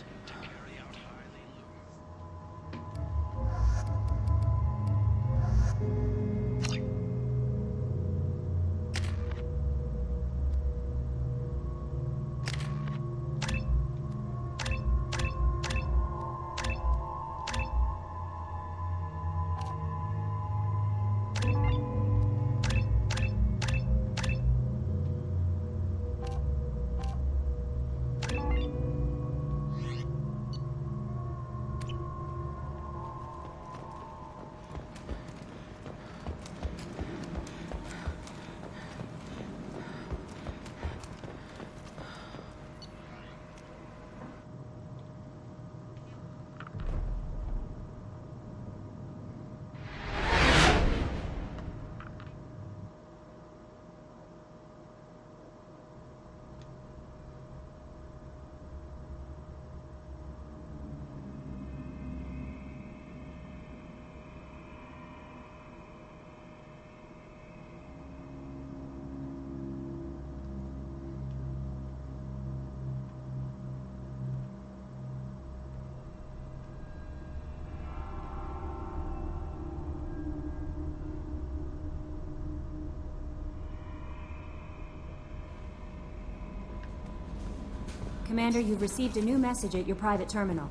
Commander, you've received a new message at your private terminal.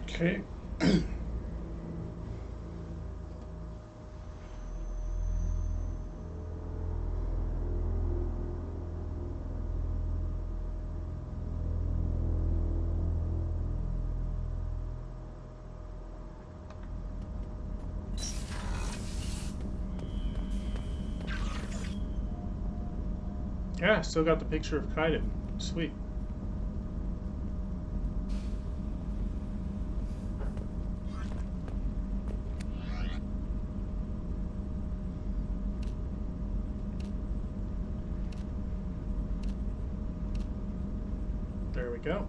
Okay. Yeah, still got the picture of Kaiden. Sweet. There we go.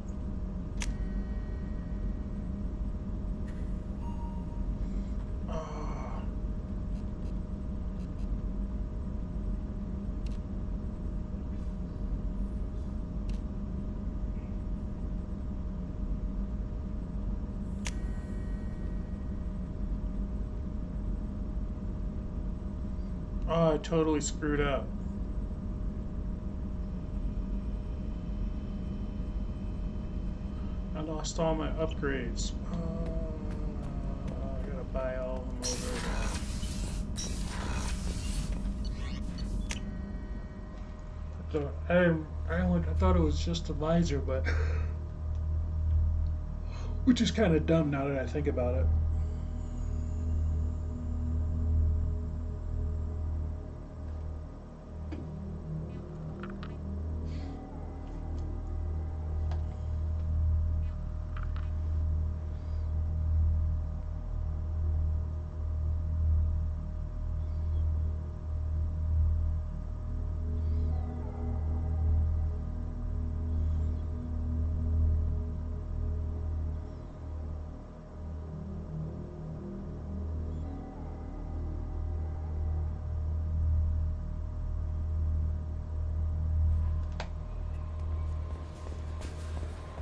Oh, I totally screwed up. I lost all my upgrades. I gotta buy all of them over again. I thought it was just a visor, but which is kind of dumb now that I think about it.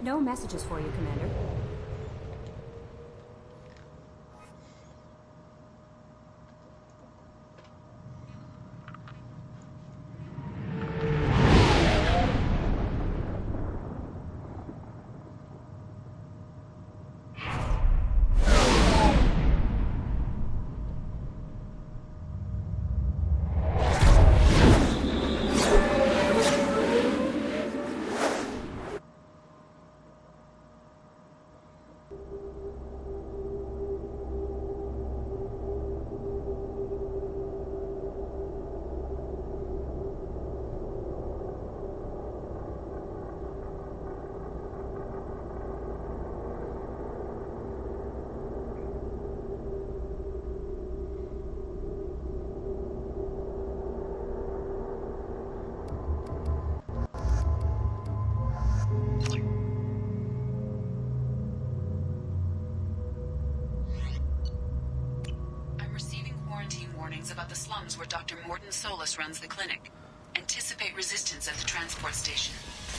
No messages for you, Commander. About the slums where Dr. Mordin Solus runs the clinic. Anticipate resistance at the transport station.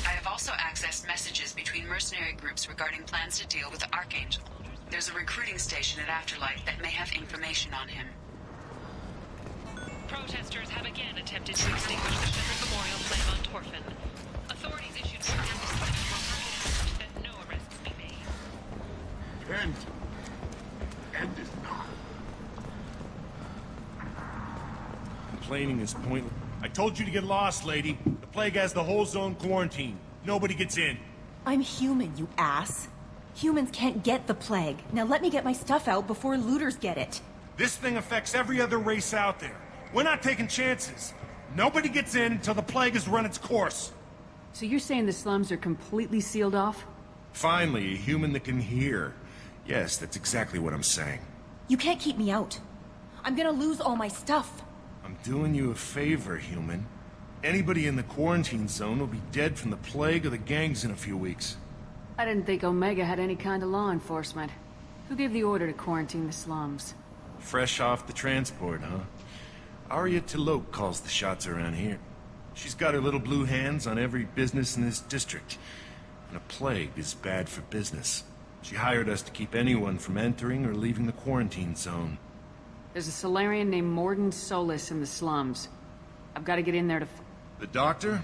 I have also accessed messages between mercenary groups regarding plans to deal with the Archangel. There's a recruiting station at Afterlife that may have information on him. Protesters have again attempted to extinguish the Shepherd Memorial Flame on Torfin. Authorities issued orders that no arrests be made. End is not. Complaining is pointless. I told you to get lost, lady. The plague has the whole zone quarantined. Nobody gets in. I'm human, you ass. Humans can't get the plague. Now let me get my stuff out before looters get it. This thing affects every other race out there. We're not taking chances. Nobody gets in until the plague has run its course. So you're saying the slums are completely sealed off? Finally, a human that can hear. Yes, that's exactly what I'm saying. You can't keep me out. I'm gonna lose all my stuff. I'm doing you a favor, human. Anybody in the quarantine zone will be dead from the plague or the gangs in a few weeks. I didn't think Omega had any kind of law enforcement. Who gave the order to quarantine the slums? Fresh off the transport, huh? Arya T'Loak calls the shots around here. She's got her little blue hands on every business in this district. And a plague is bad for business. She hired us to keep anyone from entering or leaving the quarantine zone. There's a Solarian named Mordin Solis in the slums. I've got to get in there to... The doctor?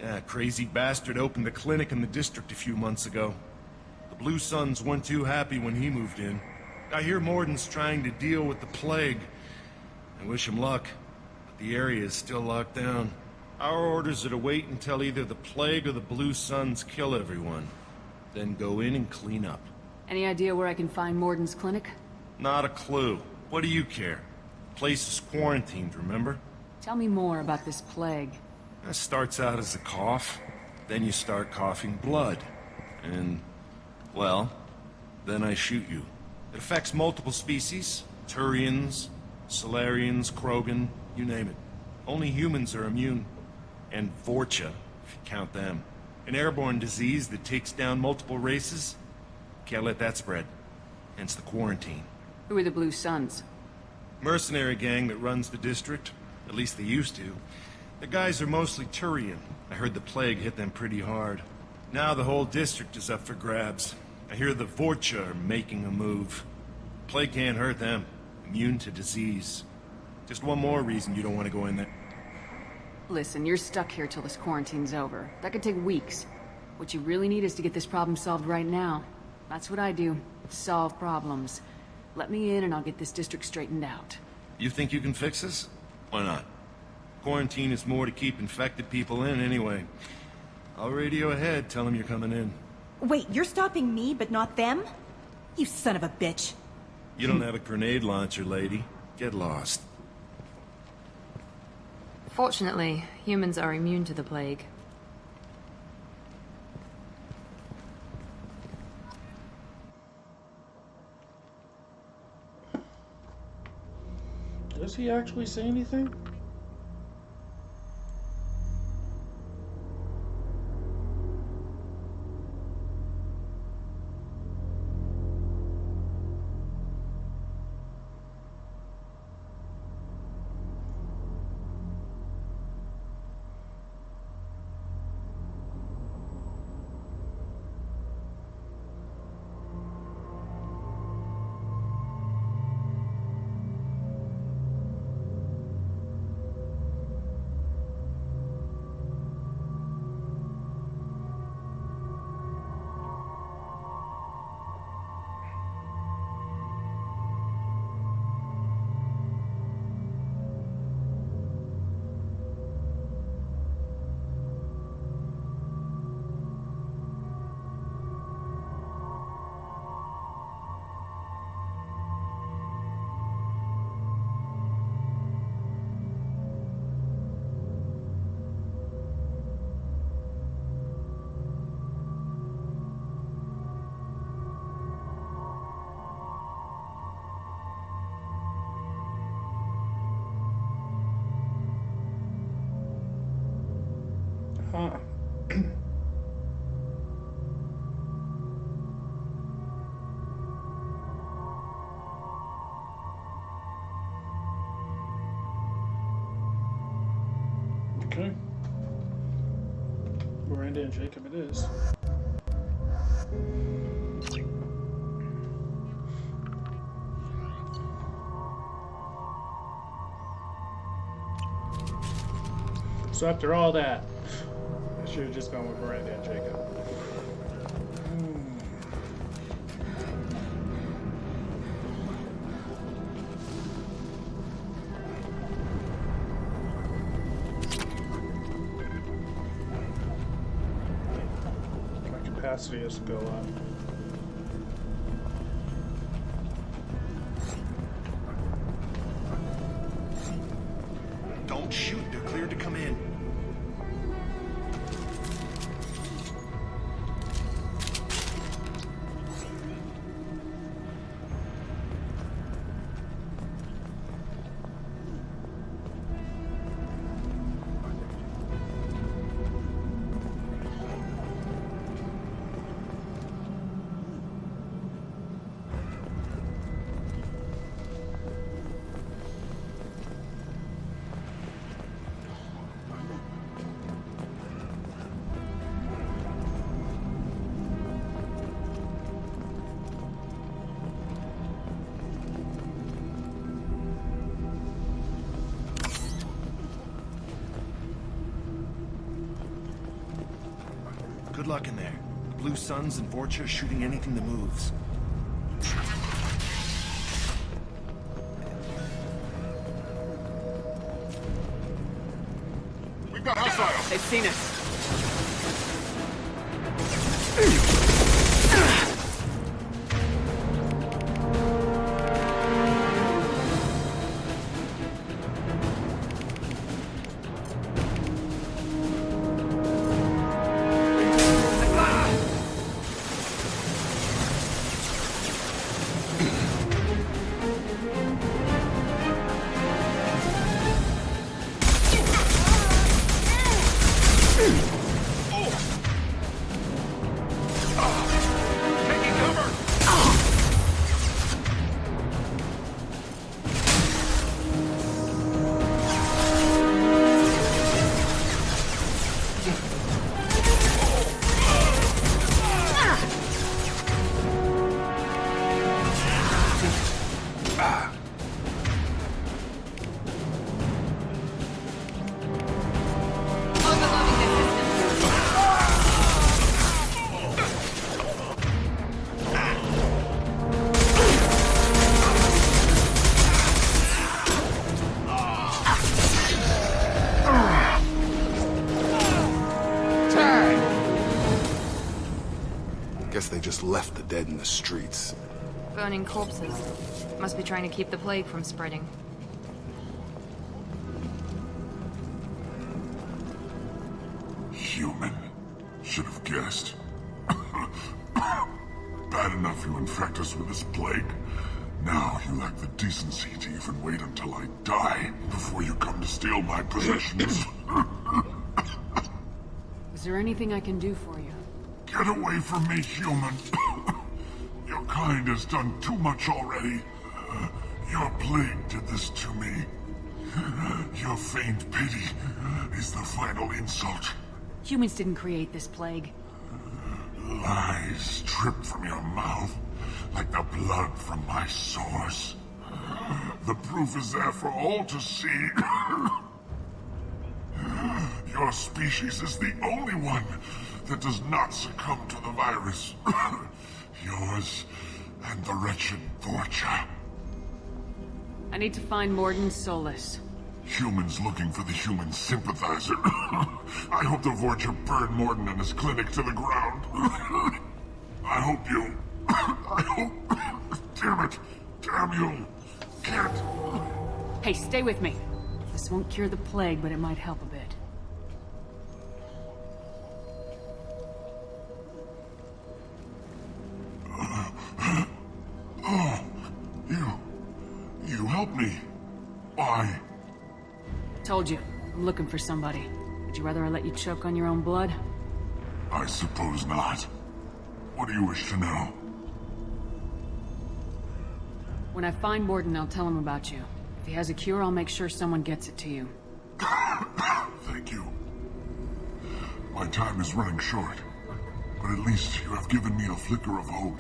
Yeah, crazy bastard opened a clinic in the district a few months ago. The Blue Suns weren't too happy when he moved in. I hear Mordin's trying to deal with the plague. I wish him luck, but the area is still locked down. Our orders are to wait until either the plague or the Blue Suns kill everyone. Then go in and clean up. Any idea where I can find Mordin's clinic? Not a clue. What do you care? Place is quarantined, remember? Tell me more about this plague. It starts out as a cough, then you start coughing blood. And, well, then I shoot you. It affects multiple species. Turians, Solarians, Krogan, you name it. Only humans are immune. And Vorcha, if you count them. An airborne disease that takes down multiple races. Can't let that spread. Hence the quarantine. Who are the Blue Suns? Mercenary gang that runs the district. At least they used to. The guys are mostly Turian. I heard the plague hit them pretty hard. Now the whole district is up for grabs. I hear the Vorcha are making a move. Plague can't hurt them. Immune to disease. Just one more reason you don't want to go in there. Listen, you're stuck here till this quarantine's over. That could take weeks. What you really need is to get this problem solved right now. That's what I do. Solve problems. Let me in and I'll get this district straightened out. You think you can fix this? Why not? Quarantine is more to keep infected people in anyway. I'll radio ahead, tell them you're coming in. Wait, you're stopping me, but not them? You son of a bitch. You don't have a grenade launcher, lady. Get lost. Fortunately, humans are immune to the plague. Does he actually say anything? Huh. Okay. Miranda and Jacob it is. So after all that, I should have just gone with Miranda and Jacob. My capacity has to go up. Don't shoot, they're cleared to come in. Good luck in there. The Blue Suns and Vorcha shooting anything that moves. We've got hostiles! They've seen us. Guess they just left the dead in the streets. Burning corpses. Must be trying to keep the plague from spreading. Human. Should have guessed. Bad enough you infect us with this plague. Now you lack the decency to even wait until I die before you come to steal my possessions. Is there anything I can do for you? Get away from me, human. Your kind has done too much already. Your plague did this to me. Your feigned pity is the final insult. Humans didn't create this plague. Lies drip from your mouth like the blood from my sores. The proof is there for all to see. Your species is the only one that does not succumb to the virus. Yours and the wretched Vorcha. I need to find Mordin Solus. Humans looking for the human sympathizer. I hope the Vorcha burn Mordin and his clinic to the ground. I hope you... I hope... Damn it! Damn you! Can't... Hey, stay with me. This won't cure the plague, but it might help a bit. Oh, you helped me. Why? Told you, I'm looking for somebody. Would you rather I let you choke on your own blood? I suppose not. What do you wish to know? When I find Mordin, I'll tell him about you. If he has a cure, I'll make sure someone gets it to you. Thank you. My time is running short, but at least you have given me a flicker of hope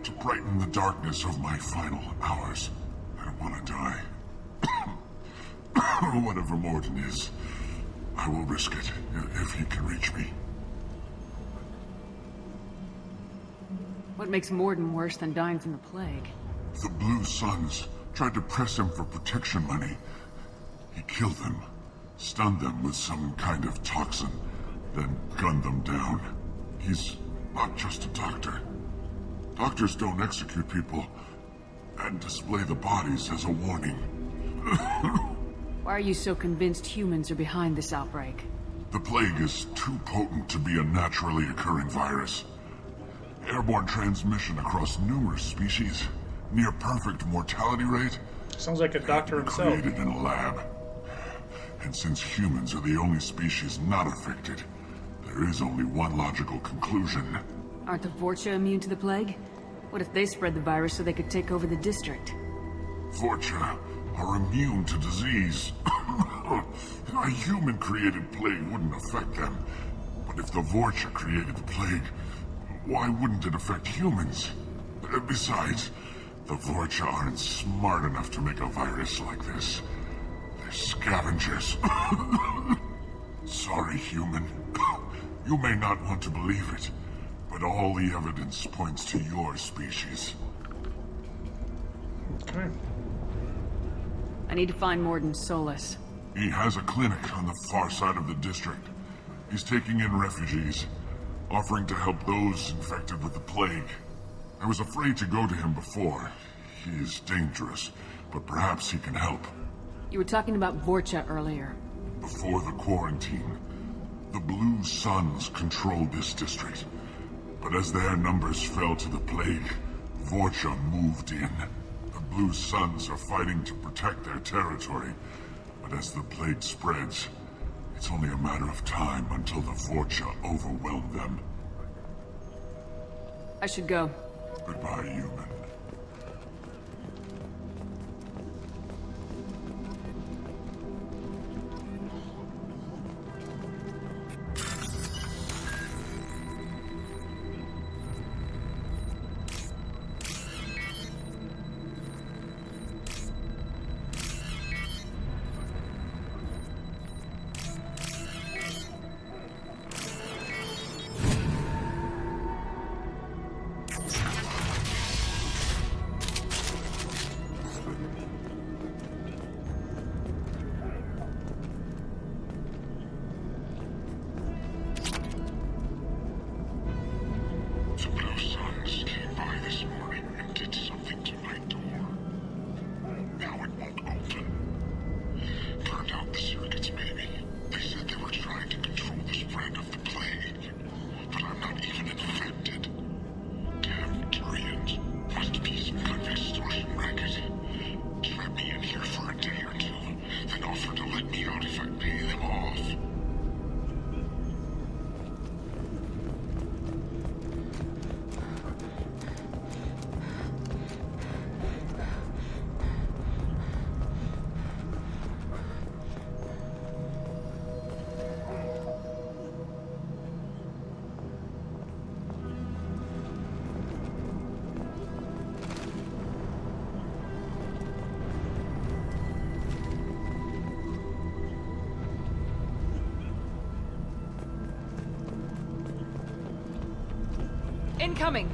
to brighten the darkness of my final hours. I don't want to die. Whatever Mordin is, I will risk it if he can reach me. What makes Mordin worse than dying from the plague? The Blue Suns tried to press him for protection money. He killed them, stunned them with some kind of toxin, then gunned them down. He's not just a doctor. Doctors don't execute people and display the bodies as a warning. Why are you so convinced humans are behind this outbreak? The plague is too potent to be a naturally occurring virus. Airborne transmission across numerous species, near perfect mortality rate. Sounds like a doctor himself. Created in a lab. And since humans are the only species not affected, there is only one logical conclusion. Aren't the Vorcha immune to the plague? What if they spread the virus so they could take over the district? Vorcha are immune to disease. A human-created plague wouldn't affect them. But if the Vorcha created the plague, why wouldn't it affect humans? Besides, the Vorcha aren't smart enough to make a virus like this. They're scavengers. Sorry, human. You may not want to believe it, but all the evidence points to your species. Okay. I need to find Mordin Solus. He has a clinic on the far side of the district. He's taking in refugees, offering to help those infected with the plague. I was afraid to go to him before. He is dangerous, but perhaps he can help. You were talking about Vorcha earlier. Before the quarantine, the Blue Suns controlled this district. But as their numbers fell to the plague, Vorcha moved in. The Blue Suns are fighting to protect their territory. But as the plague spreads, it's only a matter of time until the Vorcha overwhelm them. I should go. Goodbye, human. Incoming!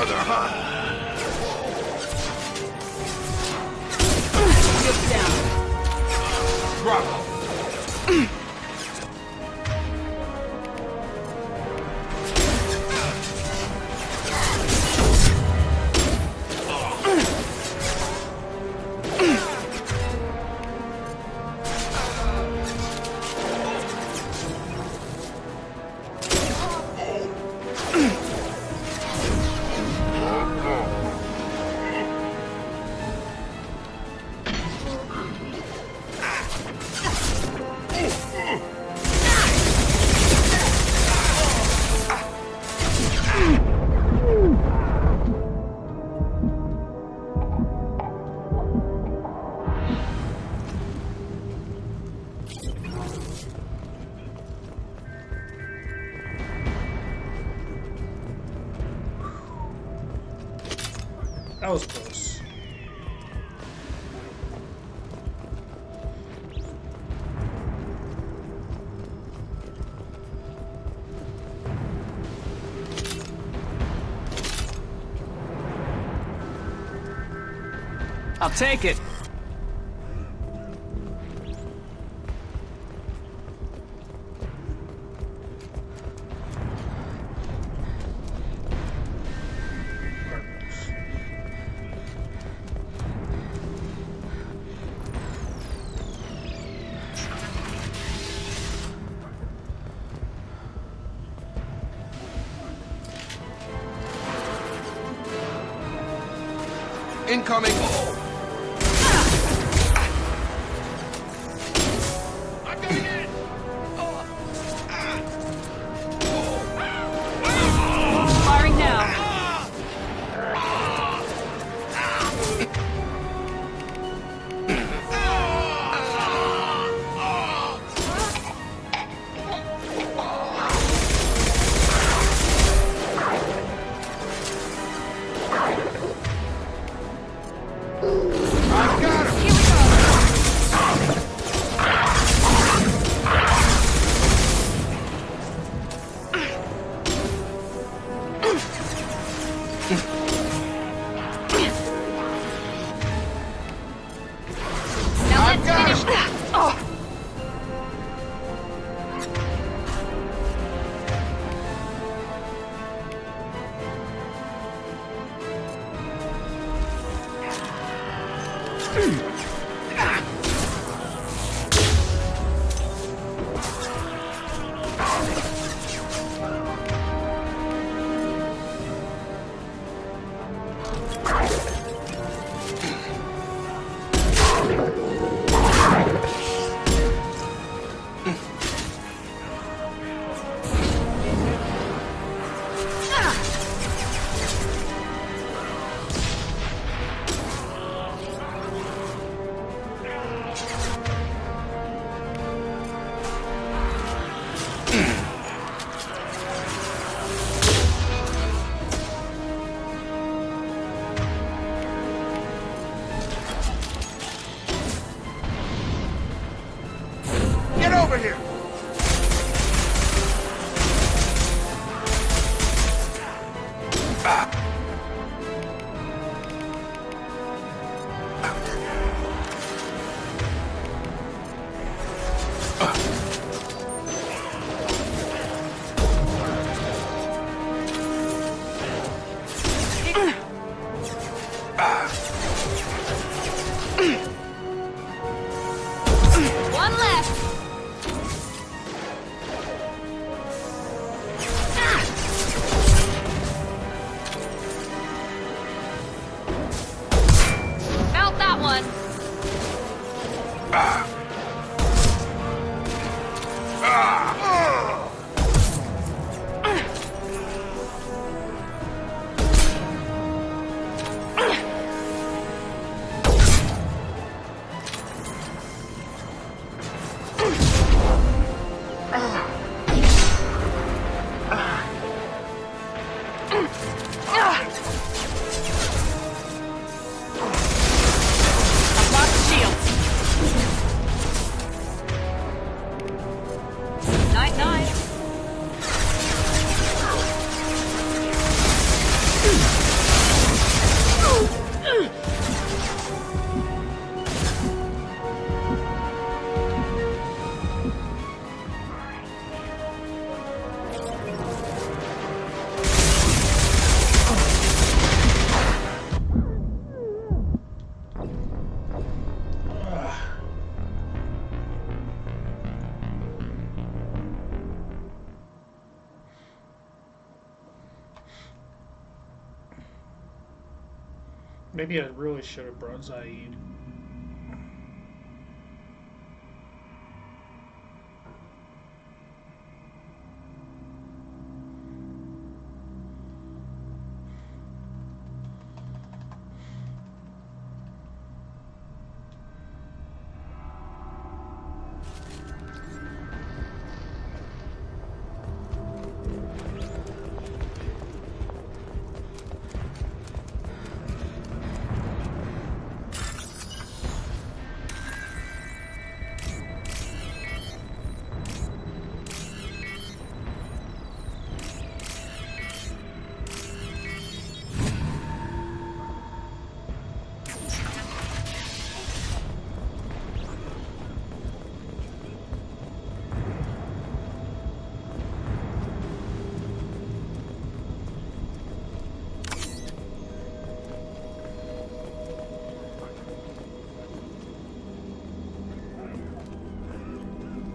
further, huh? Get down. Drop. That was close. I'll take it. Incoming! Firing now. Maybe I really should have brought Zaid.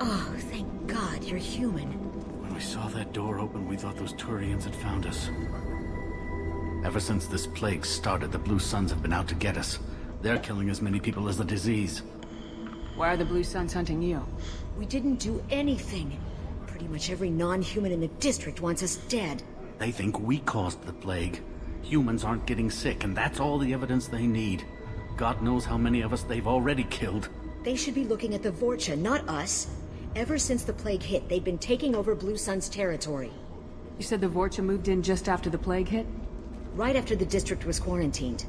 Oh, thank God you're human. When we saw that door open, we thought those Turians had found us. Ever since this plague started, the Blue Suns have been out to get us. They're killing as many people as the disease. Why are the Blue Suns hunting you? We didn't do anything. Pretty much every non-human in the district wants us dead. They think we caused the plague. Humans aren't getting sick, and that's all the evidence they need. God knows how many of us they've already killed. They should be looking at the Vorcha, not us. Ever since the plague hit, they've been taking over Blue Sun's territory. You said the Vorcha moved in just after the plague hit? Right after the district was quarantined.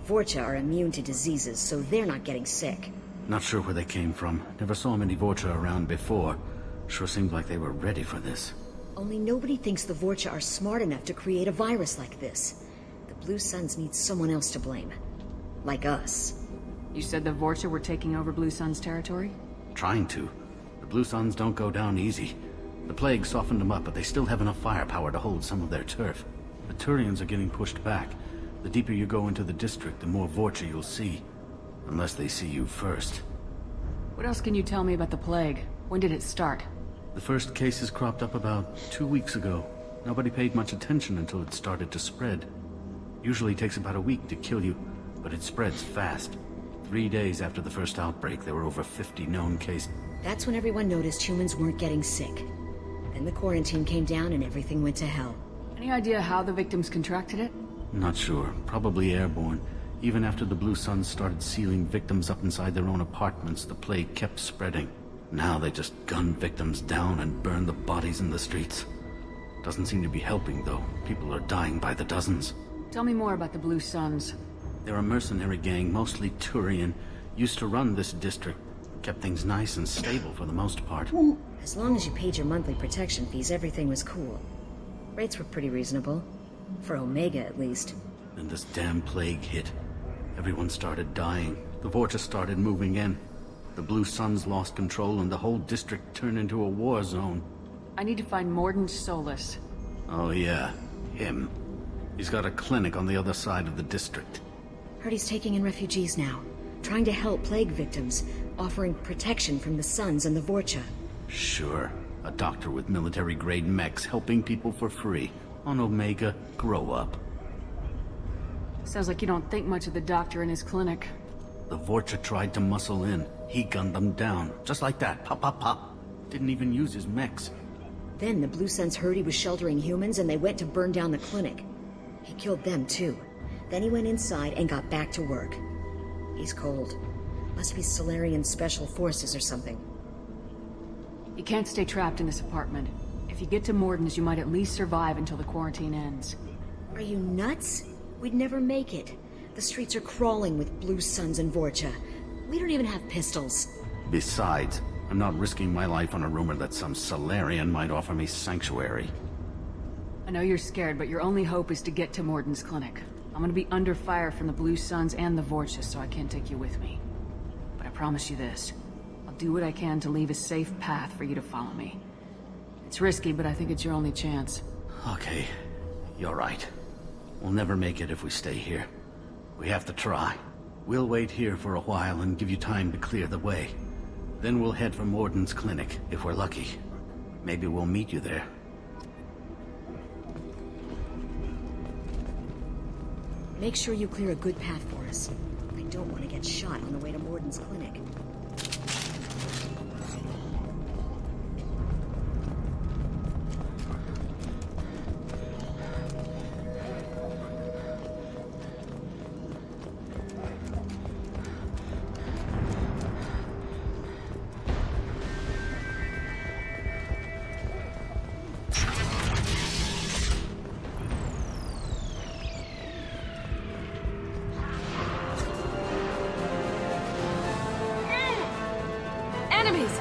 Vorcha are immune to diseases, so they're not getting sick. Not sure where they came from. Never saw many Vorcha around before. Sure seemed like they were ready for this. Only nobody thinks the Vorcha are smart enough to create a virus like this. The Blue Suns need someone else to blame. Like us. You said the Vorcha were taking over Blue Sun's territory? Trying to. The Blue Suns don't go down easy. The plague softened them up, but they still have enough firepower to hold some of their turf. The Turians are getting pushed back. The deeper you go into the district, the more Vorcha you'll see. Unless they see you first. What else can you tell me about the plague? When did it start? The first cases cropped up about 2 weeks ago. Nobody paid much attention until it started to spread. Usually takes about a week to kill you, but it spreads fast. 3 days after the first outbreak, there were over 50 known cases. That's when everyone noticed humans weren't getting sick. Then the quarantine came down and everything went to hell. Any idea how the victims contracted it? Not sure. Probably airborne. Even after the Blue Suns started sealing victims up inside their own apartments, the plague kept spreading. Now they just gun victims down and burn the bodies in the streets. Doesn't seem to be helping, though. People are dying by the dozens. Tell me more about the Blue Suns. They're a mercenary gang, mostly Turian. Used to run this district. Kept things nice and stable for the most part. As long as you paid your monthly protection fees, everything was cool. Rates were pretty reasonable. For Omega, at least. Then this damn plague hit. Everyone started dying. The Vorcha started moving in. The Blue Suns lost control and the whole district turned into a war zone. I need to find Mordin Solus. Oh yeah, him. He's got a clinic on the other side of the district. Heard he's taking in refugees now. Trying to help plague victims. Offering protection from the Suns and the Vorcha. Sure. A doctor with military-grade mechs helping people for free. On Omega, grow up. Sounds like you don't think much of the doctor and his clinic. The Vorcha tried to muscle in. He gunned them down. Just like that. Pop, pop, pop. Didn't even use his mechs. Then the Blue Suns heard he was sheltering humans and they went to burn down the clinic. He killed them too. Then he went inside and got back to work. He's cold. Must be Solarian Special Forces or something. You can't stay trapped in this apartment. If you get to Mordin's, you might at least survive until the quarantine ends. Are you nuts? We'd never make it. The streets are crawling with Blue Suns and Vorcha. We don't even have pistols. Besides, I'm not risking my life on a rumor that some Solarian might offer me sanctuary. I know you're scared, but your only hope is to get to Mordin's clinic. I'm gonna be under fire from the Blue Suns and the Vorcha, so I can't take you with me. But I promise you this. I'll do what I can to leave a safe path for you to follow me. It's risky, but I think it's your only chance. Okay, you're right. We'll never make it if we stay here. We have to try. We'll wait here for a while and give you time to clear the way. Then we'll head for Mordin's clinic, if we're lucky. Maybe we'll meet you there. Make sure you clear a good path for us. I don't want to get shot on the way to Mordin's clinic. Enemies!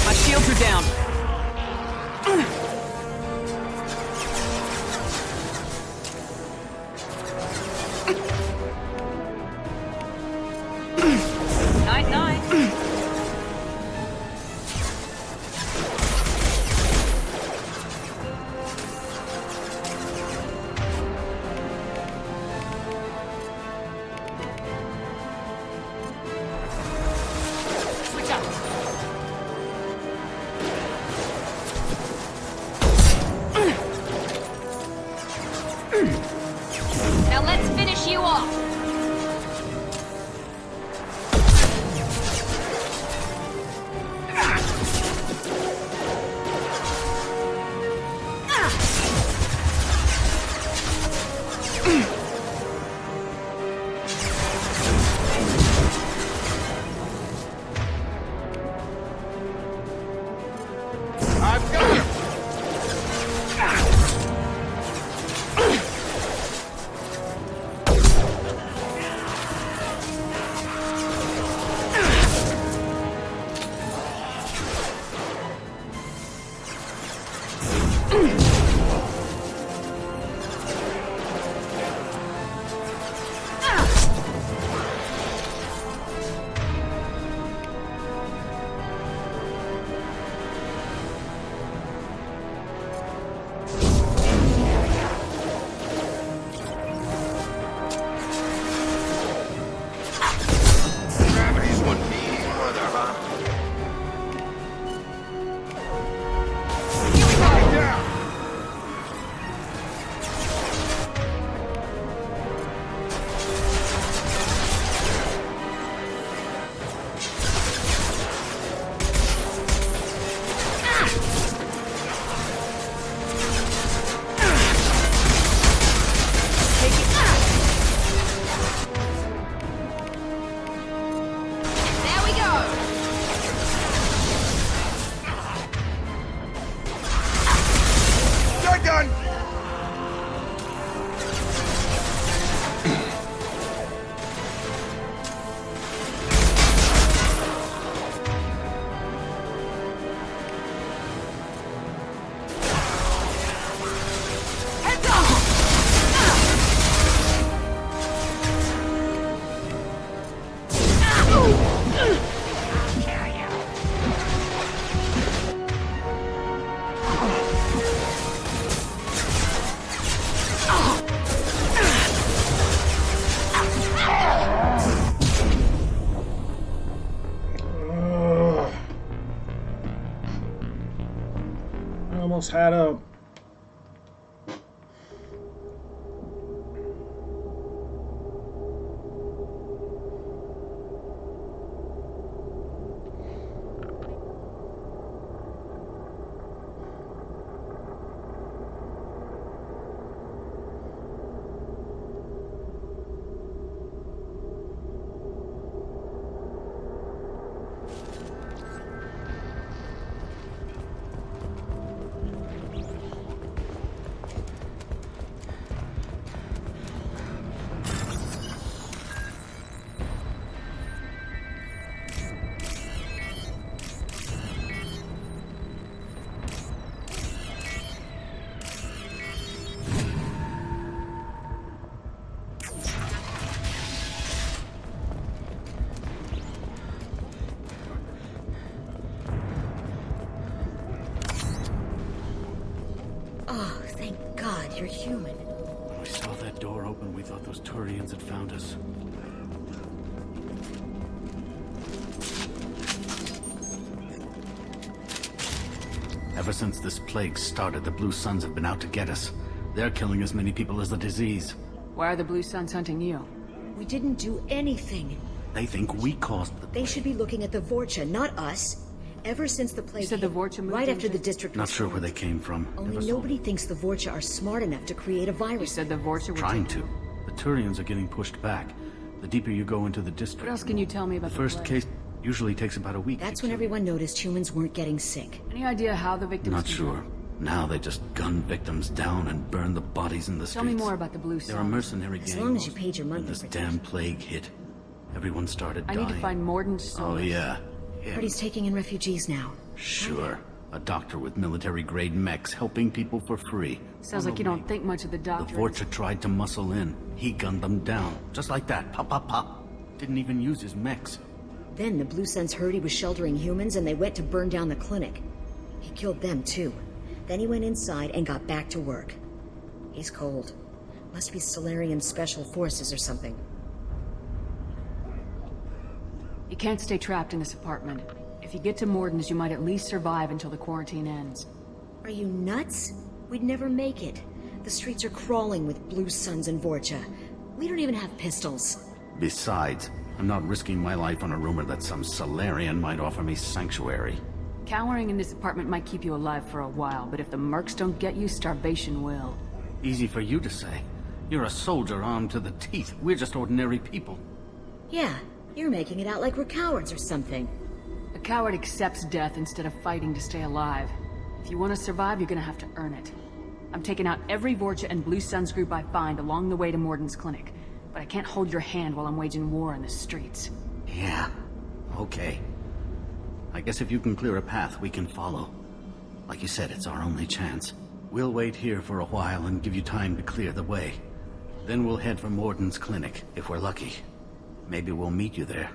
My shields are down. Night-night. Switch up. almost had a... Oh, thank God you're human. When we saw that door open, we thought those Turians had found us. Ever since this plague started, the Blue Suns have been out to get us. They're killing as many people as the disease. Why are the Blue Suns hunting you? We didn't do anything. They think we caused the plague. They should be looking at the Vorcha, not us. Ever since the plague said the Vorcha moved right after into- the district Not was sure where formed. they came from. Only Never saw nobody thinks the Vorcha are smart enough to create a virus. You said the Vorcha were Trying to. The Turians are getting pushed back. The deeper you go into the district. What else can you tell me about The the first plague? case usually takes about a week. That's when everyone noticed humans weren't getting sick. Any idea how the victims... Not came sure. down? Now they just gun victims down and burn the bodies in the Tell streets. me more about the Blue They're a Suns. mercenary gang. As long as you boss. paid your When monthly this for damn plague hit, everyone started I dying. need to find Mordin's Oh source. yeah. But he's taking in refugees now. Sure. A doctor with military-grade mechs helping people for free. Sounds like you don't think much of the The doctor. Vorcha tried to muscle in. He gunned them down. Just like that. Pop, pop, pop. Didn't even use his mechs. Then the Blue Suns heard he was sheltering humans and they went to burn down the clinic. He killed them too. Then he went inside and got back to work. He's cold. Must be Solarian Special Forces or something. You can't stay trapped in this apartment. If you get to Mordin's, you might at least survive until the quarantine ends. Are you nuts? We'd never make it. The streets are crawling with Blue Suns and Vorcha. We don't even have pistols. Besides, I'm not risking my life on a rumor that some Solarian might offer me sanctuary. Cowering in this apartment might keep you alive for a while, but if the mercs don't get you, starvation will. Easy for you to say. You're a soldier armed to the teeth. We're just ordinary people. Yeah, you're making it out like we're cowards or something. A coward accepts death instead of fighting to stay alive. If you want to survive, you're gonna have to earn it. I'm taking out every Vorcha and Blue Suns group I find along the way to Mordin's clinic, but I can't hold your hand while I'm waging war in the streets. Yeah. Okay. I guess if you can clear a path, we can follow. Like you said, it's our only chance. We'll wait here for a while and give you time to clear the way. Then we'll head for Mordin's clinic, if we're lucky. Maybe we'll meet you there.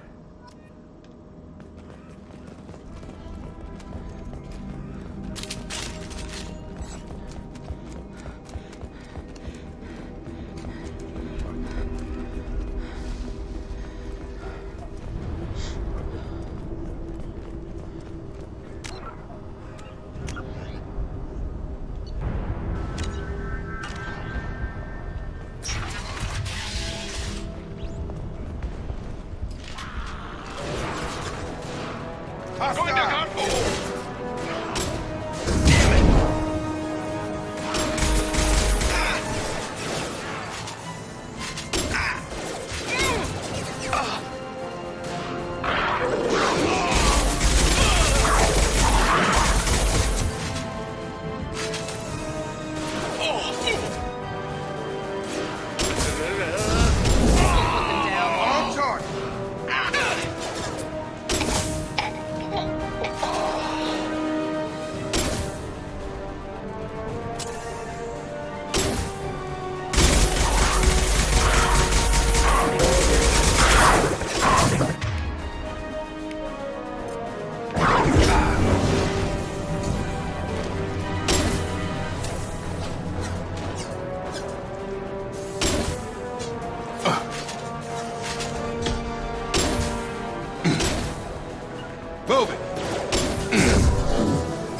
Move it!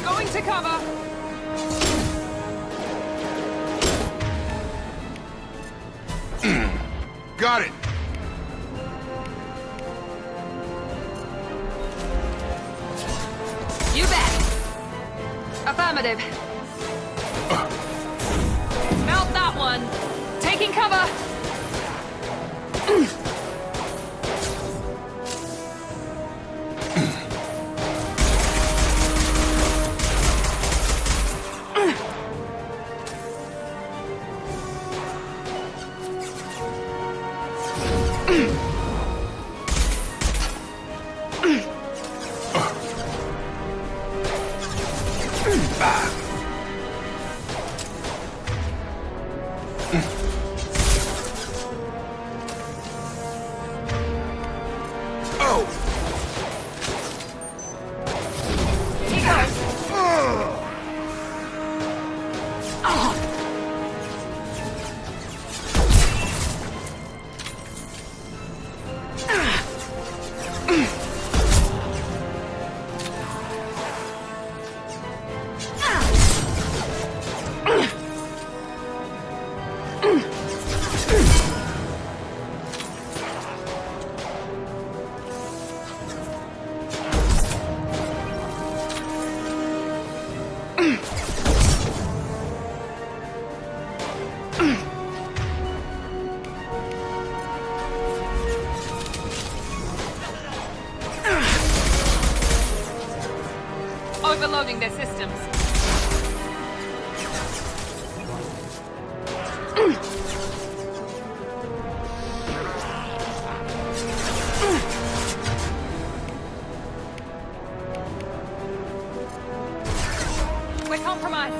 Going to cover! You bet. Affirmative. Mount that one. Taking cover. Overloading their systems. We're compromised.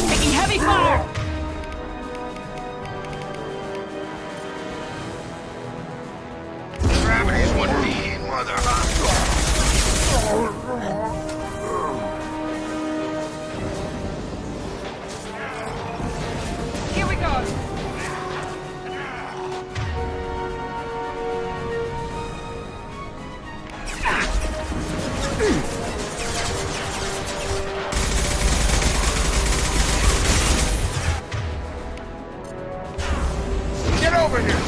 Taking heavy fire! Gravity's one mean mother. Here we go! Get over here!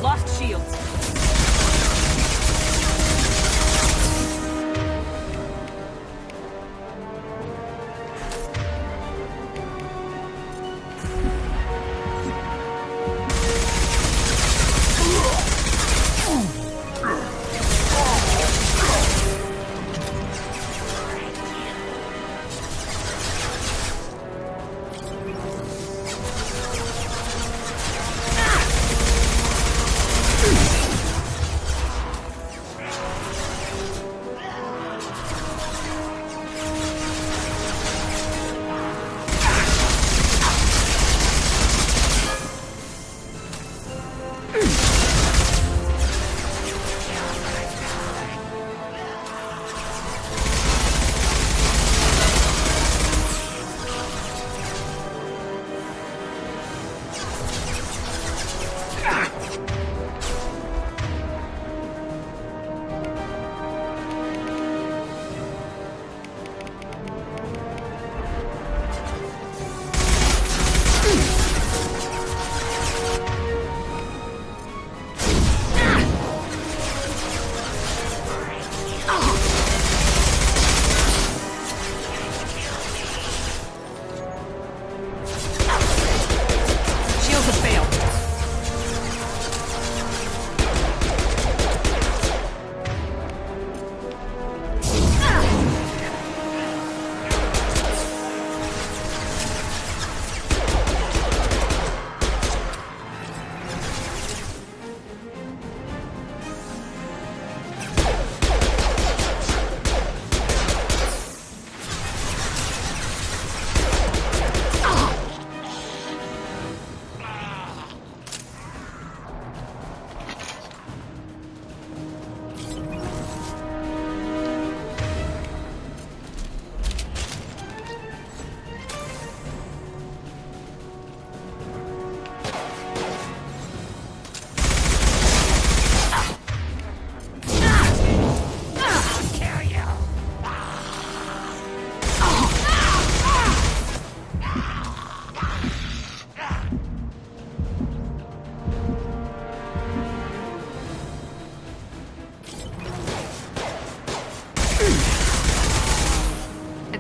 Lost shields.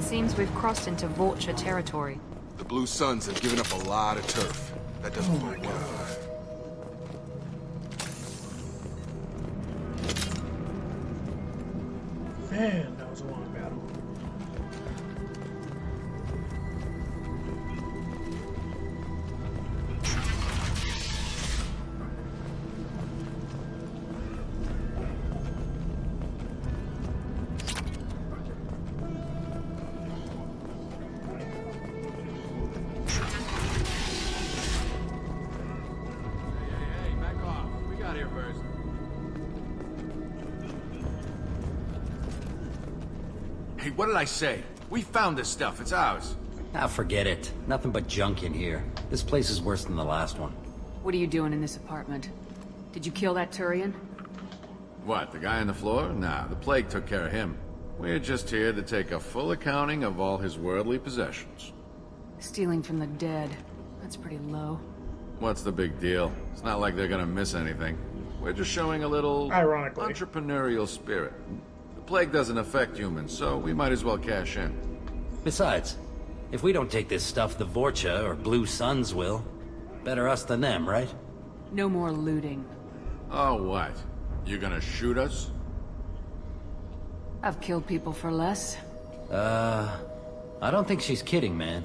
Seems we've crossed into Vulture territory. The Blue Suns have given up a lot of turf. That doesn't bode well. Man, that was a long battle. Hey, what did I say? We found this stuff. It's ours. Ah, forget it. Nothing but junk in here. This place is worse than the last one. What are you doing in this apartment? Did you kill that Turian? What, the guy on the floor? Nah, the plague took care of him. We're just here to take a full accounting of all his worldly possessions. Stealing from the dead. That's pretty low. What's the big deal? It's not like they're gonna miss anything. We're just showing a little... ironically. ...entrepreneurial spirit. The plague doesn't affect humans, so we might as well cash in. Besides, if we don't take this stuff, the Vorcha or Blue Suns will. Better us than them, right? No more looting. Oh, what? You gonna shoot us? I've killed people for less. I don't think she's kidding, man.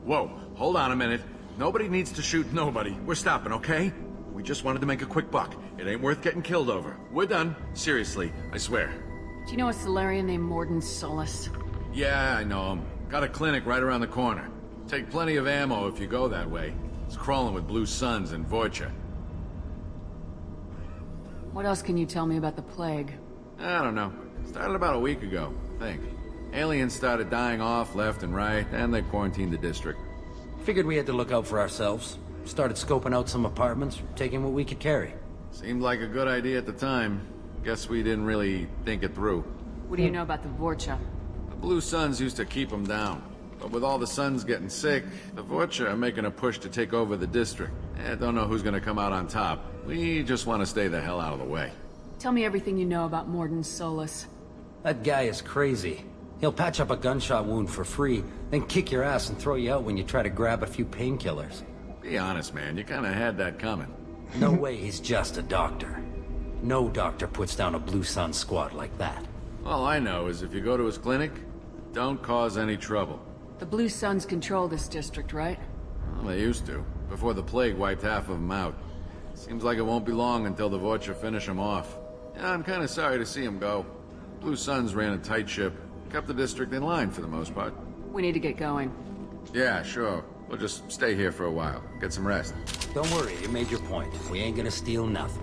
Whoa, hold on a minute. Nobody needs to shoot nobody. We're stopping, okay? We just wanted to make a quick buck. It ain't worth getting killed over. We're done. Seriously, I swear. Do you know a Solarian named Mordin Solus? Yeah, I know him. Got a clinic right around the corner. Take plenty of ammo if you go that way. It's crawling with Blue Suns and Vorcha. What else can you tell me about the plague? I don't know. Started about a week ago, I think. Aliens started dying off left and right, and they quarantined the district. Figured we had to look out for ourselves. Started scoping out some apartments, taking what we could carry. Seemed like a good idea at the time. Guess we didn't really think it through. What do you know about the Vorcha? The Blue Suns used to keep them down. But with all the Suns getting sick, the Vorcha are making a push to take over the district. Don't know who's gonna come out on top. We just want to stay the hell out of the way. Tell me everything you know about Mordin Solus. That guy is crazy. He'll patch up a gunshot wound for free, then kick your ass and throw you out when you try to grab a few painkillers. Be honest, man. You kinda had that coming. No way he's just a doctor. No doctor puts down a Blue Sun squad like that. All I know is if you go to his clinic, don't cause any trouble. The Blue Suns control this district, right? Well, they used to, before the plague wiped half of them out. Seems like it won't be long until the Vorcha finish them off. Yeah, I'm kinda sorry to see him go. Blue Suns ran a tight ship, kept the district in line for the most part. We need to get going. Yeah, sure. We'll just stay here for a while, get some rest. Don't worry, you made your point. We ain't gonna steal nothing.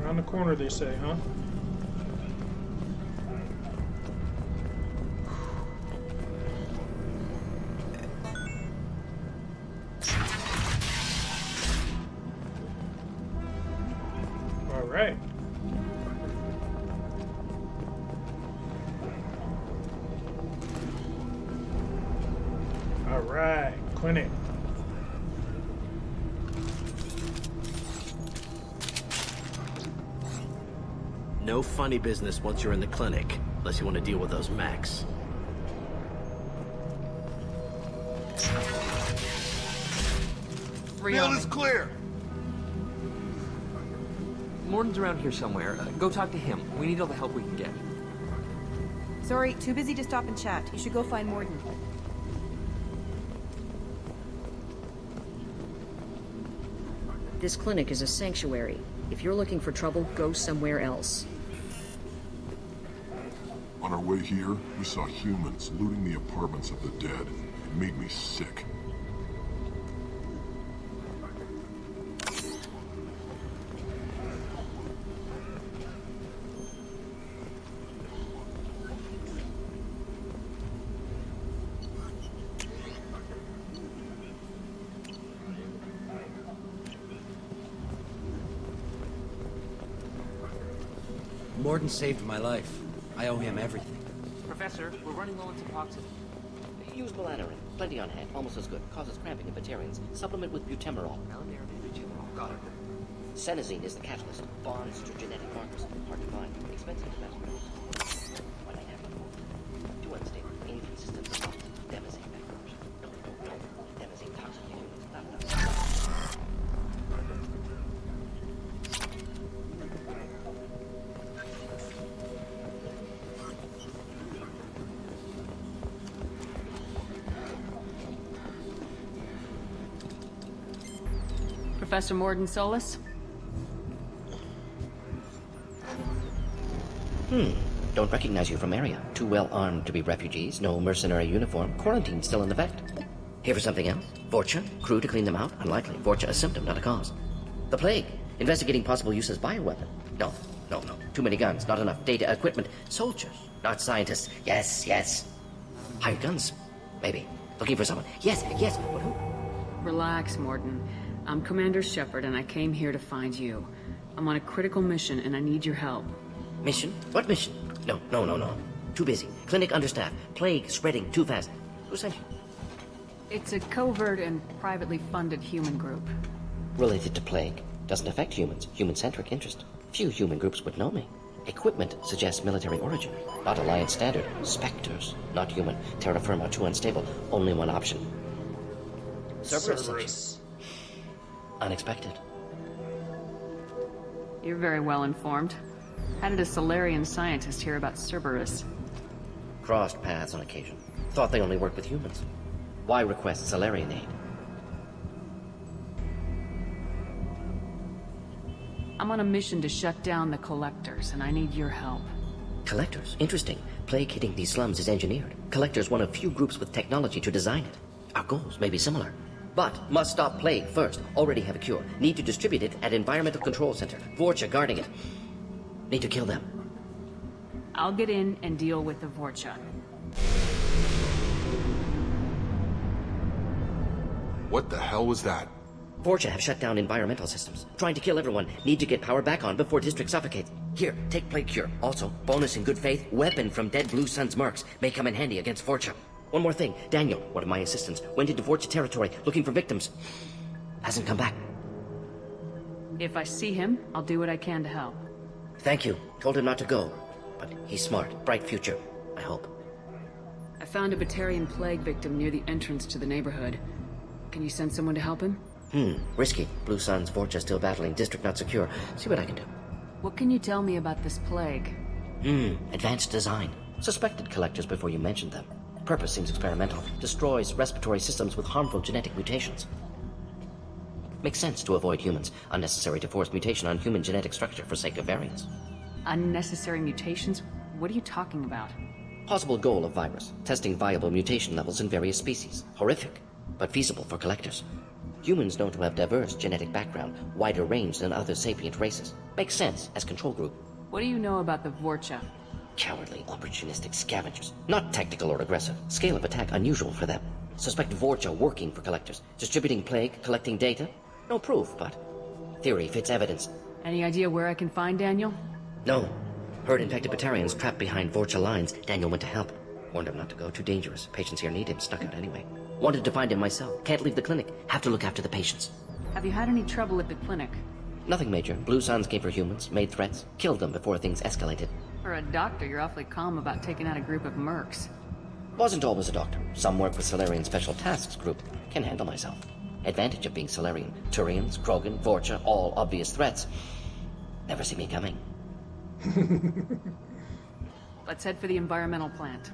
Around the corner, they say, huh? All right. All right, clinic. No funny business once you're in the clinic, unless you want to deal with those mechs. Field is clear. Mordin's around here somewhere. Go talk to him. We need all the help we can get. Sorry, too busy to stop and chat. You should go find Mordin. This clinic is a sanctuary. If you're looking for trouble, go somewhere else. On our way here, we saw humans looting the apartments of the dead. It made me sick. Mordin saved my life. I owe him everything. Professor, we're running low on Suboxone. Use melanorin. Plenty on hand. Almost as good. Causes cramping in vegetarians. Supplement with butemerol. Got it. Senesine is the catalyst. Bonds to genetic markers. Hard to find. Expensive to mass. When I have them. Too unstable. Inconsistent response. Devastating background. No. Devastating toxic. Not enough. Professor Mordin Solus? Don't recognize you from area. Too well armed to be refugees. No mercenary uniform. Quarantine still in effect. Here for something else? Vorcha? Crew to clean them out? Unlikely. Vorcha a symptom, not a cause. The plague. Investigating possible use as bioweapon. No. Too many guns. Not enough data, equipment. Soldiers, not scientists. Yes. Hired guns. Maybe. Looking for someone. Yes. But who? Relax, Mordin. I'm Commander Shepard, and I came here to find you. I'm on a critical mission, and I need your help. Mission? What mission? No. Too busy. Clinic understaffed. Plague spreading too fast. Who sent you? It's a covert and privately funded human group. Related to plague. Doesn't affect humans. Human-centric interest. Few human groups would know me. Equipment suggests military origin. Not Alliance standard. Spectres. Not human. Terra firma too unstable. Only one option. Cerberus. Unexpected. You're very well informed. How did a Solarian scientist hear about Cerberus? Crossed paths on occasion. Thought they only worked with humans. Why request Solarian aid? I'm on a mission to shut down the Collectors, and I need your help. Collectors? Interesting. Plague hitting these slums is engineered. Collectors one of few groups with technology to design it. Our goals may be similar. But must stop plague first. Already have a cure. Need to distribute it at Environmental Control Center. Vorcha guarding it. Need to kill them. I'll get in and deal with the Vorcha. What the hell was that? Vorcha have shut down environmental systems. Trying to kill everyone. Need to get power back on before district suffocates. Here, take plague cure. Also, bonus in good faith, weapon from dead Blue Sun's mercs. May come in handy against Vorcha. One more thing. Daniel, one of my assistants, went into Vorcha territory looking for victims. Hasn't come back. If I see him, I'll do what I can to help. Thank you. Told him not to go. But he's smart. Bright future, I hope. I found a Batarian plague victim near the entrance to the neighborhood. Can you send someone to help him? Risky. Blue Sun's Vorcha still battling. District not secure. See what I can do. What can you tell me about this plague? Advanced design. Suspected collectors before you mentioned them. Purpose seems experimental. Destroys respiratory systems with harmful genetic mutations. Makes sense to avoid humans. Unnecessary to force mutation on human genetic structure for sake of variance. Unnecessary mutations? What are you talking about? Possible goal of virus. Testing viable mutation levels in various species. Horrific, but feasible for collectors. Humans known to have diverse genetic background, wider range than other sapient races. Makes sense as control group. What do you know about the Vorcha? Cowardly, opportunistic scavengers. Not tactical or aggressive. Scale of attack unusual for them. Suspect Vorcha working for collectors. Distributing plague, collecting data. No proof, but theory fits evidence. Any idea where I can find Daniel? No. Heard infected Batarians trapped behind Vorcha lines. Daniel went to help. Warned him not to go. Too dangerous. Patients here need him. Snuck out anyway. Wanted to find him myself. Can't leave the clinic. Have to look after the patients. Have you had any trouble at the clinic? Nothing major. Blue Suns came for humans, made threats, killed them before things escalated. For a doctor, you're awfully calm about taking out a group of mercs. Wasn't always a doctor. Some work with Solarian Special Tasks Group. Can handle myself. Advantage of being Solarian. Turians, Krogan, Vorcha, all obvious threats. Never see me coming. Let's head for the environmental plant.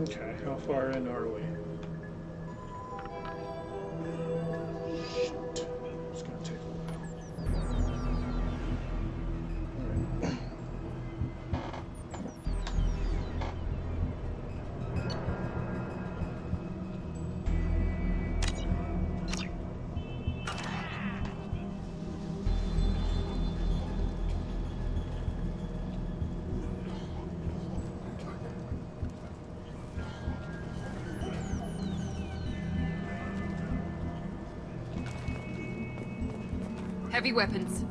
Okay, how far in are we? Shit. It's gonna take a while. Alright. Heavy weapons.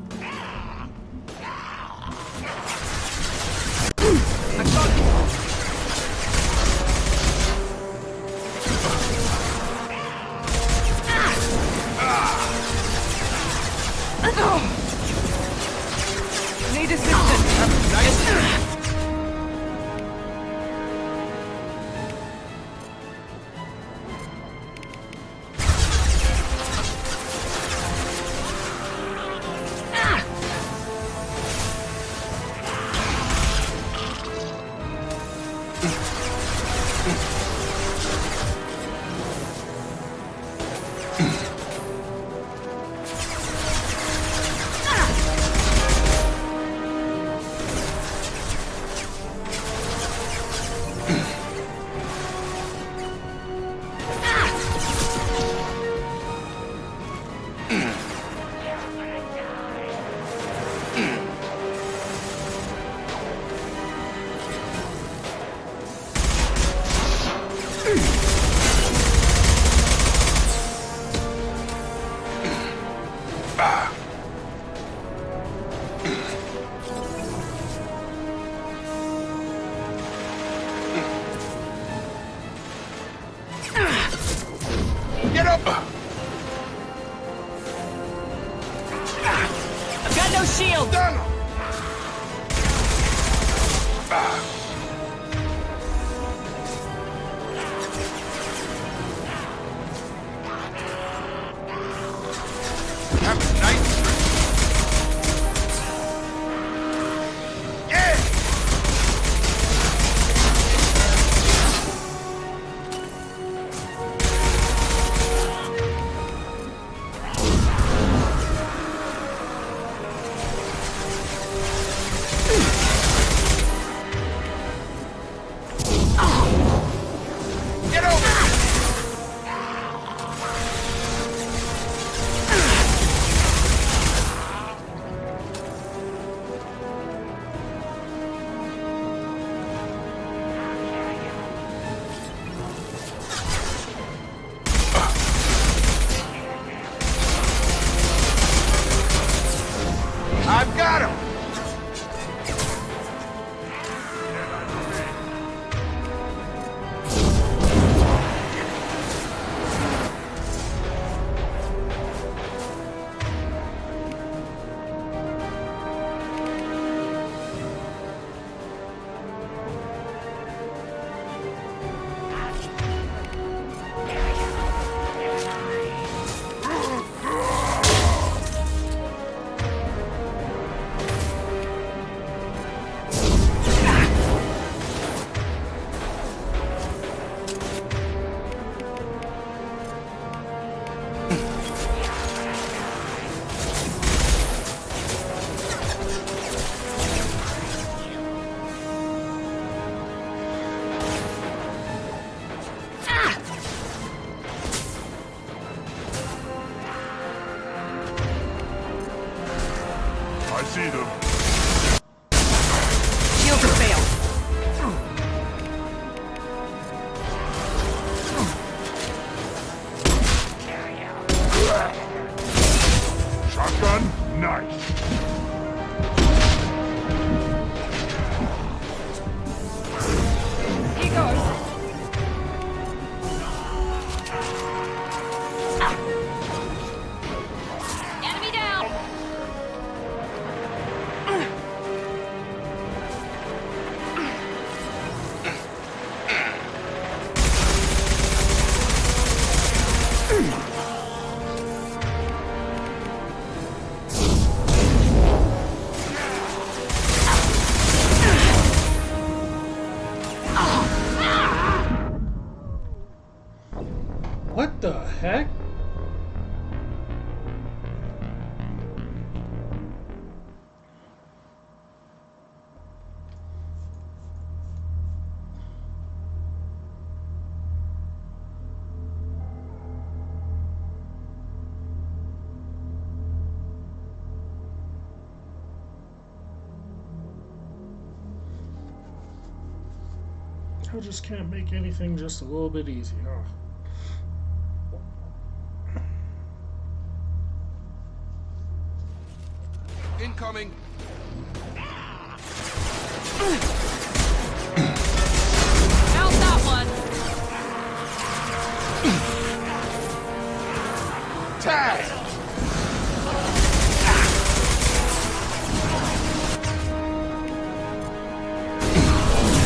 Get up! I've got no shield! I've got him! I see them. Shields have failed. Shotgun? Nice. Here goes. Enemy down! What the heck? I just can't make anything just a little bit easier. Incoming! How's that one? Tag!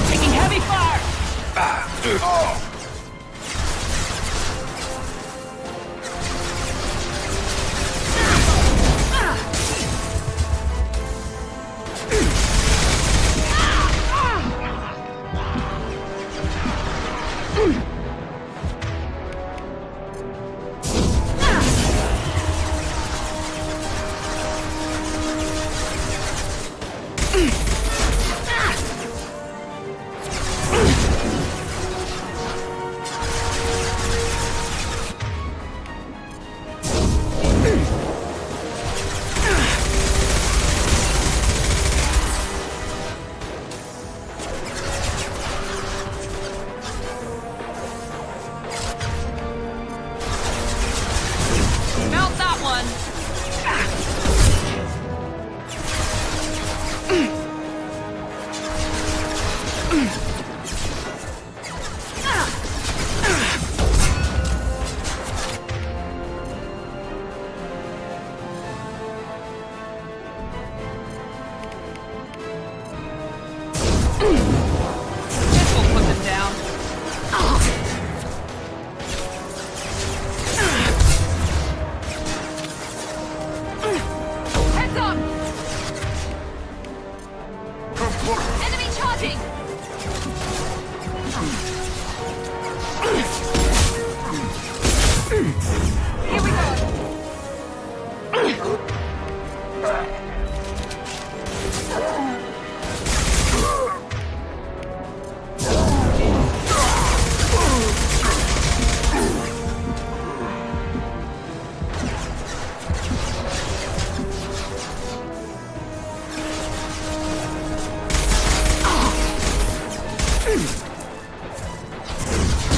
Taking heavy fire! Oh!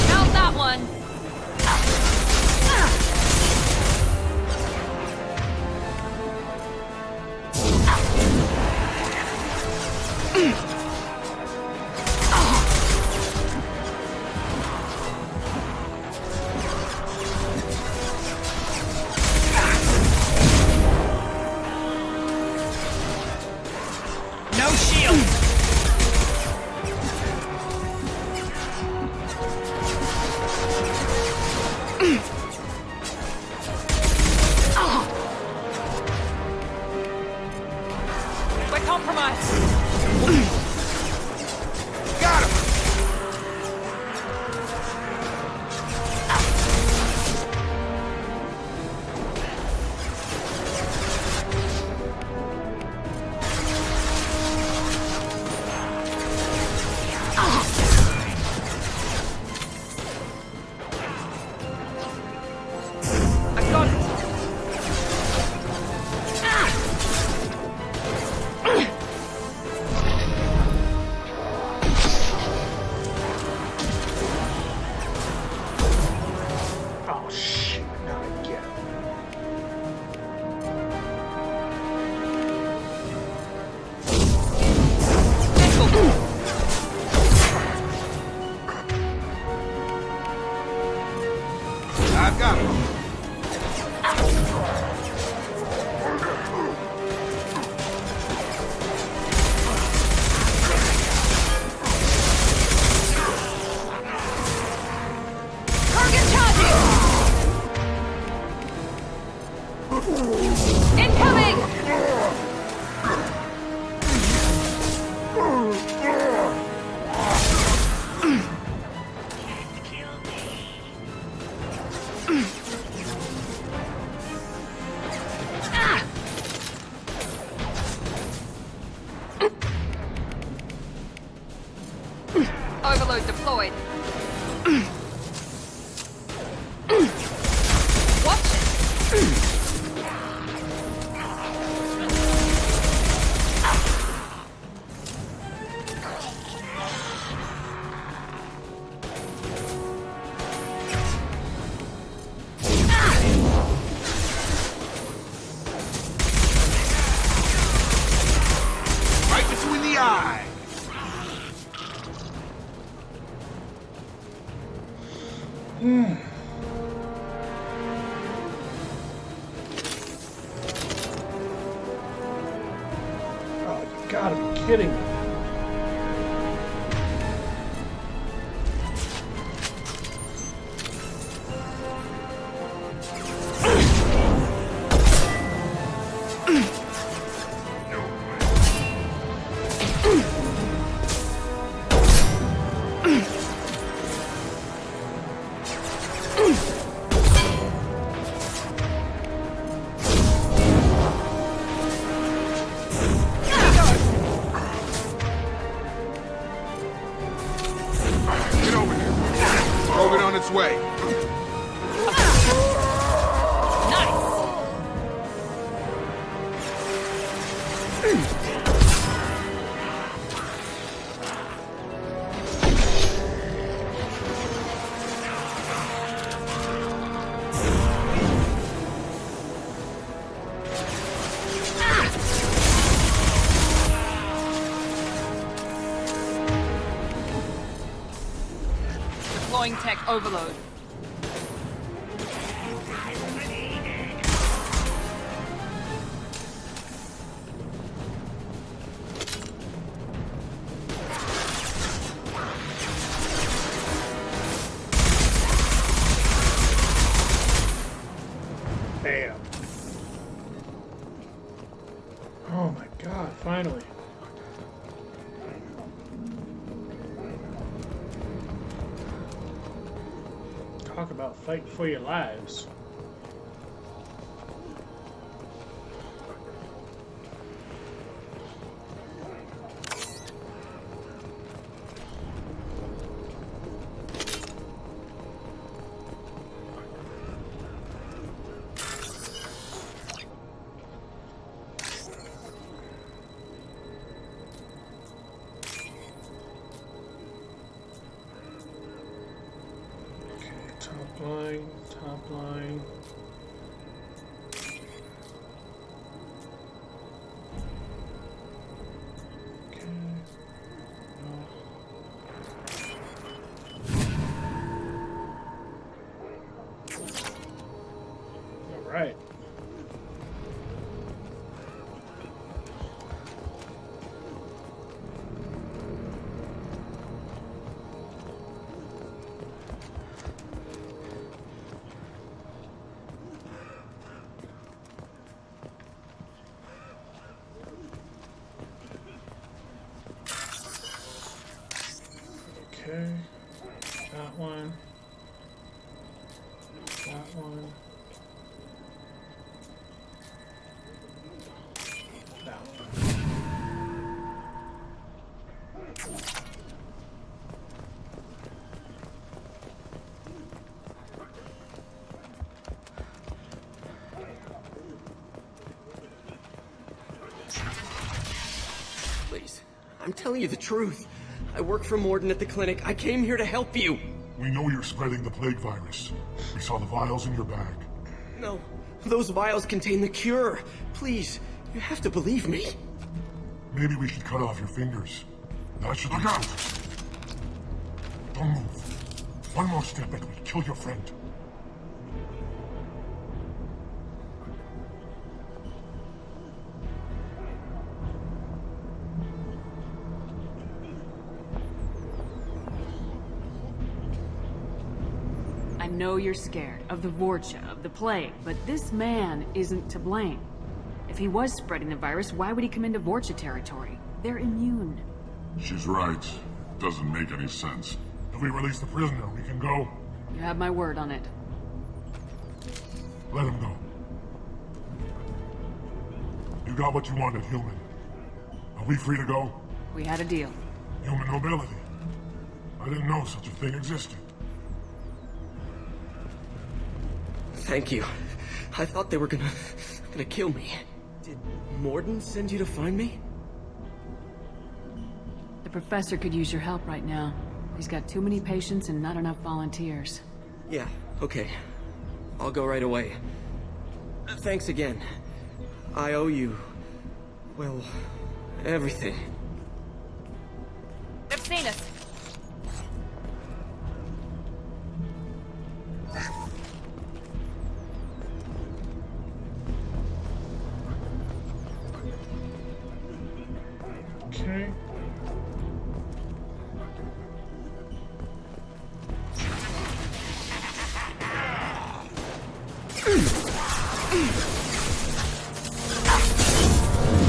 How's that one? No shield! We're compromised. Got him! I got it. Oh shit! Now I get it. I've got him. Target charging! Incoming! Overload deployed. Watch it! Right between the eyes. Oh, you gotta be kidding me. Get over here. Throw it on its way. Deploying tech overload. Bam. Oh my god, finally. Talk about fighting for your lives. Top line. Okay. All right. Okay, that one, that one, that one. Please, I'm telling you the truth. I work for Mordin at the clinic. I came here to help you. We know you're spreading the plague virus. We saw the vials in your bag. No, those vials contain the cure. Please, you have to believe me. Maybe we should cut off your fingers. That should look out! Don't move. One more step and we'll kill your friend. I know you're scared of the Vorcha, of the plague, but this man isn't to blame. If he was spreading the virus, why would he come into Vorcha territory? They're immune. She's right. Doesn't make any sense. If we release the prisoner, we can go. You have my word on it. Let him go. You got what you wanted, human. Are we free to go? We had a deal. Human nobility. I didn't know such a thing existed. Thank you. I thought they were gonna kill me. Did Mordin send you to find me? The professor could use your help right now. He's got too many patients and not enough volunteers. Yeah, okay. I'll go right away. Thanks again. I owe you, well, everything. They've seen us. Okay.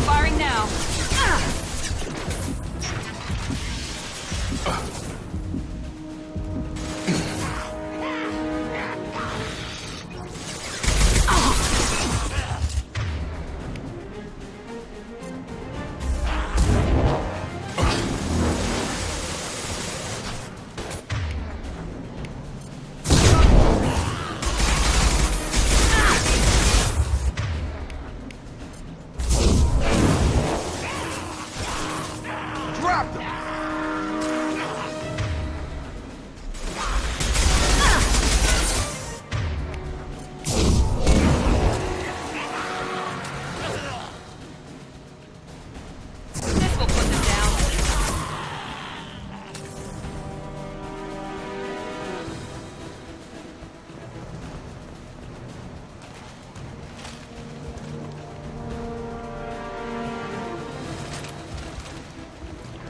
Firing now.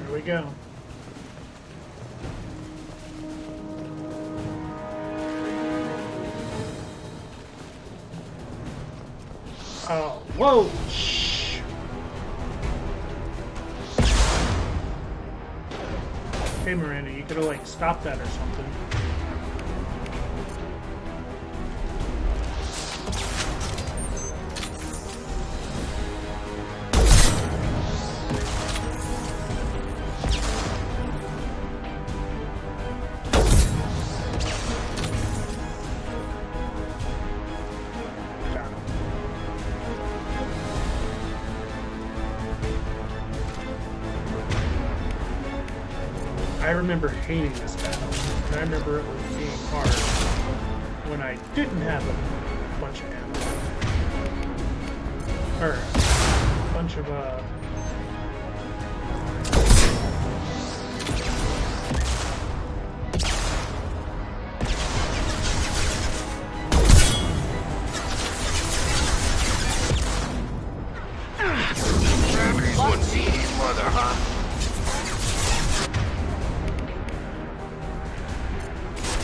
Here we go. Oh, whoa! Shh. Hey Miranda, you could have like stopped that or something. I remember hating this battle, and I remember it being hard when I didn't have a bunch of ammo. Or a bunch of, Gravity's one mean mother, huh?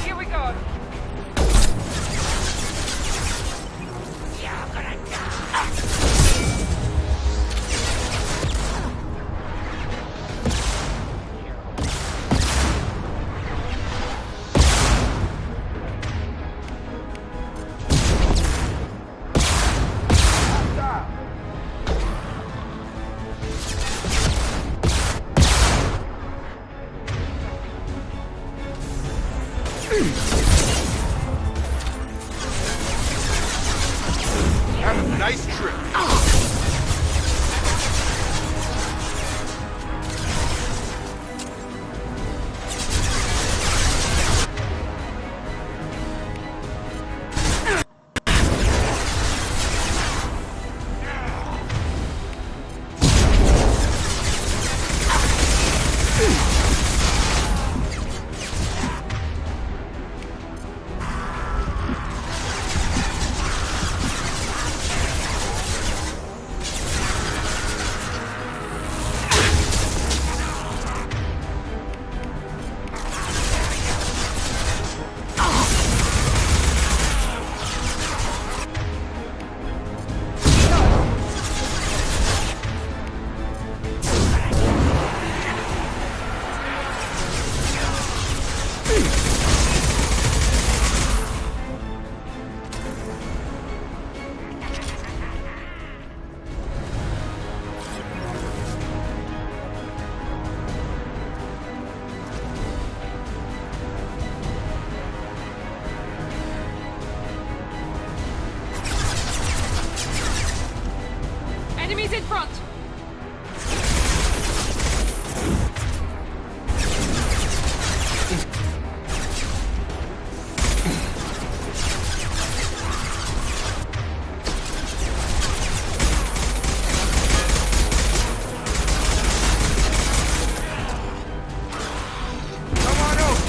Here we go. You're gonna die. Have a nice trip. Enemies in front. Come on over.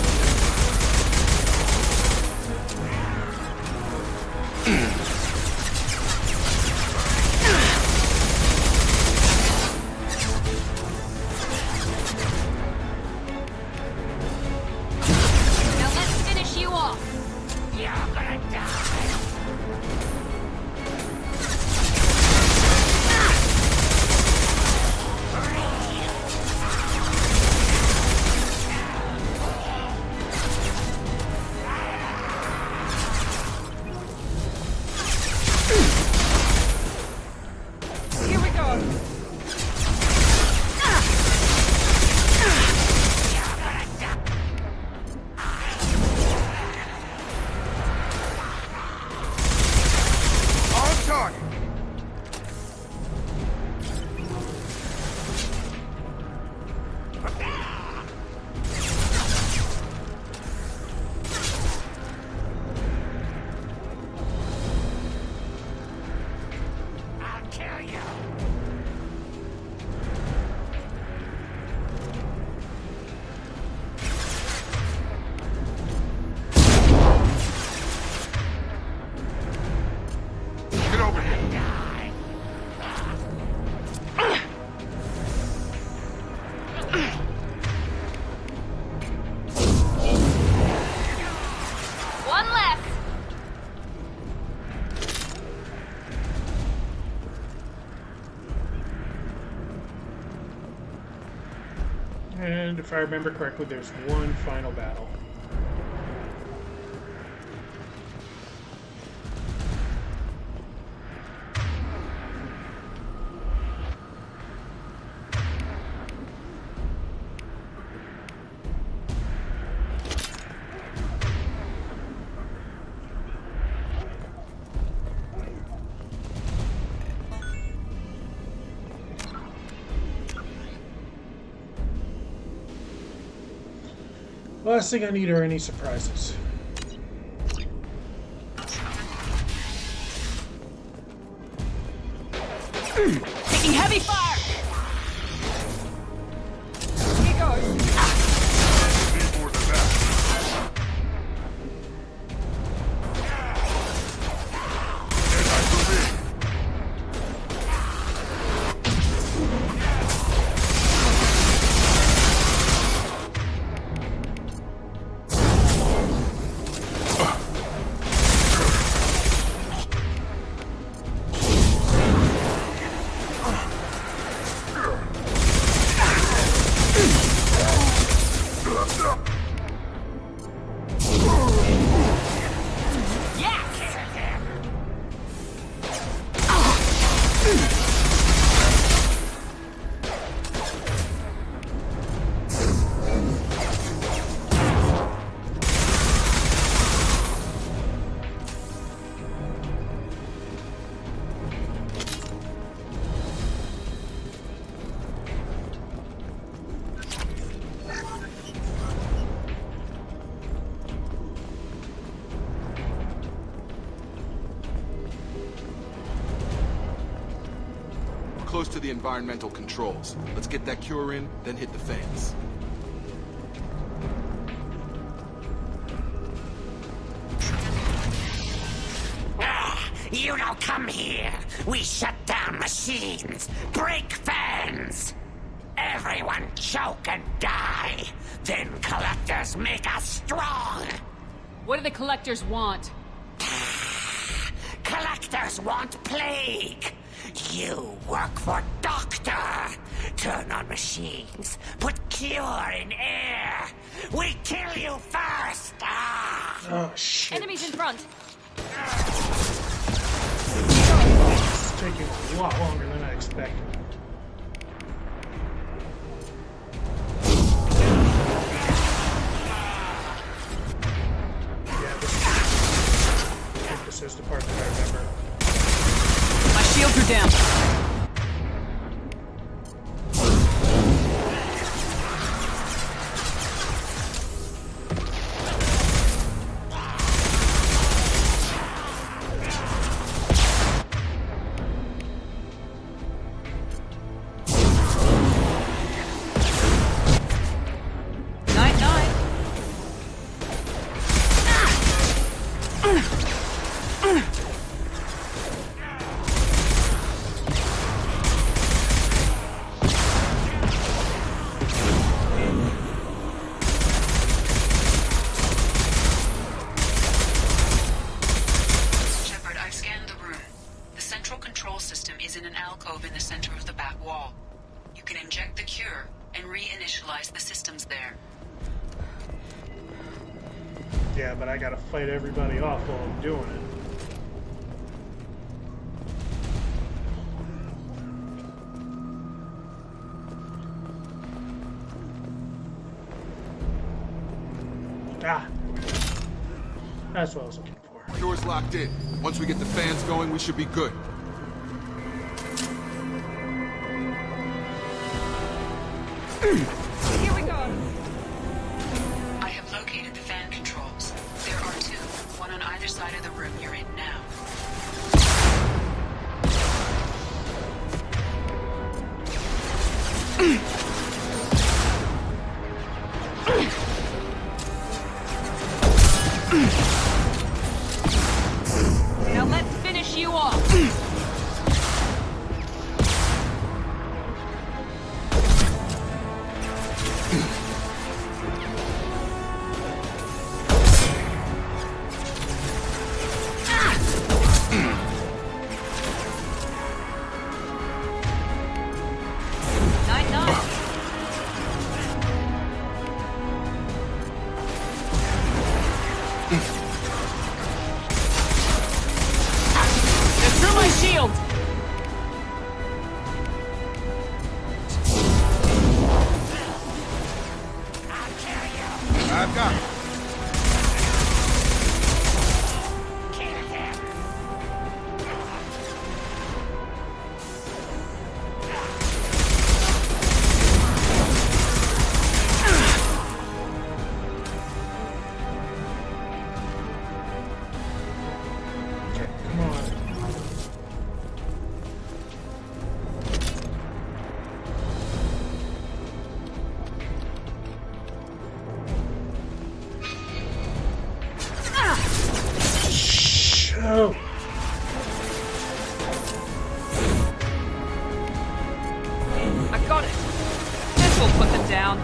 Now let's finish you off. You're gonna die. Here we go. On target. I'll kill you. Get over here. One less. and if I remember correctly, there's one final battle. Last thing I need are any surprises. Taking heavy fire! Here goes. Close to the environmental controls. Let's get that cure in, then hit the fans. You don't come here. We shut down machines, break fans. Everyone choke and die. Then collectors make us strong. What do the collectors want? Collectors want plague. You work for Doctor. Turn on machines. Put cure in air. We kill you first. Oh, shit. Enemies in front. It's taking a lot longer than I expected. Yeah, I think this is the part that I remember. My shields are down. Yeah, but I gotta fight everybody off while I'm doing it. Ah! That's what I was looking for. Door's locked in. Once we get the fans going, we should be good. Here we go. I have located the fan controls. There are two, one on either side of the room you're in now. Now let's finish you off. No! I got it. This will put them down.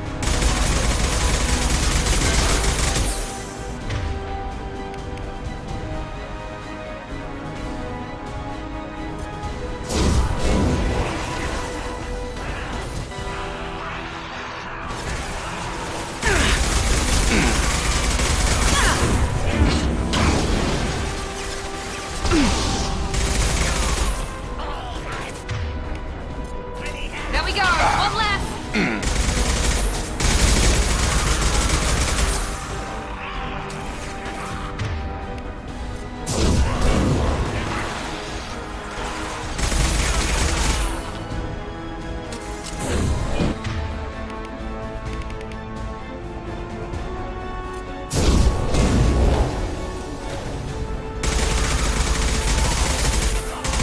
There we go. One left.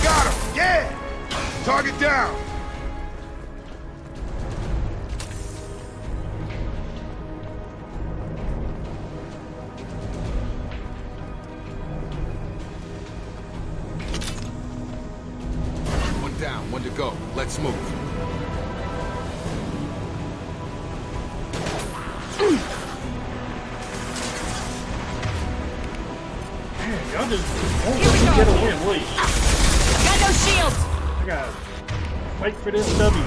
Got him! Yeah! Target down! One down, one to go. Let's move. Man, y'all just won't let me get a win, will you? Got no shields! I gotta fight for this W.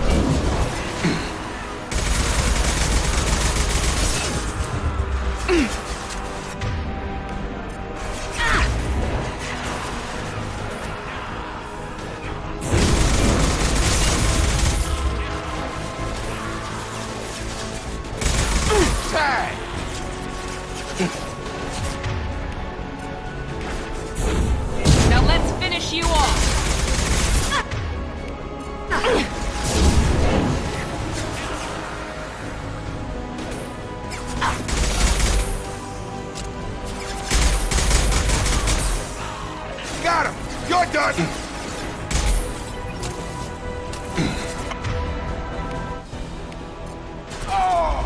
Tag! Now let's finish you off. Got him! You're done! Oh!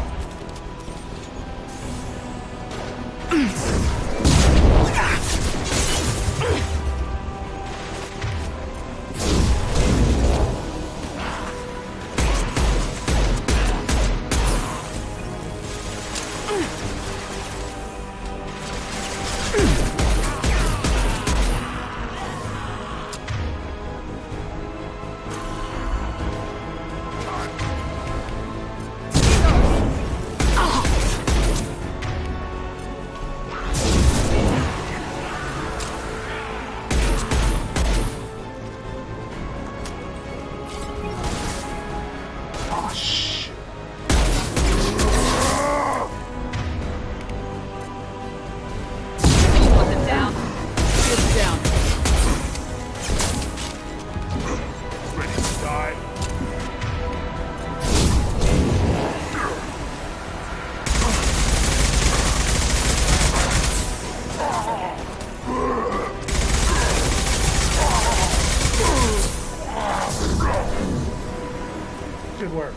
Put them down. Get them down. Ready to die? Good work.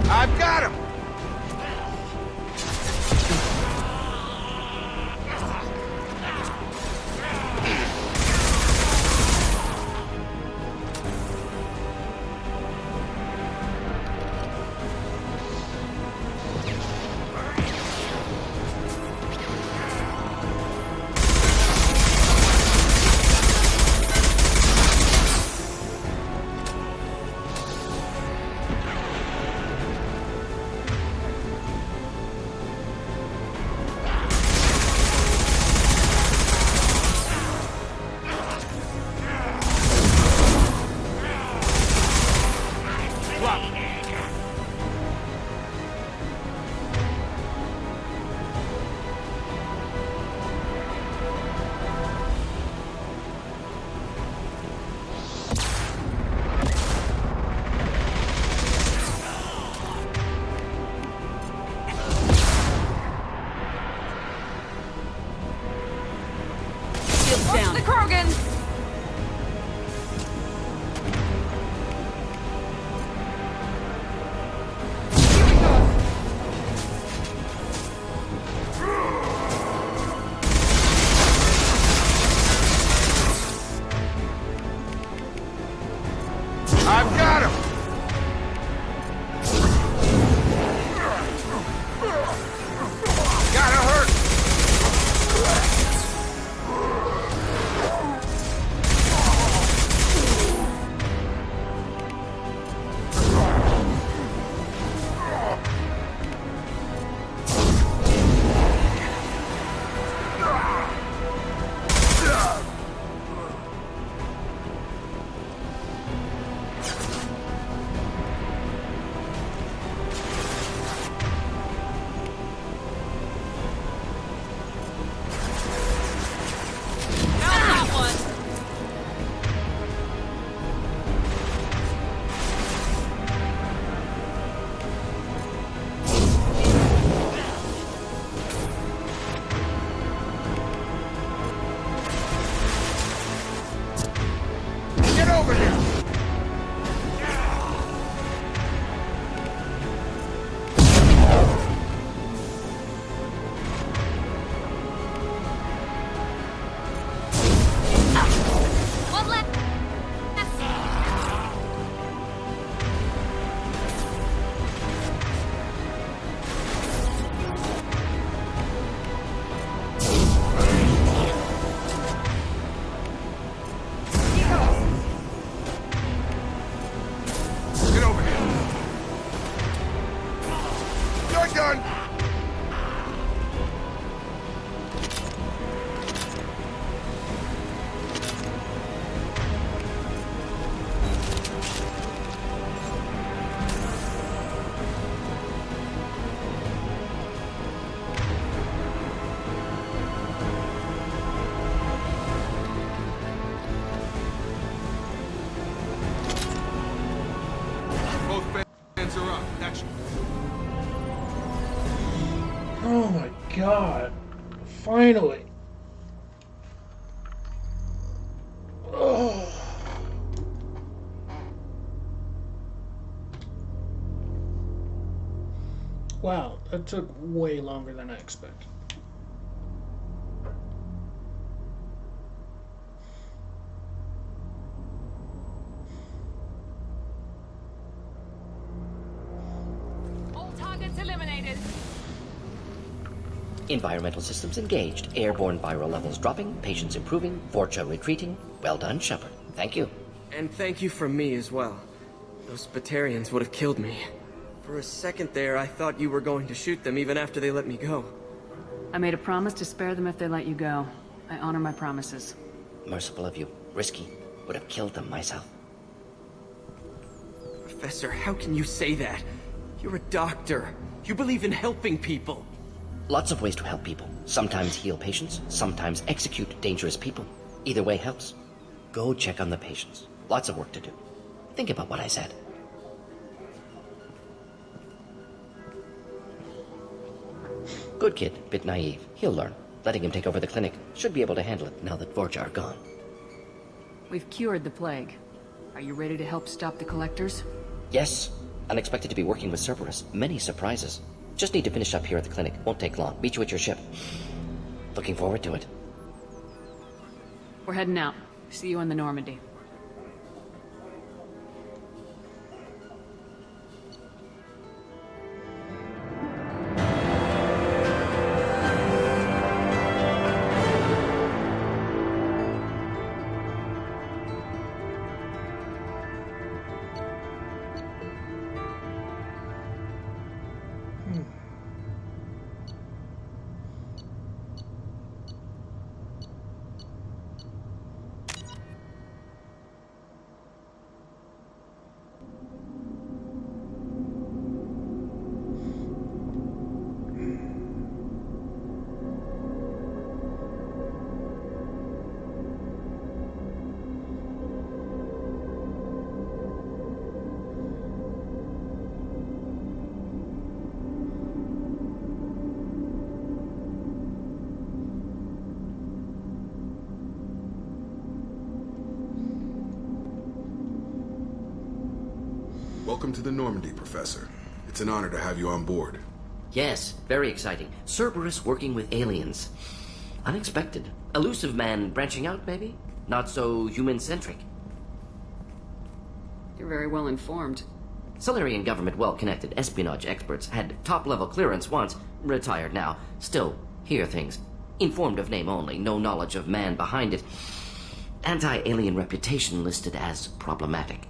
I've got him! Watch the Krogan! I've got him! Gotta hurt! Oh my god. Finally. Oh. Wow, that took way longer than I expected. All targets eliminated. Environmental systems engaged. Airborne viral levels dropping. Patients improving. Vorcha retreating. Well done, Shepard. Thank you. And thank you from me as well. Those Batarians would have killed me. For a second there, I thought you were going to shoot them even after they let me go. I made a promise to spare them if they let you go. I honor my promises. Merciful of you. Risky. Would have killed them myself. Professor, how can you say that? You're a doctor. You believe in helping people. Lots of ways to help people. Sometimes heal patients, sometimes execute dangerous people. Either way helps. Go check on the patients. Lots of work to do. Think about what I said. Good kid, bit naive. He'll learn. Letting him take over the clinic. Should be able to handle it now that Vorcha are gone. We've cured the plague. Are you ready to help stop the collectors? Yes. Unexpected to be working with Cerberus. Many surprises. Just need to finish up here at the clinic. Won't take long. Meet you at your ship. Looking forward to it. We're heading out. See you on the Normandy. Welcome to the Normandy, Professor. It's an honor to have you on board. Yes, very exciting. Cerberus working with aliens. Unexpected. Illusive Man branching out, maybe? Not so human-centric. You're very well informed. Solarian government well-connected espionage experts had top-level clearance once, retired now. Still, hear things. Informed of name only, no knowledge of man behind it. Anti-alien reputation listed as problematic.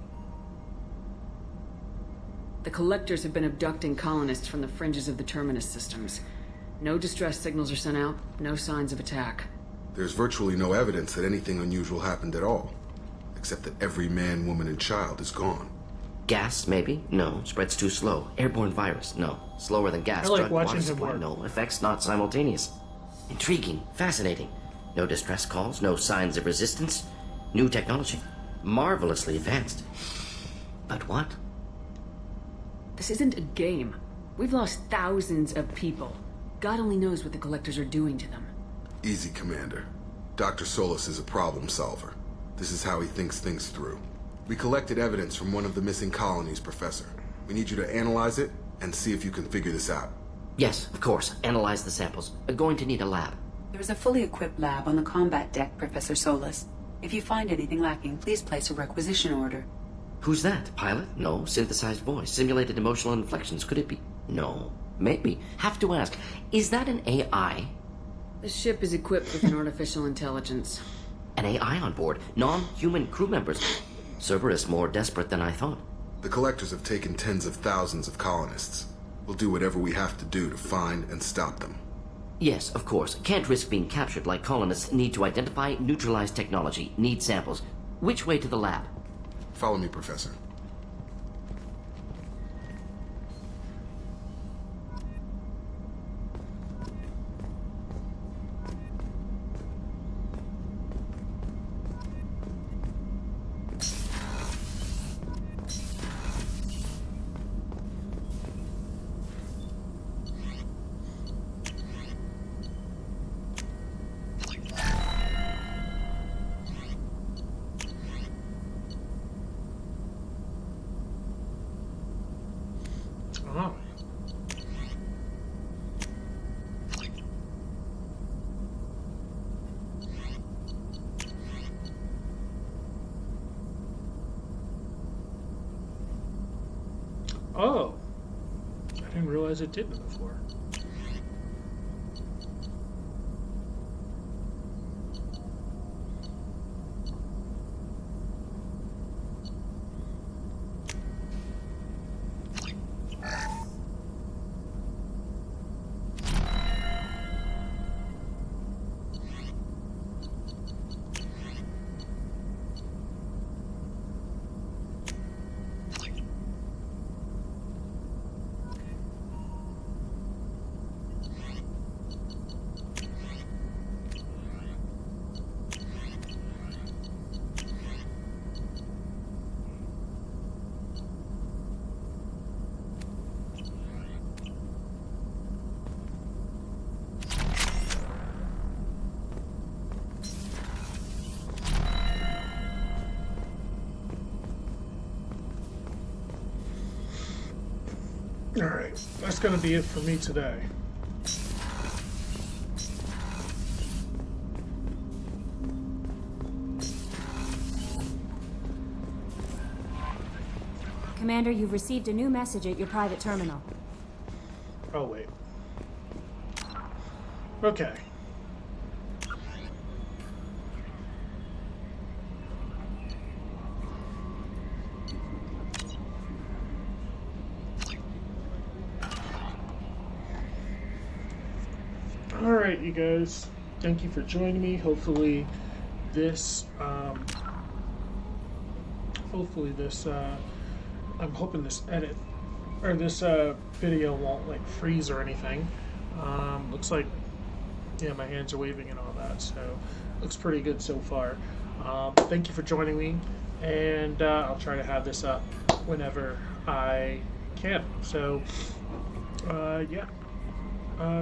The Collectors have been abducting colonists from the fringes of the Terminus systems. No distress signals are sent out, no signs of attack. There's virtually no evidence that anything unusual happened at all. Except that every man, woman, and child is gone. Gas, maybe? No. Spreads too slow. Airborne virus? No. Slower than gas. I like Drug, watching water him supply? work. No. Effects not simultaneous. Intriguing. Fascinating. No distress calls. No signs of resistance. New technology. Marvelously advanced. But what? This isn't a game. We've lost thousands of people. God only knows what the Collectors are doing to them. Easy, Commander. Dr. Solis is a problem solver. This is how he thinks things through. We collected evidence from one of the missing colonies, Professor. We need you to analyze it and see if you can figure this out. Yes, of course. Analyze the samples. Going to need a lab. There is a fully equipped lab on the combat deck, Professor Solis. If you find anything lacking, please place a requisition order. Who's that? Pilot? No. Synthesized voice. Simulated emotional inflections. Could it be? No. Maybe. Have to ask. Is that an AI? The ship is equipped with an artificial intelligence. An AI on board? Non-human crew members? Cerberus more desperate than I thought. The Collectors have taken tens of thousands of colonists. We'll do whatever we have to do to find and stop them. Yes, of course. Can't risk being captured like colonists. Need to identify, neutralize technology. Need samples. Which way to the lab? Follow me, Professor. Oh. Oh. I didn't realize it did before. Alright, that's gonna be it for me today. Commander, you've received a new message at your private terminal. Oh, wait. Okay. Alright, you guys. Thank you for joining me. Hopefully this, I'm hoping this edit, or this video won't like freeze or anything. Looks like, yeah, my hands are waving and all that, so looks pretty good so far. Thank you for joining me, and I'll try to have this up whenever I can. So, yeah.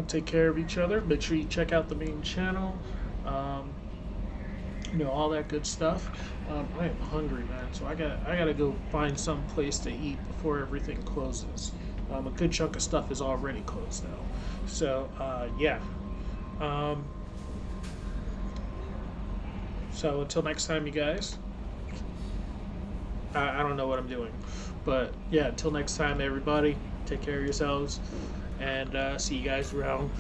Take care of each other. Make sure you check out the main channel. You know, all that good stuff. I am hungry, man, so I gotta go find some place to eat before everything closes. A good chunk of stuff is already closed now. So yeah. So until next time, you guys. I don't know what I'm doing, but yeah. Until next time, everybody. Take care of yourselves, and see you guys around.